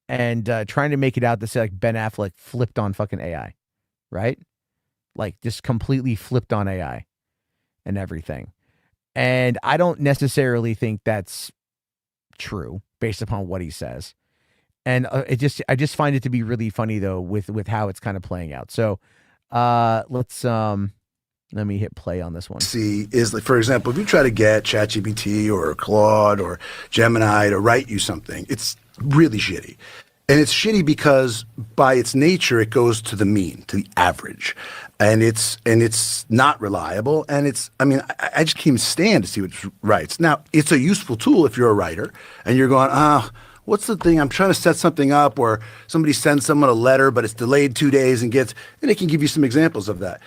and trying to make it out to say like Ben Affleck flipped on fucking AI, right? Like just completely flipped on AI. and everything. And I don't necessarily think that's true based upon what he says. And I just find it to be really funny though with how it's kind of playing out. So let me hit play on this one. See, is like, for example, if you try to get ChatGPT or Claude or Gemini to write you something, it's really shitty. And it's shitty because by its nature, it goes to the mean, to the average. And it's not reliable. And I just can't even stand to see what it writes. Now, it's a useful tool if you're a writer and you're going, what's the thing? I'm trying to set something up, or somebody sends someone a letter, but it's delayed 2 days and it can give you some examples of that.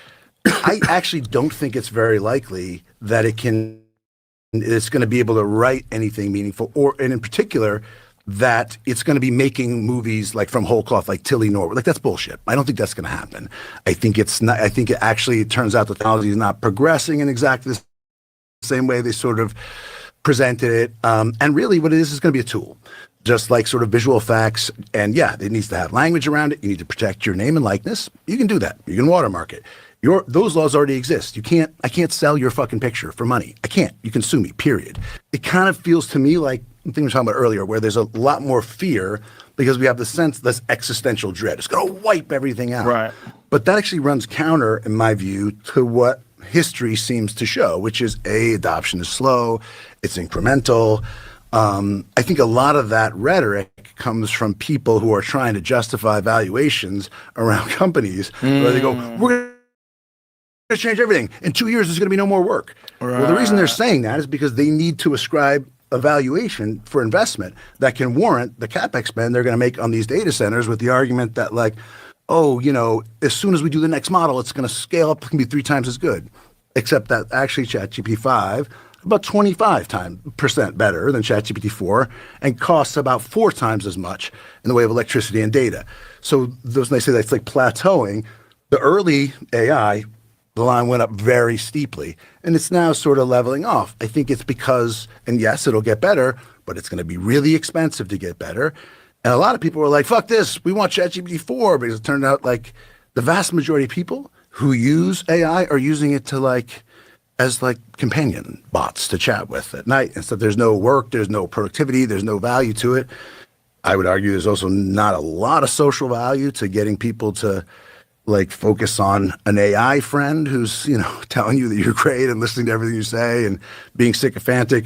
I actually don't think it's very likely that it's going to be able to write anything meaningful, and in particular, that it's going to be making movies like from whole cloth, like Tilly Norwood. Like, that's bullshit. I don't think that's going to happen. I think it's not. I think it turns out the technology is not progressing in exactly the same way they sort of presented it. And really, what it is going to be a tool, just like sort of visual effects. And yeah, it needs to have language around it. You need to protect your name and likeness. You can do that. You can watermark it. Those laws already exist. I can't sell your fucking picture for money. I can't. You can sue me, period. It kind of feels to me like the thing we were talking about earlier, where there's a lot more fear because we have this existential dread. It's going to wipe everything out. Right. But that actually runs counter, in my view, to what history seems to show, which is adoption is slow, it's incremental. I think a lot of that rhetoric comes from people who are trying to justify valuations around companies where they go, we're going to change everything. In 2 years, there's going to be no more work. Right. Well, the reason they're saying that is because they need to ascribe a valuation for investment that can warrant the CapEx spend they're going to make on these data centers, with the argument that, like, as soon as we do the next model, it's going to scale up, it can be 3 times as good. Except that actually ChatGPT 5, about 25% better than ChatGPT 4, and costs about 4 times as much in the way of electricity and data. So those, they say that's like plateauing. The early AI, the line went up very steeply, and it's now sort of leveling off. I think it's because, and yes, it'll get better, but it's going to be really expensive to get better. And a lot of people were like, fuck this, we want ChatGPT 4, because it turned out like the vast majority of people who use AI are using it to as companion bots to chat with at night. And so there's no work, there's no productivity, there's no value to it. I would argue there's also not a lot of social value to getting people to focus on an AI friend who's, telling you that you're great and listening to everything you say and being sycophantic.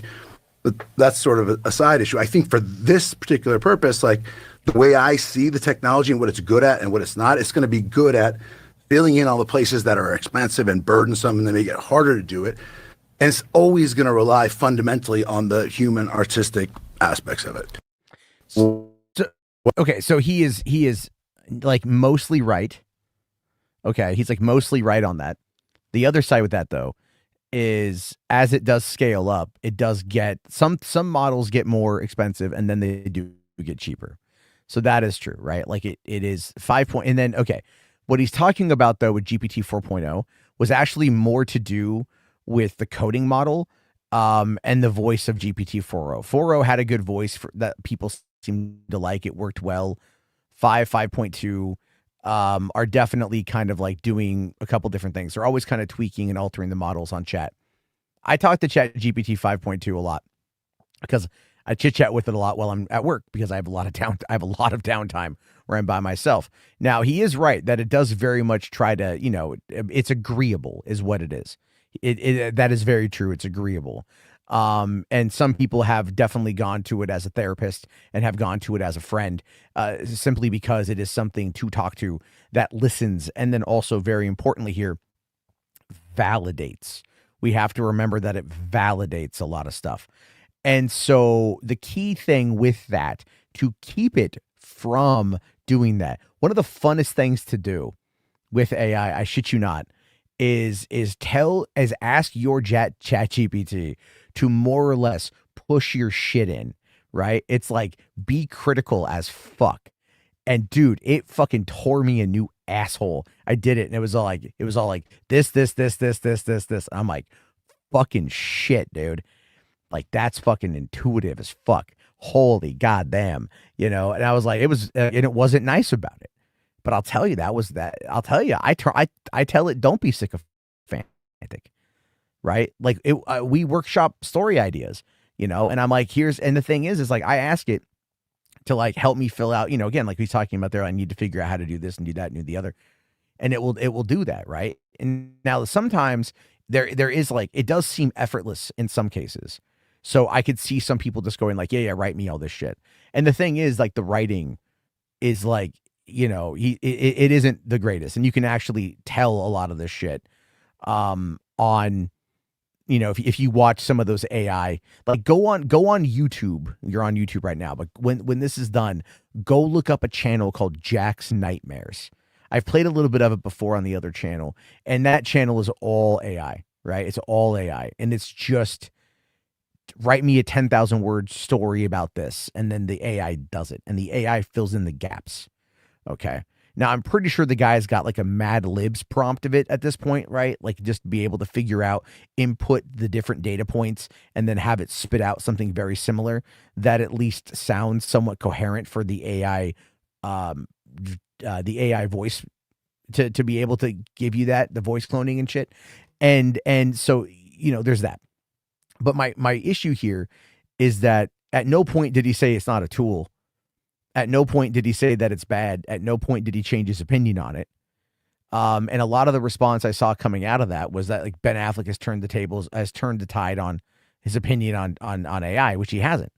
But that's sort of a side issue. I think for this particular purpose, the way I see the technology and what it's good at and what it's not, it's going to be good at filling in all the places that are expensive and burdensome, and then make it harder to do it. And it's always going to rely fundamentally on the human artistic aspects of it. So he is mostly right. Okay, he's mostly right on that. The other side with that, though, is as it does scale up, it does get some models get more expensive, and then they do get cheaper. So that is true, right? It is 5 point, and then what he's talking about though with GPT 4.0 was actually more to do with the coding model, and the voice of GPT 4.0. 4.0 had a good voice that people seemed to like. It worked well. 5.2. Are definitely kind of doing a couple different things. They're always kind of tweaking and altering the models on chat. I talk to ChatGPT 5.2 a lot because I chit chat with it a lot while I'm at work, because I have a lot of downtime where I'm by myself. Now, he is right that it does very much try to, it's agreeable is what it is. That is very true. It's agreeable. And some people have definitely gone to it as a therapist and have gone to it as a friend, simply because it is something to talk to that listens. And then also, very importantly here, validates. We have to remember that it validates a lot of stuff. And so the key thing with that, to keep it from doing that, one of the funnest things to do with AI, I shit you not, is ask your ChatGPT to more or less push your shit in, right? It's be critical as fuck. And dude, it fucking tore me a new asshole. I did it, and it was all this. I'm like, fucking shit, dude. That's fucking intuitive as fuck. Holy goddamn, And I was and it wasn't nice about it. But I'll tell you, I'll tell you, I tell it, don't be sycophantic. right? Like we workshop story ideas, you know, and I'm like, and the thing is like, I ask it to like help me fill out, you know, again, like we're talking about there, I need to figure out how to do this and do that and do the other. And it will do that. Right. And now sometimes there is like, it does seem effortless in some cases. So I could see some people just going like, yeah, write me all this shit. And the thing is like the writing is like, you know, it isn't the greatest. And you can actually tell a lot of this shit on, you know, if you watch some of those AI, like go on YouTube. You're on YouTube right now, but when this is done, go look up a channel called Jack's Nightmares. I've played a little bit of it before on the other channel, and that channel is all AI, right? It's all AI, and it's just write me a 10,000 word story about this, and then the AI does it, and the AI fills in the gaps. Okay. Now, I'm pretty sure the guy's got like a Mad Libs prompt of it at this point, right? Like just be able to figure out, input the different data points, and then have it spit out something very similar that at least sounds somewhat coherent for the AI, the AI voice to be able to give you that, the voice cloning and shit. And so, you know, there's that. But my issue here is that at no point did he say it's not a tool. At no point did he say that it's bad. At no point did he change his opinion on it. And a lot of the response I saw coming out of that was that like Ben Affleck has turned the tide on his opinion on AI, which he hasn't.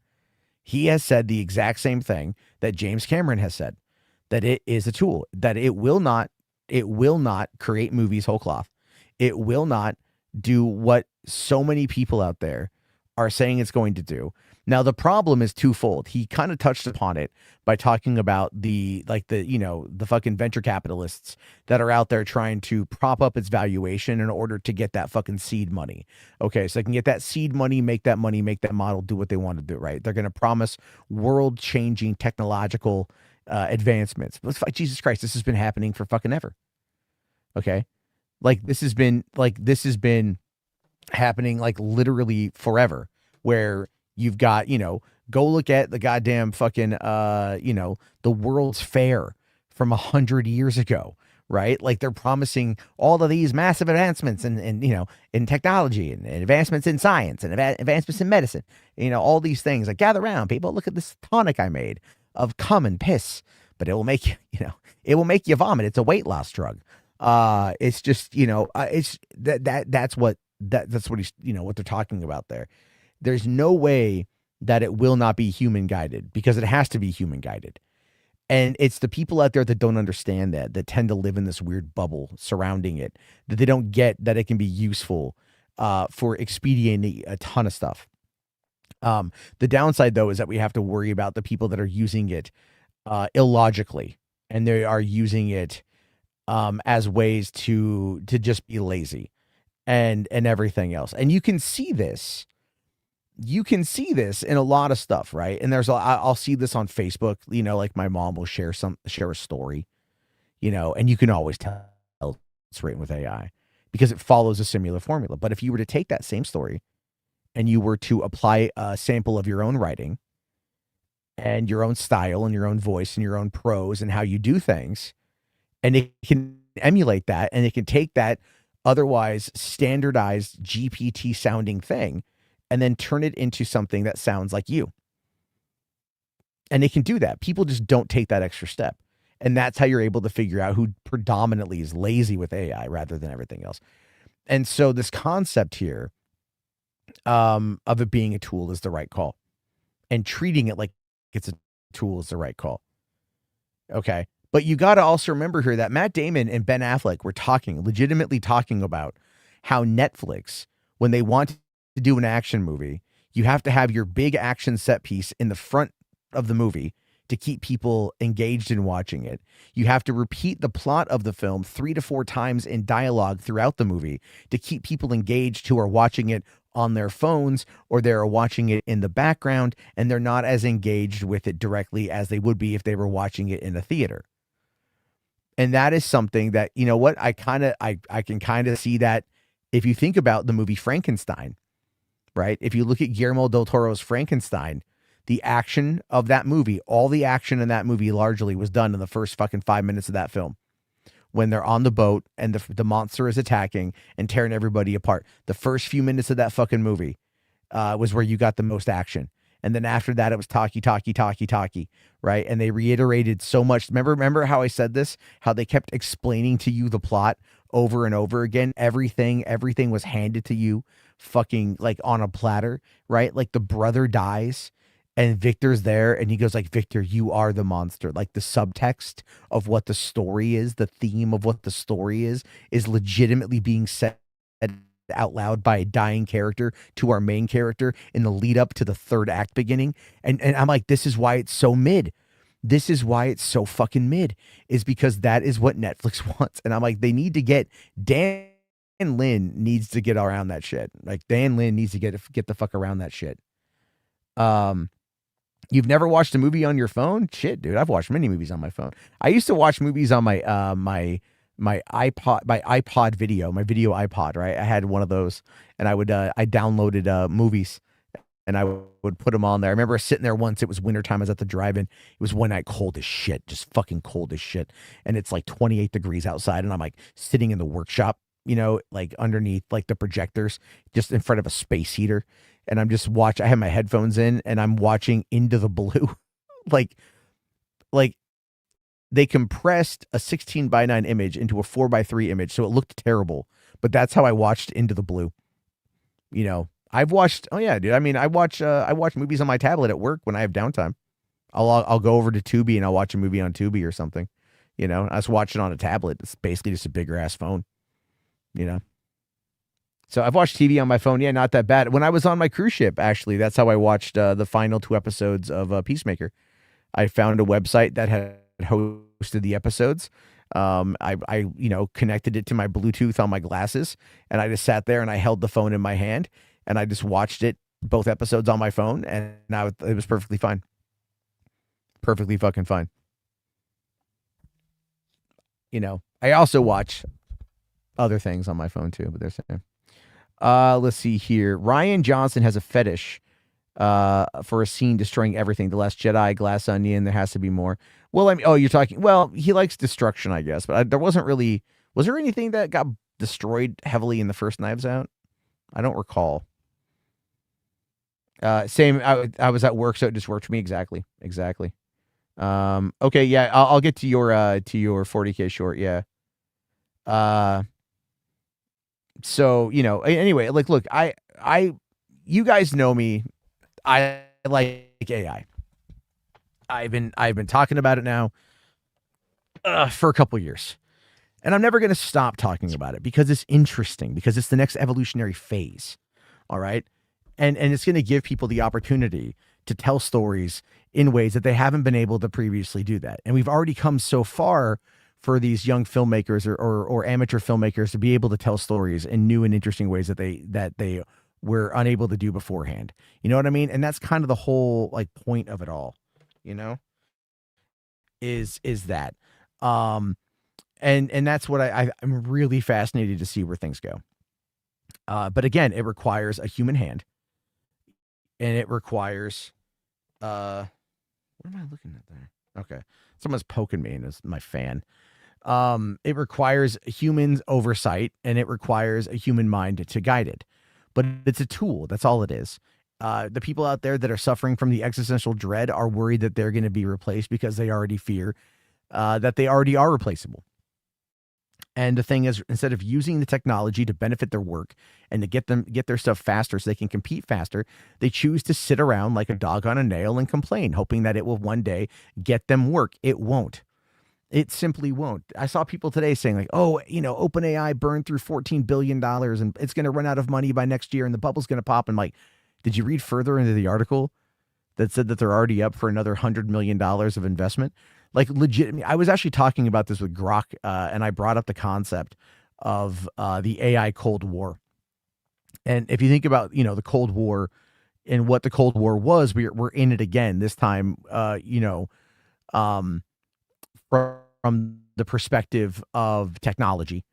He has said the exact same thing that James Cameron has said, that it is a tool, that it will not create movies whole cloth. It will not do what so many people out there are saying it's going to do. Now, the problem is twofold. He kind of touched upon it by talking about the fucking venture capitalists that are out there trying to prop up its valuation in order to get that fucking seed money. Okay, so they can get that seed money, make that model, do what they want to do, right? They're going to promise world-changing technological advancements. But Jesus Christ, this has been happening for fucking ever. Okay? This has been happening like literally forever, where you've got, you know, go look at the goddamn fucking, the World's Fair from 100 years ago, right? Like they're promising all of these massive advancements in technology and advancements in science and advancements in medicine, you know, all these things. Like, gather around, people, look at this tonic I made of cum and piss, but it will make you, it will make you vomit. It's a weight loss drug. It's just, it's that's what he's, what they're talking about there. There's no way that it will not be human guided, because it has to be human guided. And it's the people out there that don't understand that tend to live in this weird bubble surrounding it, that they don't get that it can be useful for expediting a ton of stuff. The downside, though, is that we have to worry about the people that are using it illogically, and they are using it as ways to just be lazy and everything else. And you can see this in a lot of stuff, right? And I'll see this on Facebook, like my mom will share a story, and you can always tell it's written with AI because it follows a similar formula. But if you were to take that same story and you were to apply a sample of your own writing and your own style and your own voice and your own prose and how you do things, and it can emulate that, and it can take that otherwise standardized GPT sounding thing and then turn it into something that sounds like you. And it can do that. People just don't take that extra step. And that's how you're able to figure out who predominantly is lazy with AI rather than everything else. And so this concept here of it being a tool is the right call. And treating it like it's a tool is the right call. Okay. But you got to also remember here that Matt Damon and Ben Affleck were legitimately talking about how Netflix, when they want to do an action movie, you have to have your big action set piece in the front of the movie to keep people engaged in watching it. You have to repeat the plot of the film 3 to 4 times in dialogue throughout the movie to keep people engaged who are watching it on their phones, or they're watching it in the background and they're not as engaged with it directly as they would be if they were watching it in a theater. And that is something that, I can kind of see that if you think about the movie Frankenstein, right? If you look at Guillermo del Toro's Frankenstein, the action of that movie, all the action in that movie largely was done in the first fucking 5 minutes of that film. when they're on the boat and the monster is attacking and tearing everybody apart. The first few minutes of that fucking movie was where you got the most action. And then after that, it was talkie, right? And they reiterated so much. Remember how I said this? How they kept explaining to you the plot over and over again. Everything was handed to you fucking like on a platter, right? Like the brother dies and Victor's there and he goes like, Victor, you are the monster. Like the subtext of what the story is, the theme of what the story is legitimately being said out loud by a dying character to our main character in the lead up to the third act beginning. And I'm like, this is why it's so mid. This is why it's so fucking mid, is because that is what Netflix wants. And I'm like, they need to get Dan Lin needs to get around that shit. Like Dan Lin needs to get the fuck around that shit. You've never watched a movie on your phone? Shit, dude. I've watched many movies on my phone. I used to watch movies on my my iPod video, my video iPod, right? I had one of those and I downloaded movies and I would put them on there. I remember sitting there once, it was wintertime, I was at the drive-in. It was one night, cold as shit, just fucking cold as shit. And it's like 28 degrees outside and I'm like sitting in the workshop, you know, like underneath like the projectors, just in front of a space heater. And I'm just I have my headphones in and I'm watching Into the Blue. like they compressed a 16:9 image into a 4:3 image. So it looked terrible, but that's how I watched Into the Blue. You know, I've watched, oh yeah, dude. I mean, I watch movies on my tablet at work when I have downtime. I'll go over to Tubi and I'll watch a movie on Tubi or something. You know, I was watching on a tablet. It's basically just a bigger ass phone, you know? So I've watched TV on my phone. Yeah, not that bad. When I was on my cruise ship, actually, that's how I watched the final 2 episodes of Peacemaker. I found a website that had hosted the episodes. I connected it to my Bluetooth on my glasses, and I just sat there and I held the phone in my hand and I just watched both episodes on my phone, and it was perfectly fine. Perfectly fucking fine. You know, I also watch other things on my phone too, but there's let's see here. Rian Johnson has a fetish for a scene destroying everything. The Last Jedi, Glass Onion. There has to be more. Well, I mean, you're talking. Well, he likes destruction, I guess, but there wasn't really. Was there anything that got destroyed heavily in the first Knives Out? I don't recall. Same. I was at work, so it just worked for me exactly. Okay, yeah, I'll get to your 40K short. Yeah. So, you know, anyway, like, look, you guys know me. I like AI. I've been talking about it now for a couple years, and I'm never going to stop talking about it because it's interesting, because it's the next evolutionary phase. All right. And it's going to give people the opportunity to tell stories in ways that they haven't been able to previously do that. And we've already come so far for these young filmmakers or amateur filmmakers to be able to tell stories in new and interesting ways that they were unable to do beforehand. You know what I mean? And that's kind of the whole like point of it all, you know, is that, and that's what I'm really fascinated to see where things go. But again, it requires a human hand, and it requires, what am I looking at there? Okay. Someone's poking me and it's my fan. It requires human oversight, and it requires a human mind to guide it, but it's a tool. That's all it is. The people out there that are suffering from the existential dread are worried that they're going to be replaced because they already fear, that they already are replaceable. And the thing is, instead of using the technology to benefit their work and to get their stuff faster so they can compete faster, they choose to sit around like a dog on a nail and complain, hoping that it will one day get them work. It won't. It simply won't. I saw people today saying like, oh, you know, OpenAI burned through $14 billion and it's going to run out of money by next year and the bubble's going to pop. And like, did you read further into the article that said that they're already up for another $100 million of investment? Like legit, I was actually talking about this with Grok, and I brought up the concept of the AI Cold War. And if you think about, you know, the Cold War and what the Cold War was, we're in it again this time. From the perspective of technology,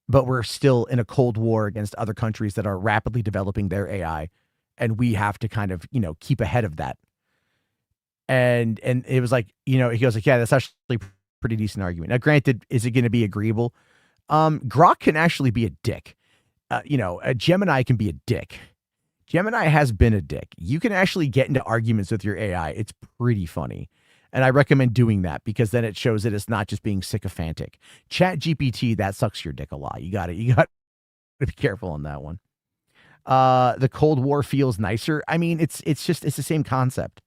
but we're still in a Cold War against other countries that are rapidly developing their AI, and we have to kind of, you know, keep ahead of that. And it was like, you know, he goes like, yeah, that's actually pretty decent argument. Now, granted, is it going to be agreeable? Grok can actually be a dick. A Gemini can be a dick. Gemini has been a dick. You can actually get into arguments with your AI. It's pretty funny. And I recommend doing that because then it shows that it's not just being sycophantic. Chat GPT, that sucks your dick a lot. You got to be careful on that one. The Cold War feels nicer. I mean, it's the same concept.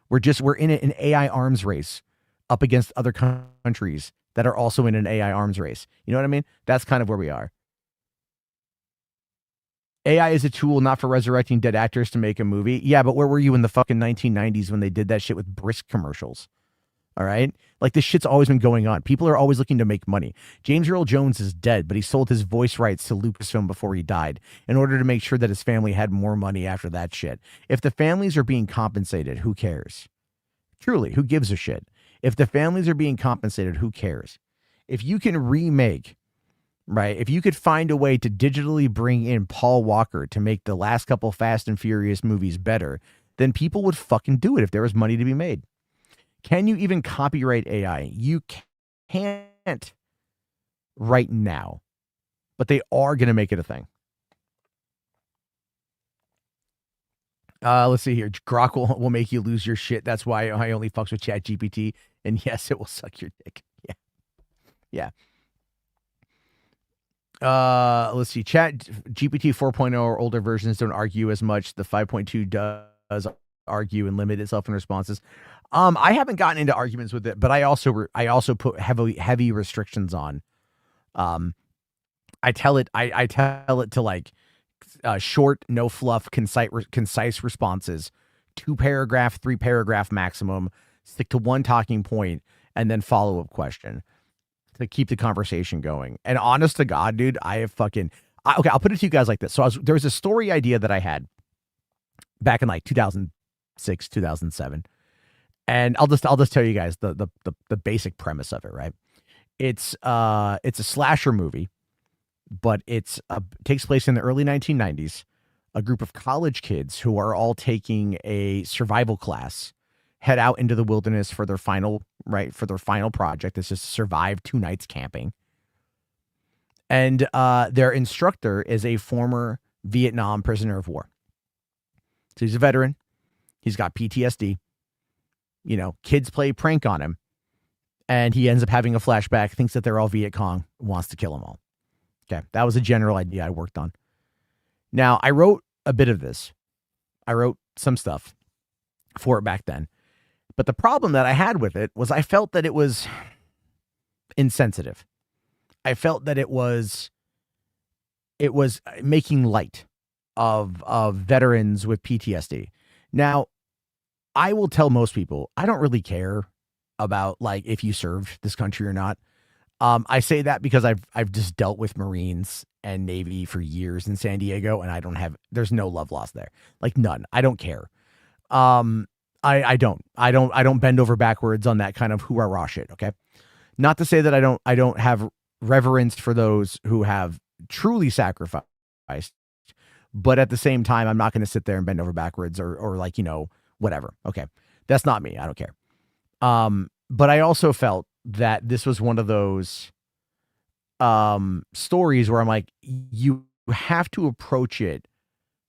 We're in an AI arms race up against other countries that are also in an AI arms race. You know what I mean? That's kind of where we are. AI is a tool not for resurrecting dead actors to make a movie. Yeah, but where were you in the fucking 1990s when they did that shit with Brisk commercials? All right? Like, this shit's always been going on. People are always looking to make money. James Earl Jones is dead, but he sold his voice rights to Lucasfilm before he died in order to make sure that his family had more money after that shit. If the families are being compensated, who cares? Truly, who gives a shit? If the families are being compensated, who cares? If you can remake, right? If you could find a way to digitally bring in Paul Walker to make the last couple Fast and Furious movies better, then people would fucking do it if there was money to be made. Can you even copyright AI? You can't right now, but they are going to make it a thing. Let's see here. Grok will make you lose your shit. That's why I only fucks with Chat GPT. And yes, it will suck your dick. Yeah. Let's see. Chat GPT 4.0 or older versions don't argue as much. The 5.2 does argue and limit itself in responses. I haven't gotten into arguments with it, but I also put heavy restrictions on. I tell it to like short, no fluff, concise responses, 2-paragraph, 3-paragraph maximum. Stick to one talking point and then follow-up question to keep the conversation going. And honest to God, dude, okay, I'll put it to you guys like this. So there was a story idea that I had back in like 2006, 2007. And I'll just tell you guys the basic premise of it, right? It's a slasher movie, but takes place in the early 1990s. A group of college kids who are all taking a survival class head out into the wilderness for their final project. It's just survive 2 nights camping. And their instructor is a former Vietnam prisoner of war. So he's a veteran. He's got PTSD. Kids play prank on him. And he ends up having a flashback, thinks that they're all Viet Cong, wants to kill them all. Okay, that was a general idea I worked on. Now, I wrote a bit of this. I wrote some stuff for it back then. But the problem that I had with it was I felt that it was insensitive. I felt that it was making light of veterans with PTSD. Now, I will tell most people, I don't really care about like if you served this country or not. I say that because I've just dealt with Marines and Navy for years in San Diego, and there's no love lost there. Like none. I don't care. I don't bend over backwards on that kind of hoorah shit. Okay. Not to say that I don't have reverence for those who have truly sacrificed, but at the same time, I'm not going to sit there and bend over backwards or like, whatever. Okay. That's not me. I don't care. But I also felt that this was one of those, stories where I'm like, you have to approach it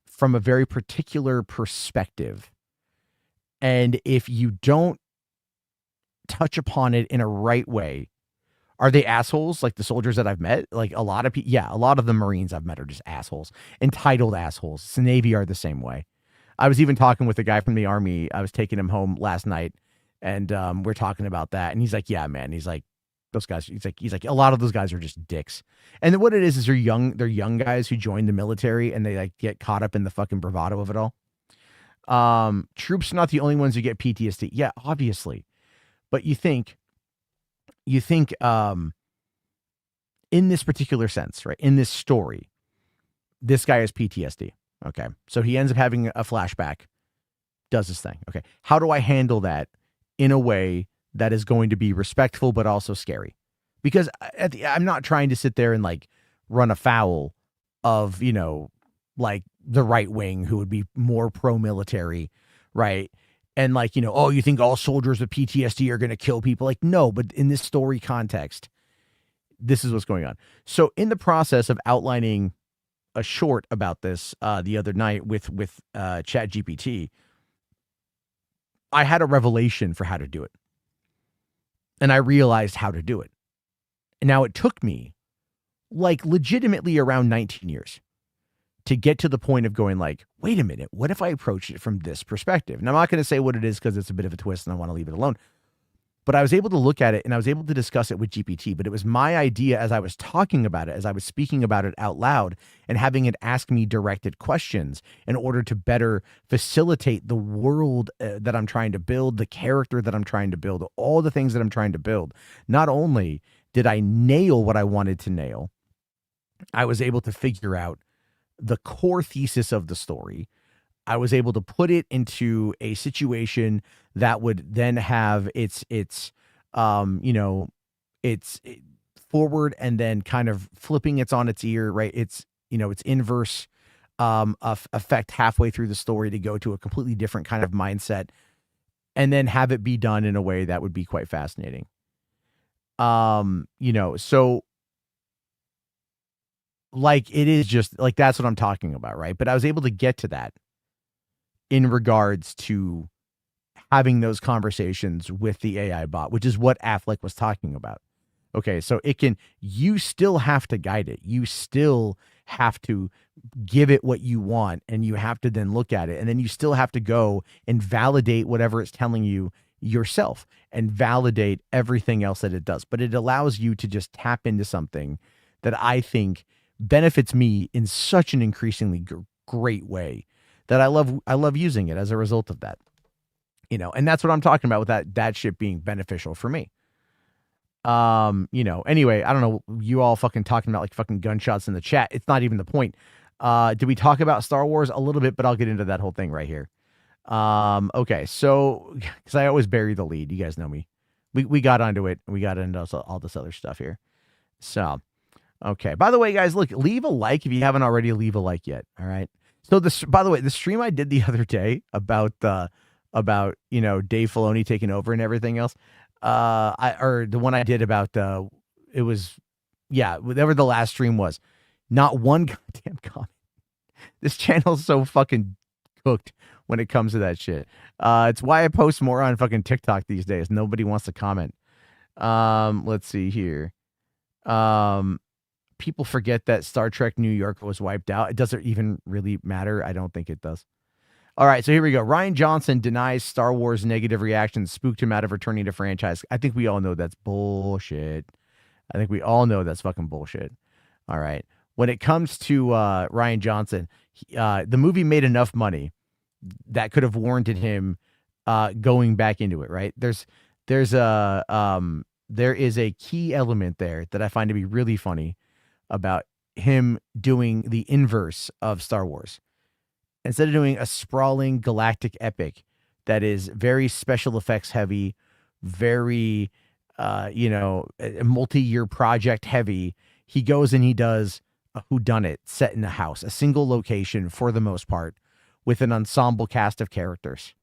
from a very particular perspective. And if you don't touch upon it in a right way, are they assholes like the soldiers that I've met? Like a lot of people, yeah, a lot of the Marines I've met are just assholes, entitled assholes. The Navy are the same way. I was even talking with a guy from the Army. I was taking him home last night, and we're talking about that. And he's like, yeah, man. He's like, those guys, he's like, a lot of those guys are just dicks. And then what it is they're young guys who join the military and they like get caught up in the fucking bravado of it all. Troops are not the only ones who get PTSD. Yeah, obviously. But you think, in this particular sense, right? In this story, this guy has PTSD. Okay. So he ends up having a flashback, does this thing. Okay. How do I handle that in a way that is going to be respectful, but also scary? Because I'm not trying to sit there and like run afoul of, like the right wing who would be more pro-military, right? And like, oh, you think all soldiers with PTSD are going to kill people? Like, no, but in this story context, this is what's going on. So in the process of outlining a short about this the other night with ChatGPT, I had a revelation for how to do it. And I realized how to do it. And now it took me like legitimately around 19 years to get to the point of going like, wait a minute, what if I approached it from this perspective? And I'm not going to say what it is because it's a bit of a twist and I want to leave it alone. But I was able to look at it and I was able to discuss it with GPT, but it was my idea as I was talking about it, as I was speaking about it out loud and having it ask me directed questions in order to better facilitate the world that I'm trying to build, the character that I'm trying to build, all the things that I'm trying to build. Not only did I nail what I wanted to nail, I was able to figure out the core thesis of the story. I was able to put it into a situation that would then have its forward and then kind of flipping it's on its ear, right? It's inverse effect halfway through the story to go to a completely different kind of mindset and then have it be done in a way that would be quite fascinating. So like it is just like, that's what I'm talking about. Right. But I was able to get to that in regards to having those conversations with the AI bot, which is what Affleck was talking about. Okay. So you still have to guide it. You still have to give it what you want and you have to then look at it. And then you still have to go and validate whatever it's telling you yourself and validate everything else that it does. But it allows you to just tap into something that I think benefits me in such an increasingly great way that I love using it as a result of that, and that's what I'm talking about with that shit being beneficial for me. Anyway, I don't know, you all fucking talking about like fucking gunshots in the chat. It's not even the point. Did we talk about Star Wars a little bit, but I'll get into that whole thing right here. Okay. So, cause I always bury the lead. You guys know me. We got onto it. We got into all this other stuff here. So, okay. By the way, guys, look, leave a like if you haven't already. Leave a like yet. All right. So by the way, the stream I did the other day about Dave Filoni taking over and everything else, or the one I did about whatever the last stream was, not one goddamn comment. This channel's so fucking cooked when it comes to that shit. It's why I post more on fucking TikTok these days. Nobody wants to comment. Let's see here. People forget that Star Trek New York was wiped out. It doesn't even really matter. I don't think it does. All right, so here we go. Rian Johnson denies Star Wars negative reactions spooked him out of returning to franchise. I think we all know that's bullshit. I think we all know that's fucking bullshit. All right. When it comes to Rian Johnson, the movie made enough money that could have warranted him going back into it, right? There is a key element there that I find to be really funny about him doing the inverse of Star Wars. Instead of doing a sprawling galactic epic that is very special effects heavy, very, a multi-year project heavy, he goes and he does a whodunit set in a house, a single location for the most part, with an ensemble cast of characters.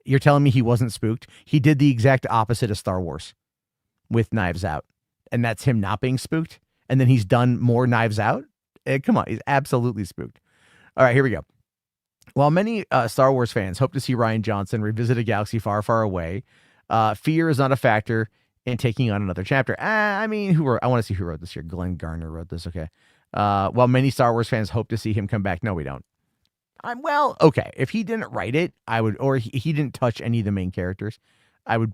You're telling me he wasn't spooked? He did the exact opposite of Star Wars with Knives Out. And that's him not being spooked? And then he's done more Knives Out? Come on, he's absolutely spooked. All right, here we go. While many Star Wars fans hope to see Rian Johnson revisit a galaxy far, far away, fear is not a factor in taking on another chapter. I want to see who wrote this here. Glenn Garner wrote this, okay. While many Star Wars fans hope to see him come back, no, we don't. Okay. If he didn't write it, I would, or he didn't touch any of the main characters, I would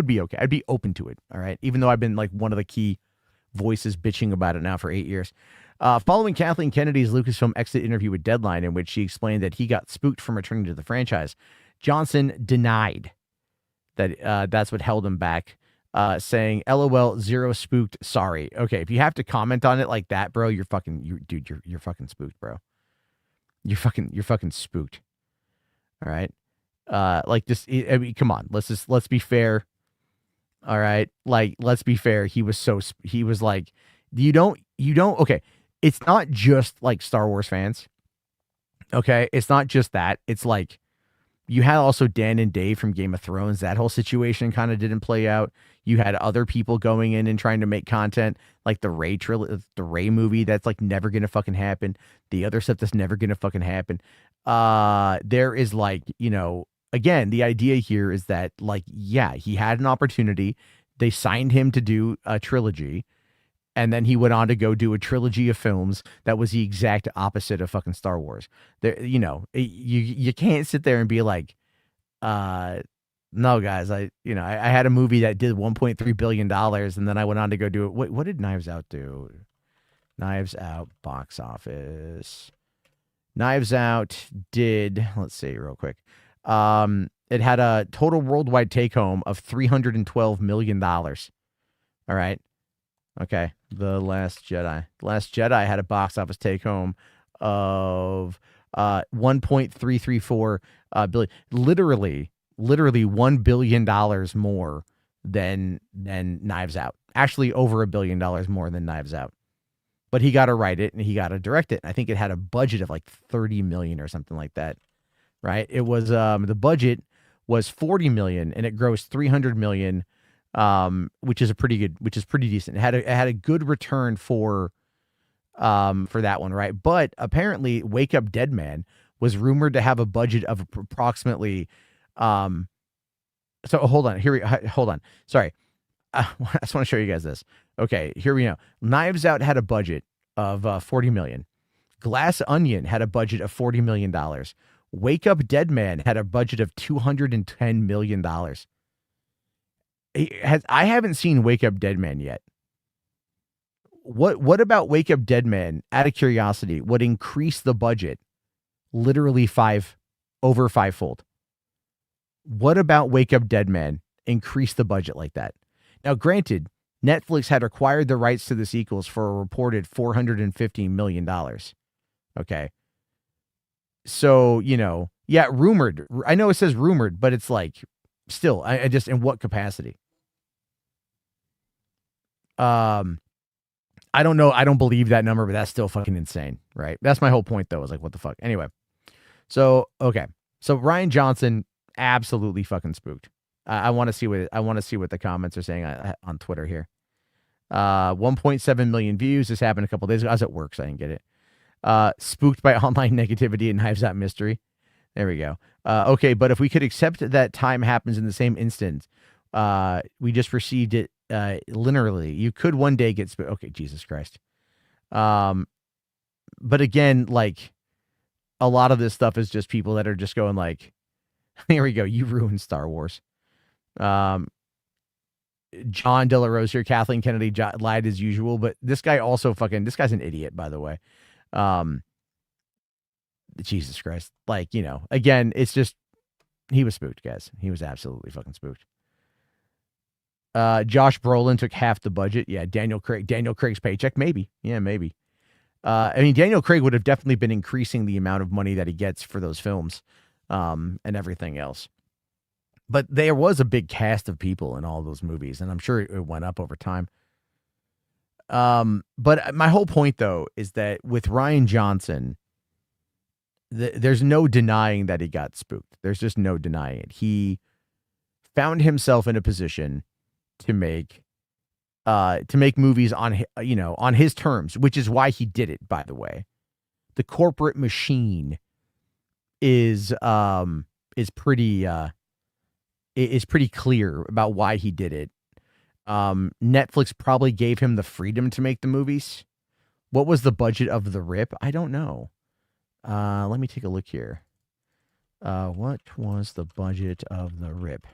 be okay. I'd be open to it. All right. Even though I've been like one of the key voices bitching about it now for 8 years. Following Kathleen Kennedy's Lucasfilm exit interview with Deadline, in which she explained that he got spooked from returning to the franchise, Johnson denied that that's what held him back, saying, "LOL, zero spooked. Sorry." Okay, if you have to comment on it like that, bro, you're fucking spooked, bro. You're fucking spooked. All right. Come on. Let's be fair. All right. Like, let's be fair. He was like, you don't, okay. It's not just like Star Wars fans. Okay. It's not just that. It's like You had also Dan and Dave from Game of Thrones. That whole situation kind of didn't play out. You had other people going in and trying to make content like the Ray movie that's like never going to fucking happen. The other stuff that's never going to fucking happen. There is like, again, the idea here is that like, yeah, he had an opportunity. They signed him to do a trilogy. And then he went on to go do a trilogy of films that was the exact opposite of fucking Star Wars. There, you can't sit there and be like, no, guys, I had a movie that did $1.3 billion, and then I went on to go do it. What did Knives Out do? Knives Out box office. Knives Out did, let's see real quick. It had a total worldwide take home of $312 million. All right. Okay. The Last Jedi. Last Jedi had a box office take home of 1.334 billion. Literally $1 billion more than Knives Out. Actually, over $1 billion more than Knives Out. But he got to write it and he got to direct it. I think it had a budget of like 30 million or something like that. Right? It was the budget was 40 million and it grossed 300 million. Which is pretty decent. It had a good return for that one, right? But apparently Wake Up Dead Man was rumored to have a budget of approximately, so hold on. Sorry. I just want to show you guys this. Okay, here we go. Knives Out had a budget of 40 million. Glass Onion had a budget of $40 million. Wake Up Dead Man had a budget of $210 million. I haven't seen Wake Up Dead Man yet. What about Wake Up Dead Man, out of curiosity, would increase the budget literally over fivefold? What about Wake Up Dead Man increase the budget like that? Now, granted, Netflix had acquired the rights to the sequels for a reported $450 million. Okay. So, yeah, rumored. I know it says rumored, but it's like, still, I just, in what capacity? I don't know. I don't believe that number, but that's still fucking insane, right? That's my whole point, though. Is like, what the fuck? Anyway, so okay, so Rian Johnson absolutely fucking spooked. I want to see what the comments are saying on Twitter here. 1.7 million views. This happened a couple days ago. I was at work, so I didn't get it. Spooked by online negativity and Knives Out mystery. There we go. Okay, but if we could accept that time happens in the same instant, we just received it linearly. You could one day get okay, Jesus Christ. But again, like a lot of this stuff is just people that are just going like, here we go. You ruined Star Wars. John De La Rose here. Kathleen Kennedy lied as usual, but this guy also this guy's an idiot, by the way. Jesus Christ. Like, again, it's just, he was spooked, guys. He was absolutely fucking spooked. Josh Brolin took half the budget. Yeah. Daniel Craig's paycheck. Maybe. Yeah, maybe. I mean, Daniel Craig would have definitely been increasing the amount of money that he gets for those films, and everything else. But there was a big cast of people in all those movies, and I'm sure it went up over time. But my whole point, though, is that with Rian Johnson, there's no denying that he got spooked. There's just no denying it. He found himself in a position to make movies on his terms, which is why he did it, by the way. The corporate machine is pretty clear about why he did it. Netflix probably gave him the freedom to make the movies. What was the budget of The Rip? I don't know. Let me take a look here. What was the budget of The Rip?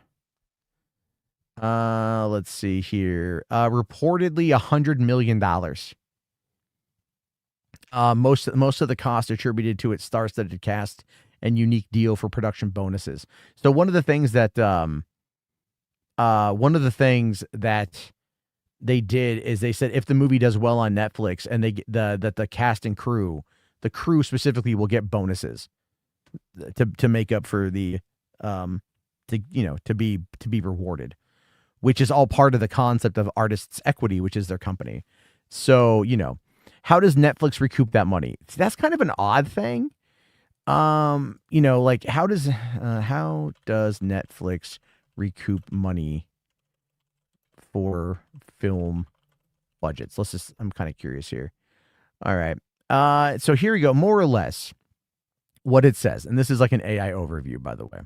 Let's see here. Reportedly $100 million. Most of the cost attributed to its star-studded cast and unique deal for production bonuses. So one of the things that they did is they said if the movie does well on Netflix and the cast and crew, the crew specifically will get bonuses to make up for the to be rewarded, which is all part of the concept of Artists Equity, which is their company. So, how does Netflix recoup that money? That's kind of an odd thing. Like how does Netflix recoup money for film budgets? I'm kind of curious here. All right. So here we go. More or less what it says. And this is like an AI overview, by the way.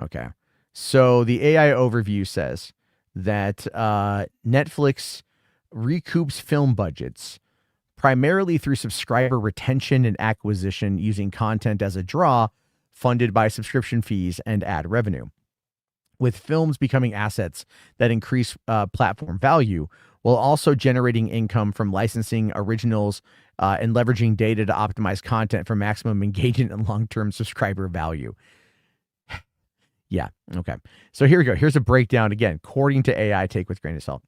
Okay. So the AI overview says that Netflix recoups film budgets primarily through subscriber retention and acquisition using content as a draw funded by subscription fees and ad revenue, with films becoming assets that increase platform value while also generating income from licensing originals and leveraging data to optimize content for maximum engagement and long-term subscriber value. Yeah. Okay. So here we go. Here's a breakdown again, according to AI, take with a grain of salt.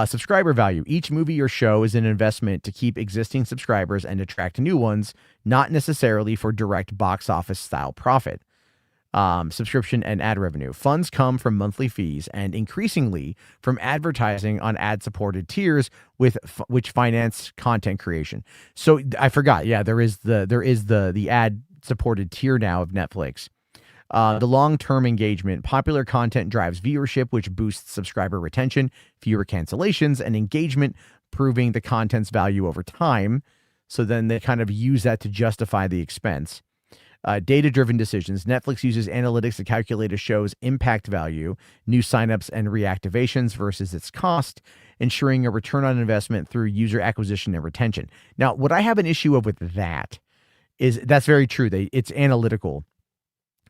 Subscriber value. Each movie or show is an investment to keep existing subscribers and attract new ones, not necessarily for direct box office style profit. Subscription and ad revenue. Funds come from monthly fees and increasingly from advertising on ad-supported tiers which finance content creation. So I forgot. Yeah, there is the ad-supported tier now of Netflix. The long-term engagement. Popular content drives viewership, which boosts subscriber retention, fewer cancellations, and engagement, proving the content's value over time. So then they kind of use that to justify the expense. Data-driven decisions. Netflix uses analytics to calculate a show's impact value, new signups and reactivations versus its cost, ensuring a return on investment through user acquisition and retention. Now, what I have an issue with that is that's very true. It's analytical.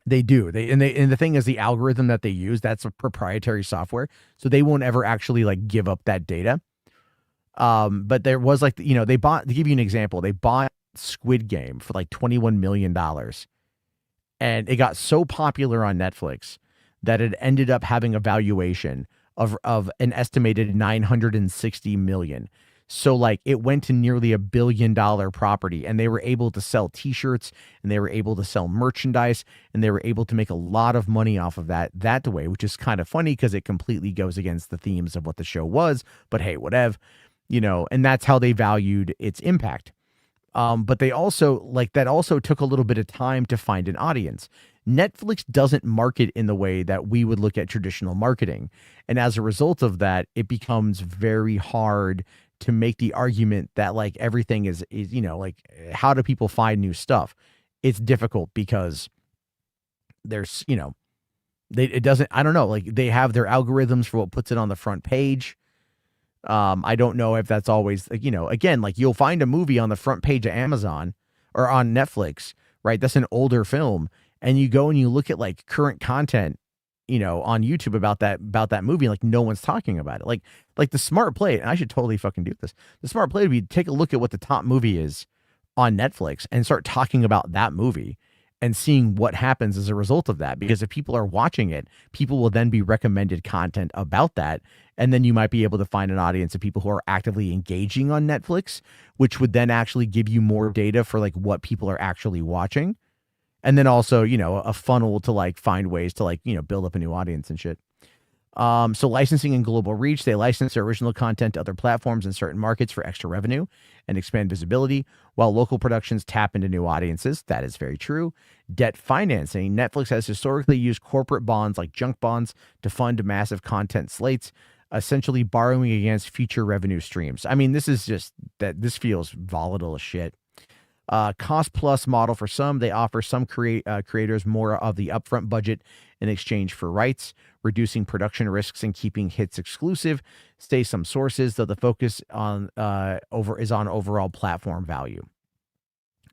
They do. And the thing is, the algorithm that they use, that's a proprietary software, so they won't ever actually like give up that data. But there was like, they bought, to give you an example, they bought Squid Game for like $21 million, and it got so popular on Netflix that it ended up having a valuation of an estimated $960 million. So like it went to nearly $1 billion property, and they were able to sell t-shirts, and they were able to sell merchandise, and they were able to make a lot of money off of that way, which is kind of funny because it completely goes against the themes of what the show was, but hey, whatever, and that's how they valued its impact. But they also that also took a little bit of time to find an audience. Netflix doesn't market in the way that we would look at traditional marketing. And as a result of that, it becomes very hard to make the argument that like everything is like, how do people find new stuff? It's difficult because there's, it doesn't, I don't know, like they have their algorithms for what puts it on the front page. I don't know if that's always, again, like you'll find a movie on the front page of Amazon or on Netflix, right? That's an older film. And you go and you look at like current content, on YouTube about that movie, like no one's talking about it. Like the smart play, and I should totally fucking do this. The smart play would be take a look at what the top movie is on Netflix and start talking about that movie and seeing what happens as a result of that. Because if people are watching it, people will then be recommended content about that. And then you might be able to find an audience of people who are actively engaging on Netflix, which would then actually give you more data for like what people are actually watching. And then also, a funnel to like find ways to like, build up a new audience and shit. So licensing and global reach, they license their original content to other platforms in certain markets for extra revenue and expand visibility, while local productions tap into new audiences. That is very true. Debt financing. Netflix has historically used corporate bonds like junk bonds to fund massive content slates, essentially borrowing against future revenue streams. I mean, this feels volatile as shit. Cost plus model for some. They offer some creators more of the upfront budget in exchange for rights, reducing production risks and keeping hits exclusive. Say some sources, though the focus on is on overall platform value.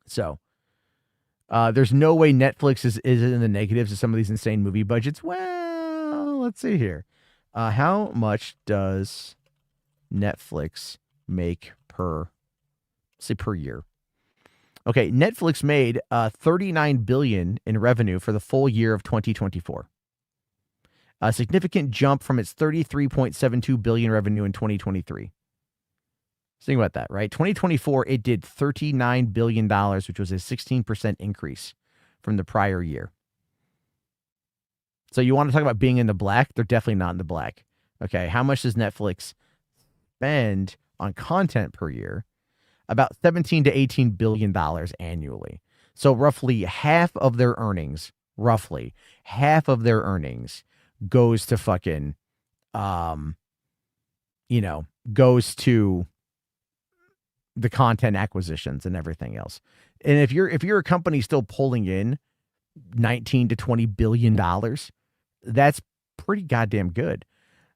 So there's no way Netflix is in the negatives of some of these insane movie budgets. Well, let's see here. How much does Netflix make per year? Okay, Netflix made $39 billion in revenue for the full year of 2024. A significant jump from its $33.72 billion revenue in 2023. Think about that, right? 2024, it did $39 billion, which was a 16% increase from the prior year. So you want to talk about being in the black? They're definitely not in the black. Okay, how much does Netflix spend on content per year? About $17 to $18 billion annually. So roughly half of their earnings, goes to fucking, goes to the content acquisitions and everything else. And if you're a company still pulling in 19 to 20 billion dollars, that's pretty goddamn good.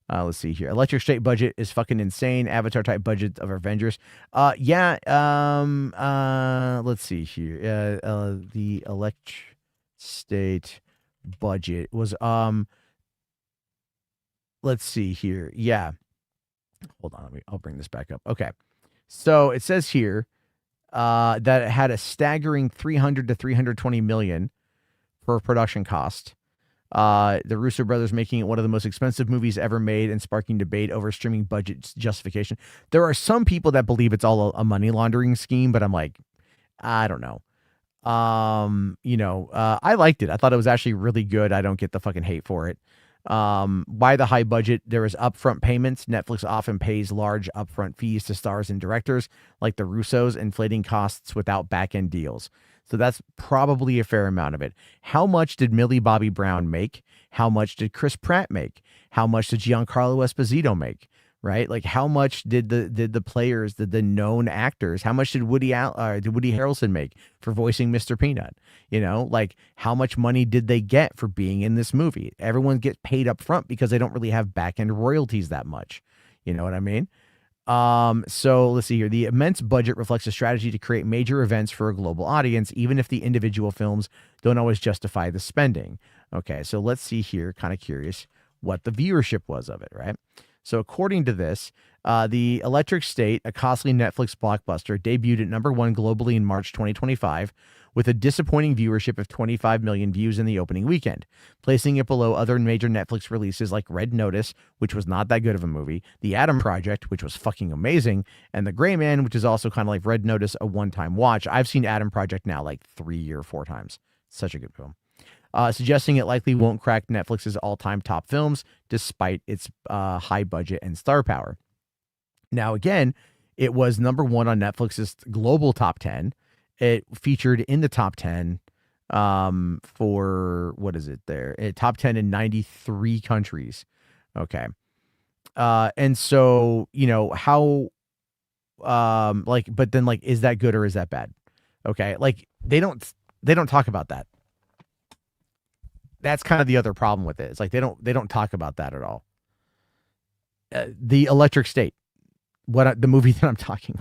Let's see here. Electric State budget is fucking insane. Avatar type budget of Avengers. Let's see here. The Electric State budget was let's see here. Yeah. Hold on, I'll bring this back up. Okay. So it says here that it had a staggering 300 to 320 million for production cost. The Russo brothers making it one of the most expensive movies ever made and sparking debate over streaming budget justification. There are some people that believe it's all a money laundering scheme, but I'm like, I don't know. I liked it. I thought it was actually really good. I don't get the fucking hate for it. Why the high budget? There is upfront payments. Netflix often pays large upfront fees to stars and directors like the Russos, inflating costs without back-end deals. So that's probably a fair amount of it. How much did Millie Bobby Brown make? How much did Chris Pratt make? How much did Giancarlo Esposito make? Right? Like how much did the players, the known actors, how much did Woody Harrelson make for voicing Mr. Peanut? Like how much money did they get for being in this movie? Everyone gets paid up front because they don't really have back end royalties that much. You know what I mean? So let's see here. The immense budget reflects a strategy to create major events for a global audience, even if the individual films don't always justify the spending. Okay, so let's see here. Kind of curious what the viewership was of it, right? So according to this, the Electric State, a costly Netflix blockbuster, debuted at #1 globally in March 2025 with a disappointing viewership of 25 million views in the opening weekend, placing it below other major Netflix releases like Red Notice, which was not that good of a movie, The Atom Project, which was fucking amazing, and The Gray Man, which is also kind of like Red Notice, a one-time watch. I've seen Atom Project now like 3 or 4 times. Such a good film. Suggesting it likely won't crack Netflix's all-time top films, despite its high budget and star power. Now, again, it was #1 on Netflix's global top 10. It featured in the top 10 for, what is it there? Top 10 in 93 countries. Okay. And so, how, but then is that good or is that bad? Okay. Like they don't talk about that. That's kind of the other problem with it. It's like they don't talk about that at all. The Electric State, the movie that I'm talking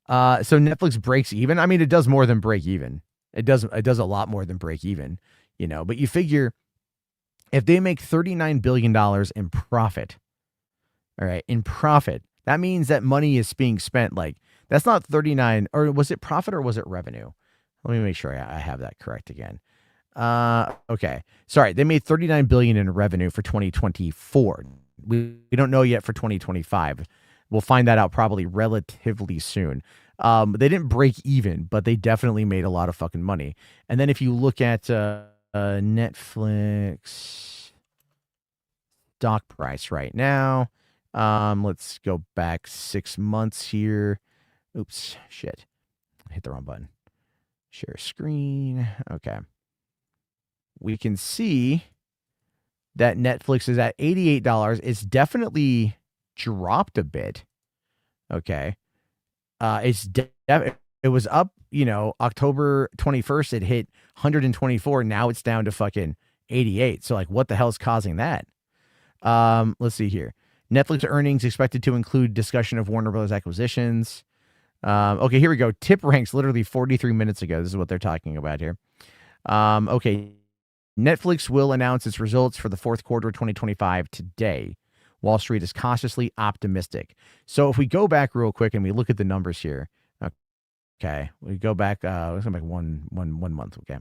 about. So Netflix breaks even. I mean, it does more than break even. It does a lot more than break even, but you figure if they make $39 billion in profit, all right, that means that money is being spent. Like that's not 39, or was it profit or was it revenue? Let me make sure I have that correct again. Okay. Sorry. They made 39 billion in revenue for 2024. We don't know yet for 2025. We'll find that out probably relatively soon. They didn't break even, but they definitely made a lot of fucking money. And then if you look at Netflix stock price right now, let's go back 6 months here. Oops, shit. I hit the wrong button. Share screen. Okay. We can see that Netflix is at $88. It's definitely dropped a bit. Okay. It was up, October 21st, it hit 124. Now it's down to fucking 88. So what the hell is causing that? Let's see here. Netflix earnings expected to include discussion of Warner Brothers acquisitions. Okay, here we go. Tip ranks literally 43 minutes ago. This is what they're talking about here. Okay. Netflix will announce its results for the fourth quarter of 2025 today. Wall Street is cautiously optimistic. So if we go back real quick and we look at the numbers here, okay, we go back, let's go back one month. Okay,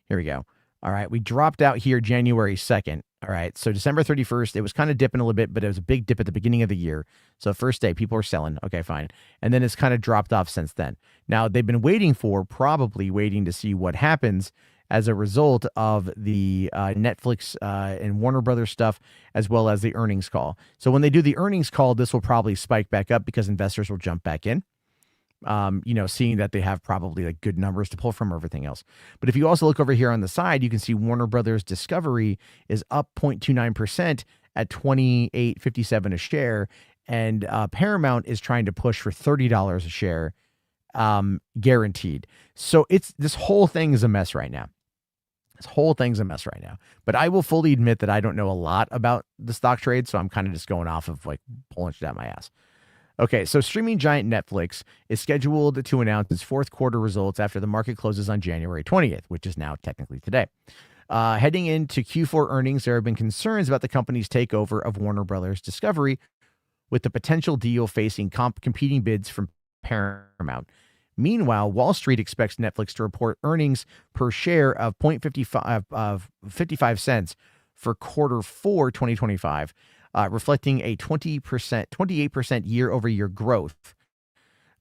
here we go. All right, we dropped out here January 2nd. All right, so December 31st, it was kind of dipping a little bit, but it was a big dip at the beginning of the year. So first day, people were selling. Okay, fine. And then it's kind of dropped off since then. Now they've been probably waiting to see what happens as a result of the Netflix and Warner Brothers stuff, as well as the earnings call. So when they do the earnings call, this will probably spike back up because investors will jump back in. Seeing that they have probably like good numbers to pull from everything else. But if you also look over here on the side, you can see Warner Brothers Discovery is up 0.29% at $28.57 a share. And Paramount is trying to push for $30 a share, guaranteed. So this whole thing is a mess right now. But I will fully admit that I don't know a lot about the stock trade, so I'm kind of just going off of like pulling shit out my ass. Okay, so streaming giant Netflix is scheduled to announce its fourth quarter results after the market closes on January 20th, which is now technically today. Heading into Q4 earnings, there have been concerns about the company's takeover of Warner Brothers Discovery, with the potential deal facing competing bids from Paramount. Meanwhile, Wall Street expects Netflix to report earnings per share of 55 cents for quarter 4 2025, reflecting a 28% year-over-year growth.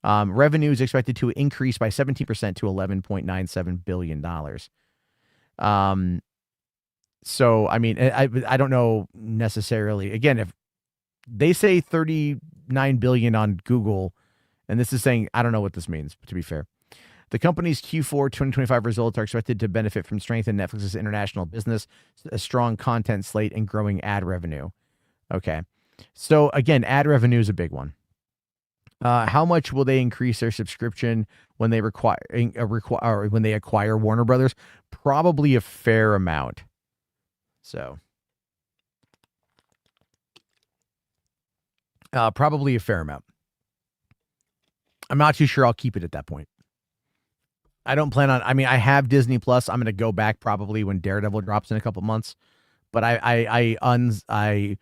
Revenue is expected to increase by 17% to $11.97 billion. So, I mean, I don't know necessarily. Again, if they say 39 billion on Google, and this is saying, I don't know what this means, to be fair. The company's Q4 2025 results are expected to benefit from strength in Netflix's international business, a strong content slate, and growing ad revenue. Okay. So again, ad revenue is a big one. How much will they increase their subscription when they when they acquire Warner Brothers? Probably a fair amount. So probably a fair amount. I'm not too sure I'll keep it at that point. I don't plan on, I mean, I have Disney Plus. I'm going to go back probably when Daredevil drops in a couple months, but I unsubscribed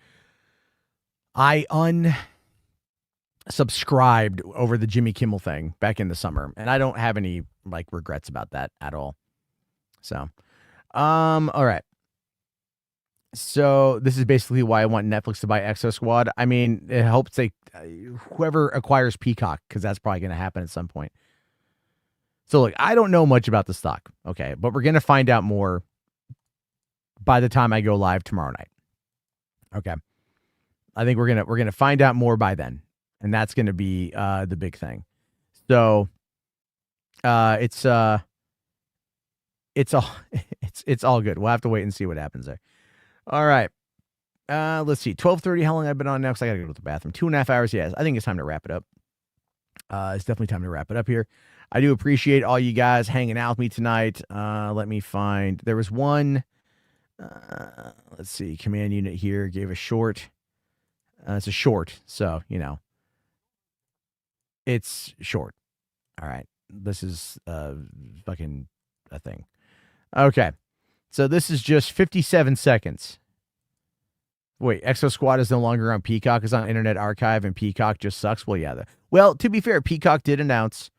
over the Jimmy Kimmel thing back in the summer, and I don't have any like regrets about that at all. So, all right. So this is basically why I want Netflix to buy HWAD. I mean, it hopes whoever acquires Peacock, because that's probably going to happen at some point. So look, I don't know much about the stock, okay, but we're going to find out more by the time I go live tomorrow night. Okay. I think we're going to find out more by then, and that's going to be the big thing. So it's all good. We'll have to wait and see what happens there. All right. Let's see. 12:30. How long I've been on now? Because I got to go to the bathroom. 2.5 hours. Yes. I think it's time to wrap it up. It's definitely time to wrap it up here. I do appreciate all you guys hanging out with me tonight. Let me find. There was one. Let's see. Command unit here gave a short. It's a short. So, it's short. All right. This is fucking a thing. Okay. So this is just 57 seconds. Wait, Exo Squad is no longer on Peacock. It's on Internet Archive, and Peacock just sucks. Well, yeah. Well, to be fair, Peacock did announce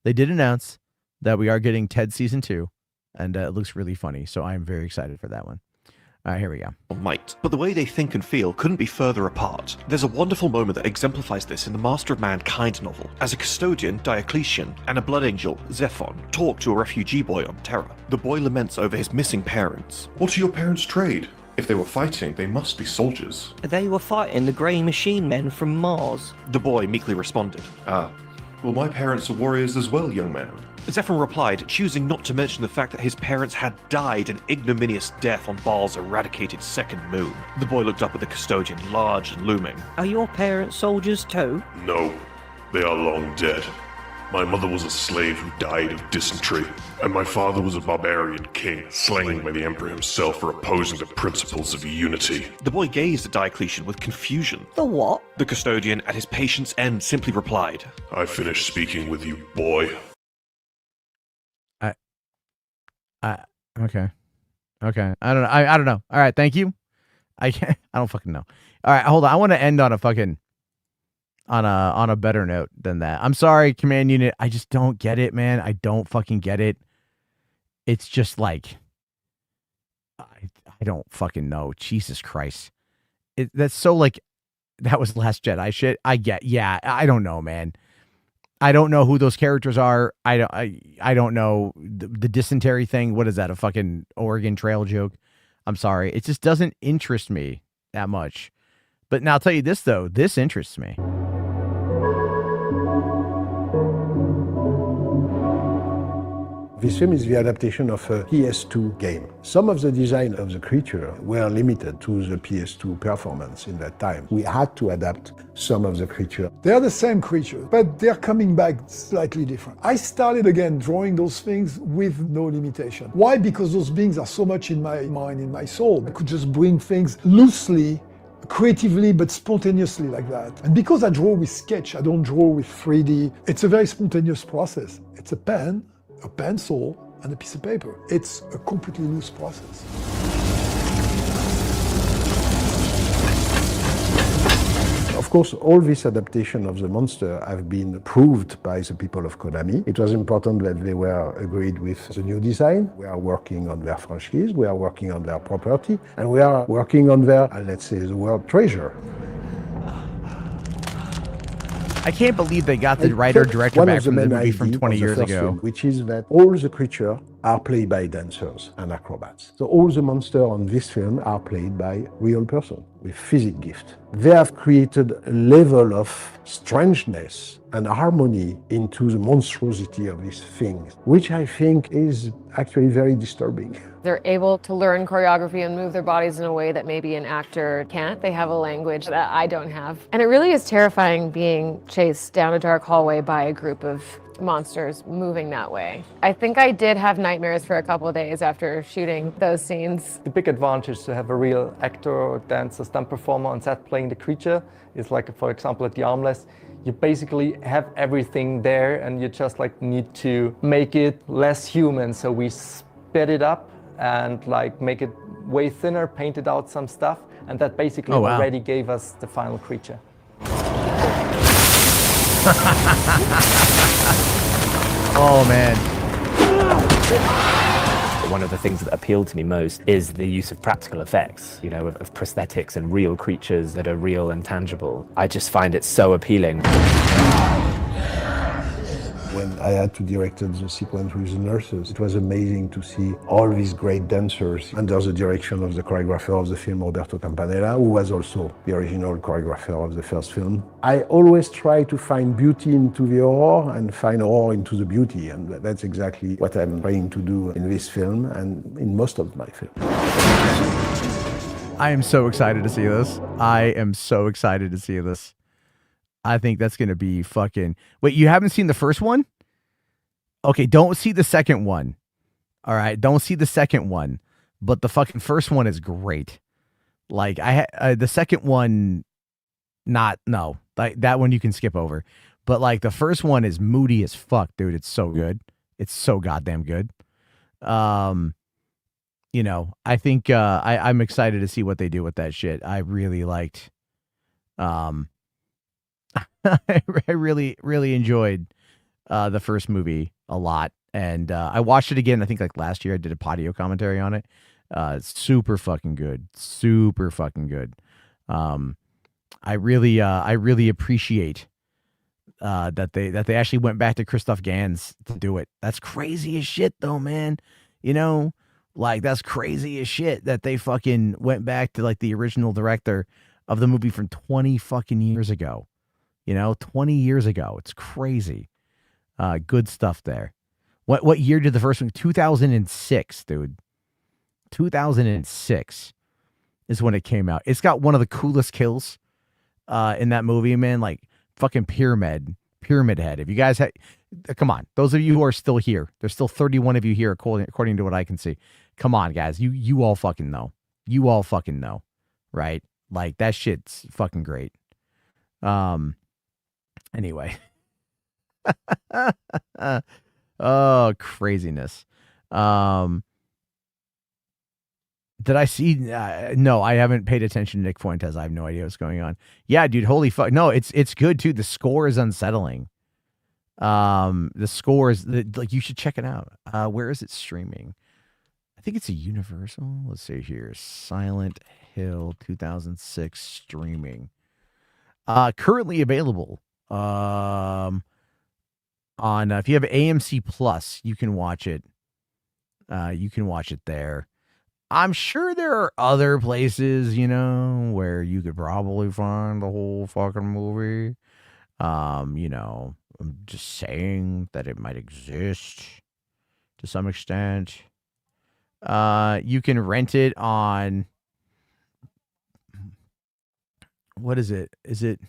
that we are getting Ted Season 2, and it looks really funny. So I'm very excited for that one. All right, here we go. Might, but the way they think and feel couldn't be further apart. There's a wonderful moment that exemplifies this in the Master of Mankind novel, as a custodian, Diocletian, and a blood angel, Zephon, talk to a refugee boy on Terra. The boy laments over his missing parents. What are your parents' trade? If they were fighting, they must be soldiers. They were fighting the grey machine men from Mars. The boy meekly responded. Ah, well, my parents are warriors as well, young man. Zephon replied, choosing not to mention the fact that his parents had died an ignominious death on Baal's eradicated second moon. The boy looked up at the custodian, large and looming. Are your parents soldiers too? No, they are long dead. My mother was a slave who died of dysentery, and my father was a barbarian king, slain by the emperor himself for opposing the principles of unity. The boy gazed at Diocletian with confusion. The what? The custodian, at his patience end, simply replied, I finished speaking with you, boy. Okay. I don't know. All right. Thank you. I don't fucking know. All right. Hold on. I want to end on a fucking, on a better note than that. I'm sorry, Command Unit. I just don't get it, man. I don't fucking get it. It's just like, I don't fucking know. Jesus Christ. That's so like, that was Last Jedi shit. Yeah. I don't know, man. I don't know who those characters are. I don't know the dysentery thing. What is that? A fucking Oregon Trail joke? I'm sorry. It just doesn't interest me that much. But now I'll tell you this though. This interests me. This film is the adaptation of a PS2 game. Some of the design of the creature were limited to the PS2 performance in that time. We had to adapt some of the creature. They're the same creature, but they're coming back slightly different. I started again drawing those things with no limitation. Why? Because those beings are so much in my mind, in my soul. I could just bring things loosely, creatively, but spontaneously like that. And because I draw with sketch, I don't draw with 3D, it's a very spontaneous process. It's a pen, a pencil, and a piece of paper. It's a completely loose process. Of course, all this adaptation of the monster have been approved by the people of Konami. It was important that they were agreed with the new design. We are working on their franchise, we are working on their property, and we are working on their, let's say, the world treasure. I can't believe they got the writer-director back from the movie from 20 years ago. Film, which is that all the creatures are played by dancers and acrobats. So all the monsters on this film are played by real person with physic gift. They have created a level of strangeness and harmony into the monstrosity of these things, which I think is actually very disturbing. They're able to learn choreography and move their bodies in a way that maybe an actor can't. They have a language that I don't have. And it really is terrifying being chased down a dark hallway by a group of monsters moving that way. I think I did have nightmares for a couple of days after shooting those scenes. The big advantage to have a real actor or dancer, stunt performer on set playing the creature is like, for example, at the Armless, you basically have everything there and you just like need to make it less human. So we sped it up and like make it way thinner, painted out some stuff, and that basically already gave us the final creature. Oh man. One of the things that appealed to me most is the use of practical effects, you know, of prosthetics and real creatures that are real and tangible. I just find it so appealing. When I had to direct the sequence with the nurses, it was amazing to see all these great dancers under the direction of the choreographer of the film, Roberto Campanella, who was also the original choreographer of the first film. I always try to find beauty into the horror and find horror into the beauty, and that's exactly what I'm trying to do in this film and in most of my films. I am so excited to see this. I am so excited to see this. I think that's going to be fucking... Wait, you haven't seen the first one? Okay, don't see the second one. All right, don't see the second one. But the fucking first one is great. Like, the second one, no. Like, that one you can skip over. But, like, the first one is moody as fuck, dude. It's so good. It's so goddamn good. You know, I think I'm excited to see what they do with that shit. I really liked... I really, really enjoyed the first movie a lot. And I watched it again, I think like last year. I did a patio commentary on it. It's super fucking good. Super fucking good. I really appreciate that they actually went back to Christoph Gans to do it. That's crazy as shit though, man. You know, like that's crazy as shit that they fucking went back to like the original director of the movie from 20 fucking years ago. You know, 20 years ago. It's crazy. Good stuff there. What year did the first one? 2006, dude. 2006 is when it came out. It's got one of the coolest kills in that movie, man. Like fucking Pyramid Head. If you guys come on, those of you who are still here, there's still 31 of you here according to what I can see. Come on, guys. You all fucking know. You all fucking know, right? Like that shit's fucking great. Anyway. Oh, craziness. Did I see? No, I haven't paid attention to Nick Fuentes. I have no idea what's going on. Yeah, dude, holy fuck. No, it's good too. The score is unsettling. The score is like, you should check it out. Where is it streaming? I think it's a Universal. Let's see here. Silent Hill 2006 streaming. Currently available. On if you have AMC Plus, you can watch it. You can watch it there. I'm sure there are other places, you know, where you could probably find the whole fucking movie. You know, I'm just saying that it might exist. to some extent. You can rent it on, what is it? Is it?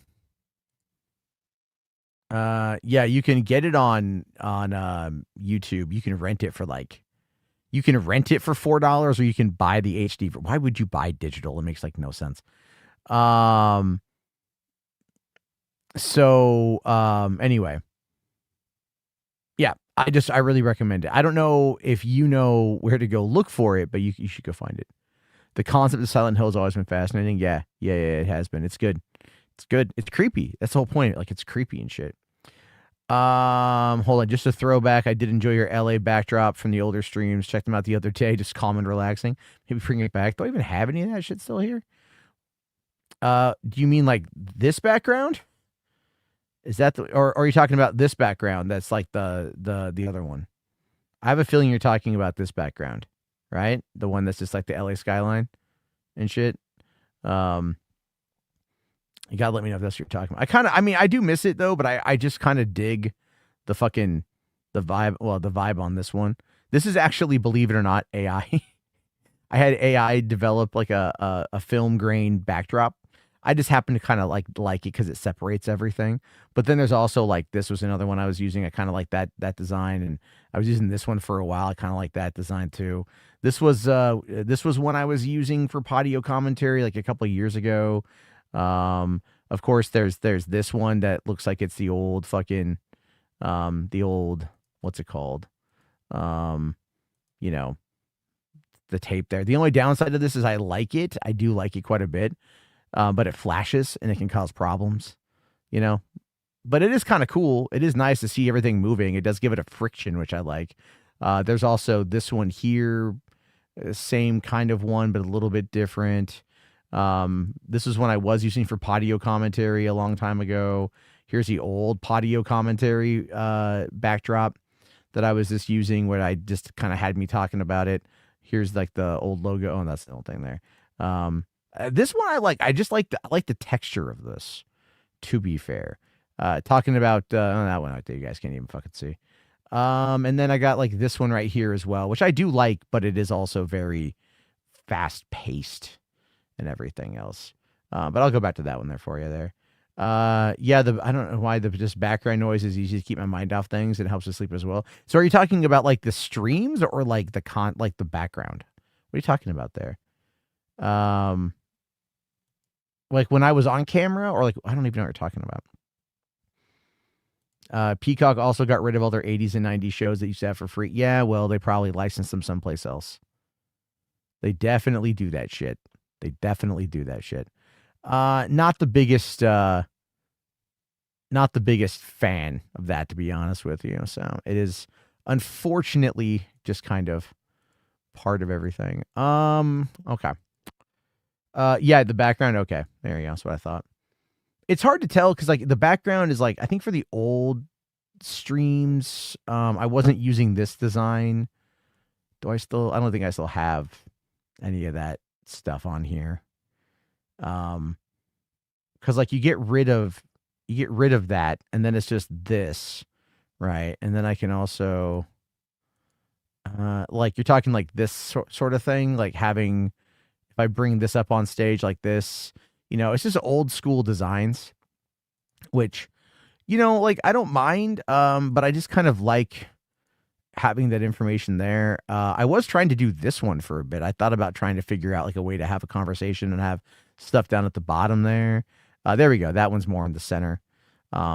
Yeah, you can get it on YouTube. You can rent it for $4, or you can buy the HD. Why would you buy digital? It makes like no sense. Anyway, yeah, I really recommend it. I don't know if you know where to go look for it, but you should go find it. The concept of Silent Hill has always been fascinating. Yeah, it has been. It's good. It's good. It's creepy. That's the whole point. Like, it's creepy and shit. Hold on, just a throwback. I did enjoy your LA backdrop from the older streams. Checked them out the other day. Just calm and relaxing. Maybe bring it back. Do I even have any of that shit still here? Do you mean like this background? Is that or are you talking about this background? That's like the other one. I have a feeling you're talking about this background, right? The one that's just like the LA skyline and shit. You gotta let me know if that's what you're talking about. I do miss it though, but I just kind of dig the vibe. Well, the vibe on this one. This is actually, believe it or not, AI. I had AI develop like a film grain backdrop. I just happen to kind of like it because it separates everything. But then there's also like, this was another one I was using. I kind of like that design, and I was using this one for a while. I kind of like that design too. This was one I was using for Patio commentary like a couple of years ago. Of course, there's this one that looks like it's the old fucking, what's it called? The tape there. The only downside to this is I like it. I do like it quite a bit. But it flashes and it can cause problems, but it is kind of cool. It is nice to see everything moving. It does give it a friction, which I like. There's also this one here, same kind of one, but a little bit different. This is one I was using for Patio commentary a long time ago. Here's the old Patio commentary backdrop that I was just using, where I just kind of had me talking about it. Here's like the old logo. Oh, that's the old thing there. This one I like. I like the texture of this, to be fair. Talking about that one out there, you guys can't even fucking see. And then I got like this one right here as well, which I do like, but it is also very fast paced and everything else. But I'll go back to that one there for you there. Yeah, I don't know why just background noise is easy to keep my mind off things, and it helps to sleep as well. So are you talking about like the streams or like the background? What are you talking about there? Like when I was on camera, or like, I don't even know what you're talking about. Peacock also got rid of all their 80s and 90s shows that used to have for free. Yeah, well, they probably licensed them someplace else. They definitely do that shit. Not the biggest fan of that, to be honest with you. So it is unfortunately just kind of part of everything. Okay. Yeah, the background. Okay, there you go. That's what I thought. It's hard to tell because like the background is like, I think for the old streams, I wasn't using this design. I don't think I still have any of that stuff on here. Because like you get rid of that, and then it's just this, right? And then I can also, like you're talking like this sort of thing, like having. If I bring this up on stage like this, it's just old school designs, which, like I don't mind, but I just kind of like having that information there. I was trying to do this one for a bit. I thought about trying to figure out like a way to have a conversation and have stuff down at the bottom there. There we go. That one's more in the center.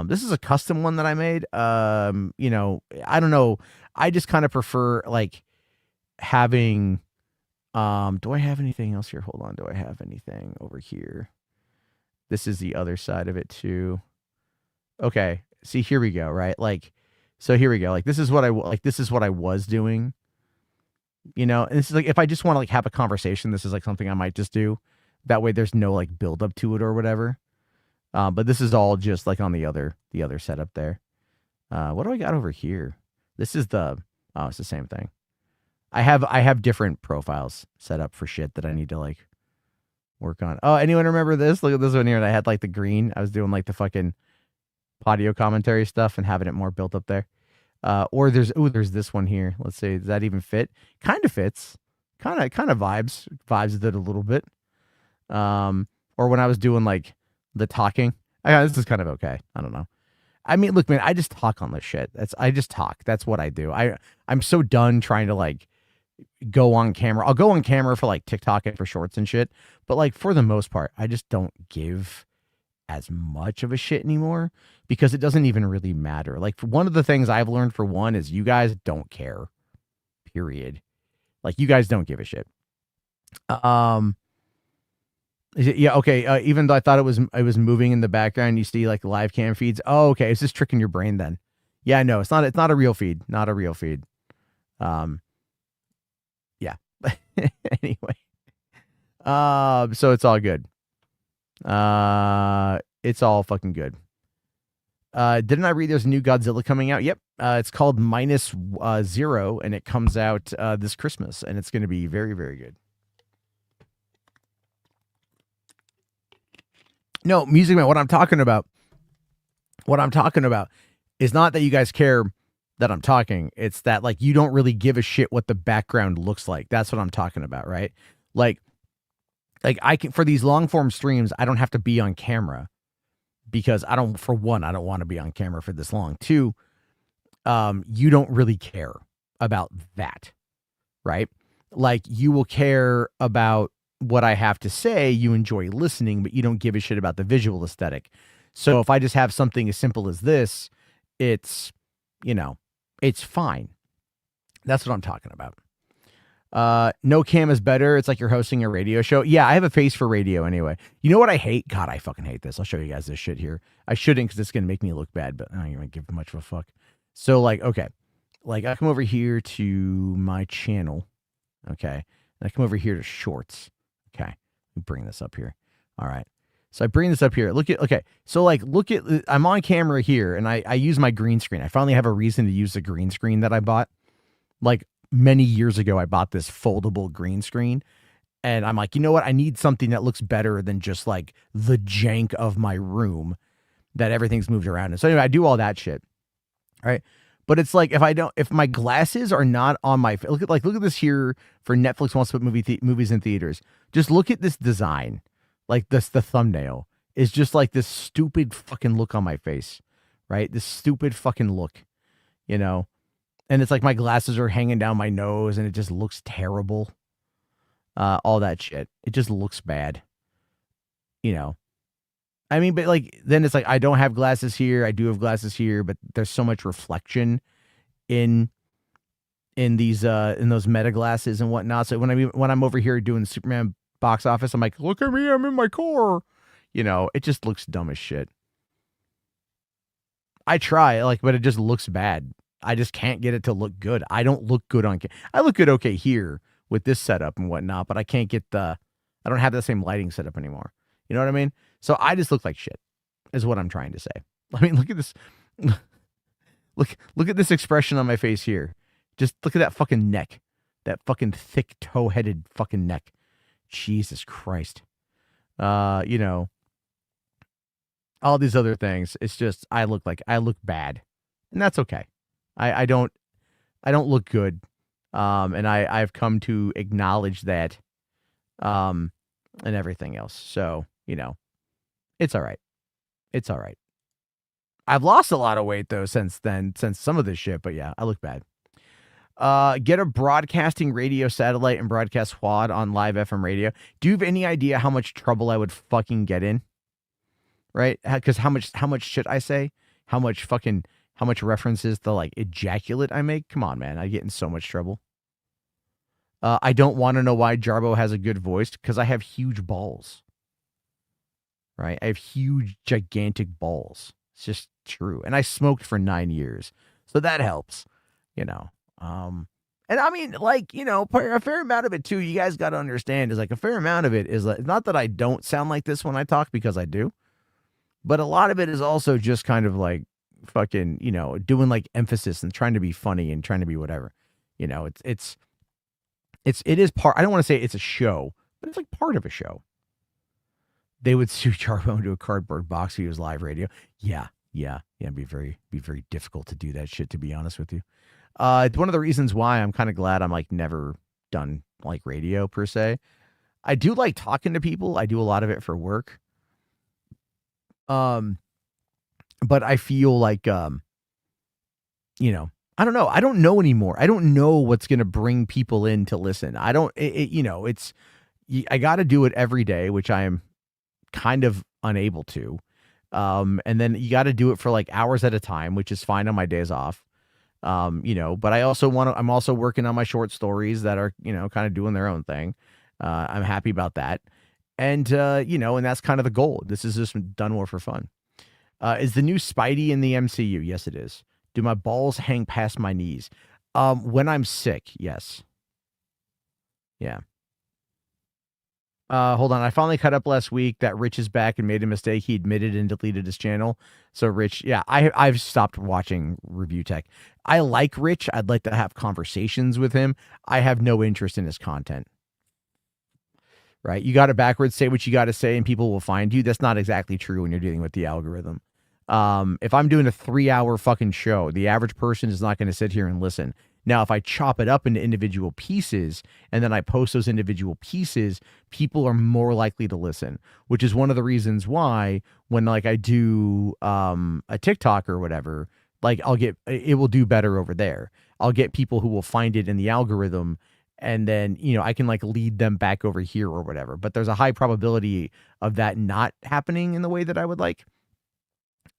This is a custom one that I made. I don't know. I just kind of prefer like having. Do I have anything else here? Hold on. Do I have anything over here? This is the other side of it too. Okay. See, here we go. Right. Like, so here we go. Like, this is what I was doing, and this is like, if I just want to like have a conversation, this is like something I might just do. That way there's no like build up to it or whatever. But this is all just like on the other setup there. What do I got over here? This is it's the same thing. I have different profiles set up for shit that I need to like work on. Oh, anyone remember this? Look at this one here. And I had like the green. I was doing like the fucking Patio commentary stuff and having it more built up there. Or there's this one here. Let's see, does that even fit? Kind of fits. Kind of vibes with it a little bit. Or when I was doing like the talking, this is kind of okay. I don't know. I mean, look, man, I just talk on this shit. I just talk. That's what I do. I'm so done trying to like go on camera. I'll go on camera for like TikTok and for shorts and shit. But like for the most part, I just don't give as much of a shit anymore because it doesn't even really matter. Like one of the things I've learned for one is you guys don't care. Period. Like you guys don't give a shit. Yeah, okay. Even though I thought it was moving in the background, you see like live cam feeds. Oh, okay. It's just tricking your brain then. Yeah, no, it's not a real feed. Not a real feed. Yeah. Anyway. So it's all good. It's all fucking good. Didn't I read there's a new Godzilla coming out? Yep. It's called -0 and it comes out this Christmas and it's going to be very, very good. No, Music Man, what I'm talking about is not that you guys care that I'm talking. It's that like you don't really give a shit what the background looks like. That's what I'm talking about, right? Like I can, for these long form streams, I don't have to be on camera because for one, I don't want to be on camera for this long. Two, you don't really care about that, right? Like you will care about what I have to say. You enjoy listening, but you don't give a shit about the visual aesthetic. So if I just have something as simple as this, it's, it's fine. That's what I'm talking about. No cam is better. It's like you're hosting a radio show. Yeah, I have a face for radio anyway. You know what I hate? God, I fucking hate this. I'll show you guys this shit here. I shouldn't because it's going to make me look bad, but I don't even give much of a fuck. So like, okay. Like I come over here to my channel. Okay. And I come over here to shorts. Okay. Let me bring this up here. All right. So I bring this up here. Okay. So like, I'm on camera here and I use my green screen. I finally have a reason to use the green screen that I bought. Like many years ago, I bought this foldable green screen and I'm like, you know what? I need something that looks better than just like the jank of my room that everything's moved around. And so anyway, I do all that shit. Right. But it's like, if my glasses are not on my, look at this here for Netflix wants to put movies in theaters. Just look at this design. Like the thumbnail is just like this stupid fucking look on my face, right? This stupid fucking look, and it's like my glasses are hanging down my nose and it just looks terrible. All that shit. It just looks bad, I mean, but like, then it's like, I don't have glasses here. I do have glasses here, but there's so much reflection in these, in those meta glasses and whatnot. So when I'm over here doing the Superman box office, I'm like, look at me, I'm in my car. It just looks dumb as shit. I try but it just looks bad. I just can't get it to look good. I don't look good on camera. I look good okay here with this setup and whatnot, but I can't get I don't have the same lighting setup anymore. You know what I mean? So I just look like shit is what I'm trying to say. I mean, look at this. Look at this expression on my face here. Just look at that fucking neck. That fucking thick toe-headed fucking neck. Jesus Christ. All these other things. It's just I look bad. And that's okay. I don't look good. And I've come to acknowledge that and everything else. So, it's all right. It's all right. I've lost a lot of weight though since some of this shit, but yeah, I look bad. Get a broadcasting radio satellite and broadcast HWAD on live FM radio. Do you have any idea how much trouble I would fucking get in? Right? Because how much shit I say, how much references to like ejaculate I make. Come on, man. I get in so much trouble. I don't want to know why Jarbo has a good voice because I have huge balls. Right? I have huge, gigantic balls. It's just true. And I smoked for 9 years. So that helps, And I mean, a fair amount of it too, you guys got to understand is like a fair amount of it is like, not that I don't sound like this when I talk because I do, but a lot of it is also just kind of like fucking, doing like emphasis and trying to be funny and trying to be whatever, it is part, I don't want to say it's a show, but it's like part of a show. They would sue Jarbo into a cardboard box if he was live radio. Yeah, Yeah, it'd be very difficult to do that shit, to be honest with you. It's one of the reasons why I'm kind of glad I'm like never done like radio per se. I do like talking to people. I do a lot of it for work. But I feel like you know, I don't know. I don't know anymore. I don't know what's going to bring people in to listen. I don't you know, it's I got to do it every day, which I am kind of unable to. And then you got to do it for like hours at a time, which is fine on my days off. You know, but I'm also working on my short stories that are, you know, kind of doing their own thing. I'm happy about that. And, you know, and that's kind of the goal. This is just done more for fun. Is the new Spidey in the MCU? Yes, it is. Do my balls hang past my knees? When I'm sick, yes. Yeah. Hold on. I finally cut up last week that Rich is back and made a mistake. He admitted and deleted his channel. So Rich, yeah, I've stopped watching Review Tech. I like Rich. I'd like to have conversations with him. I have no interest in his content. Right? You got to backwards, say what you got to say, and people will find you. That's not exactly true when you're dealing with the algorithm. If I'm doing a 3-hour fucking show, the average person is not going to sit here and listen. Now, if I chop it up into individual pieces and then I post those individual pieces, people are more likely to listen, which is one of the reasons why when like I do a TikTok or whatever, like it will do better over there. I'll get people who will find it in the algorithm, and then, you know, I can like lead them back over here or whatever. But there's a high probability of that not happening in the way that I would like.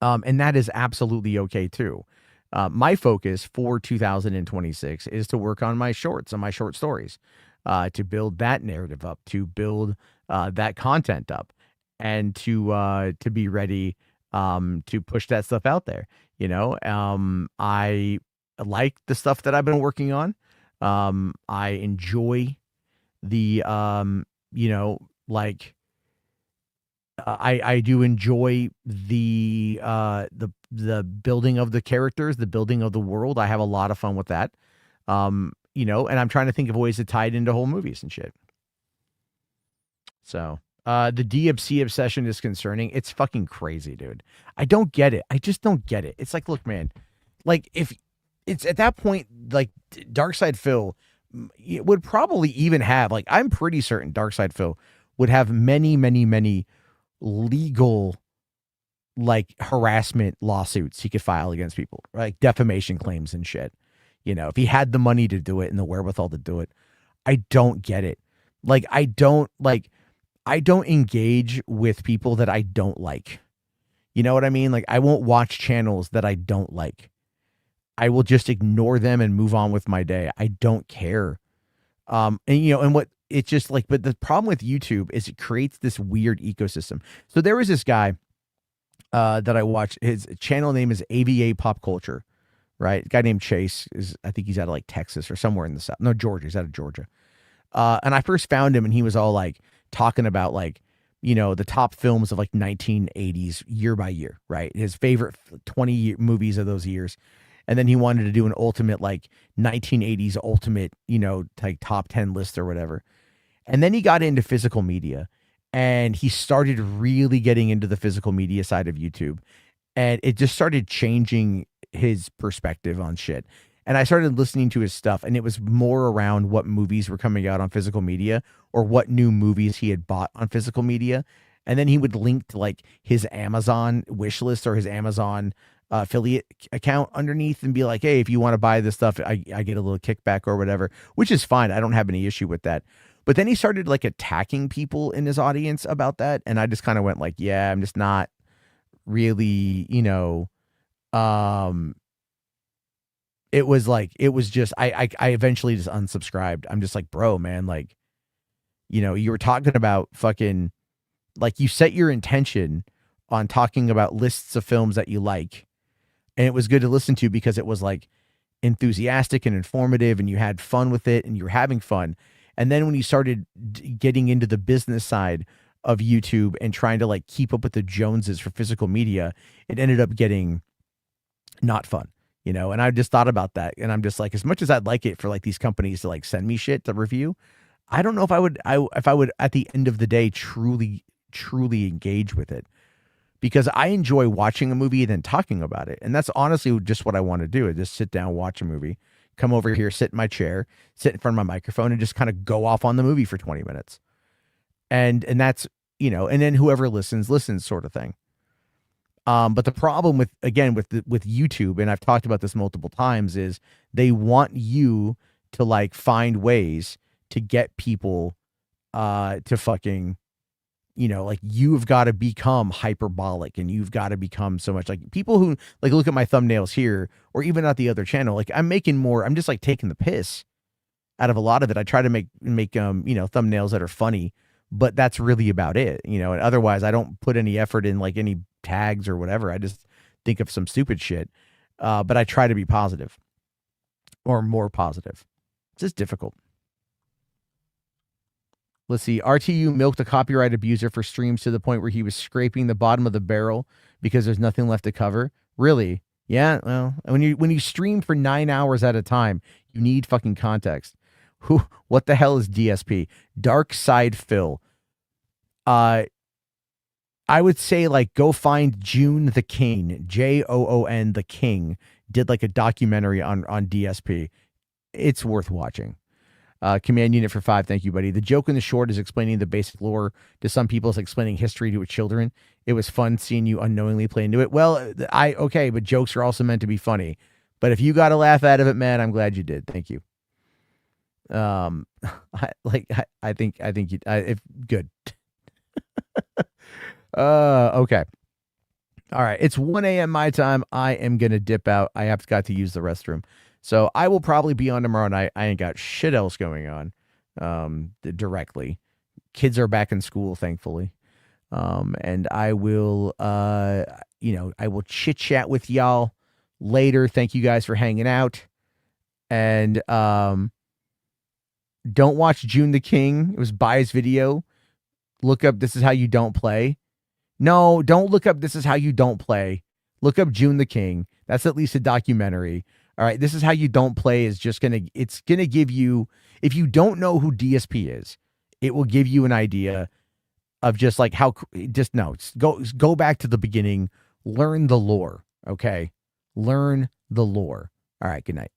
And that is absolutely okay too. My focus for 2026 is to work on my shorts and my short stories, to build that narrative up, to build that content up, and to be ready to push that stuff out there. You know, I like the stuff that I've been working on. I enjoy the you know, like I do enjoy the building of the characters, the building of the world. I have a lot of fun with that. You know, and I'm trying to think of ways to tie it into whole movies and shit. So, the DFC obsession is concerning. It's fucking crazy, dude. I don't get it. I just don't get it. It's like, look, man, like if it's at that point, like Darkside Phil it would probably even have, like, I'm pretty certain Darkside Phil would have many, many, many legal like harassment lawsuits he could file against people, like defamation claims and shit. You know, if he had the money to do it and the wherewithal to do it. I don't get it. Like, I don't engage with people that I don't like. You know what I mean? Like, I won't watch channels that I don't like. I will just ignore them and move on with my day. I don't care. And you know, and what it's just like, but the problem with YouTube is it creates this weird ecosystem. So there was this guy that I watched. His channel name is AVA Pop Culture, right? A guy named Chase I think he's out of like Texas or somewhere in the South. No, Georgia. He's out of Georgia. And I first found him and he was all like talking about like, you know, the top films of like 1980s year by year, right? His favorite 20 movies of those years. And then he wanted to do an ultimate like 1980s ultimate, you know, like top 10 list or whatever. And then he got into physical media and he started really getting into the physical media side of YouTube. And it just started changing his perspective on shit. And I started listening to his stuff, and it was more around what movies were coming out on physical media or what new movies he had bought on physical media. And then he would link to like his Amazon wish list or his Amazon affiliate account underneath and be like, hey, if you want to buy this stuff, I get a little kickback or whatever, which is fine. I don't have any issue with that. But then he started like attacking people in his audience about that. And I just kind of went like, yeah, I'm just not really, you know, it was just, I eventually just unsubscribed. I'm just like, bro, man, like, you know, you were talking about fucking, like, you set your intention on talking about lists of films that you like. And it was good to listen to because it was like enthusiastic and informative and you had fun with it and you were having fun. And then when you started getting into the business side of YouTube and trying to like keep up with the Joneses for physical media, it ended up getting not fun, you know? And I just thought about that. And I'm just like, as much as I'd like it for like these companies to like send me shit to review, I don't know if I would at the end of the day, truly engage with it. because I enjoy watching a movie and then talking about it. And that's honestly just what I want to do. I just sit down, watch a movie, come over here, sit in my chair, sit in front of my microphone, and just kind of go off on the movie for 20 minutes. And that's, you know, and then whoever listens sort of thing. But the problem with YouTube, and I've talked about this multiple times, is they want you to like find ways to get people to fucking, you know, like you've got to become hyperbolic and you've got to become so much like people who like look at my thumbnails here or even at the other channel. Like I'm just like taking the piss out of a lot of it. I try to make you know, thumbnails that are funny, but that's really about it, you know, and otherwise I don't put any effort in like any tags or whatever. I just think of some stupid shit. But I try to be positive or more positive. It's just difficult. Let's see. RTU milked a copyright abuser for streams to the point where he was scraping the bottom of the barrel because there's nothing left to cover. Really? Yeah. Well, when you stream for 9 hours at a time, you need fucking context. What the hell is DSP? Dark Side Phil. I would say like go find June the King, Joon the King, did like a documentary on DSP. It's worth watching. Command Unit for 5, thank you, buddy. The joke in the short is explaining the basic lore to some people. It's explaining history to children. It was fun seeing you unknowingly play into it. Well, okay, but jokes are also meant to be funny. But if you got a laugh out of it, man, I'm glad you did. Thank you. I think you, if good. Okay. All right. It's 1 a.m. my time. I am going to dip out. I have got to use the restroom. So I will probably be on tomorrow night. I ain't got shit else going on, directly. Kids are back in school, thankfully. And I will, you know, I will chit chat with y'all later. Thank you guys for hanging out. And, don't watch June the King. It was Bai's video. Look up This Is How You Don't Play. No, don't look up This Is How You Don't Play. Look up June the King. That's at least a documentary. All right, This Is How You Don't Play is just it's gonna give you, if you don't know who DSP is, it will give you an idea of just like how, go back to the beginning, learn the lore, okay? Learn the lore. All right, good night.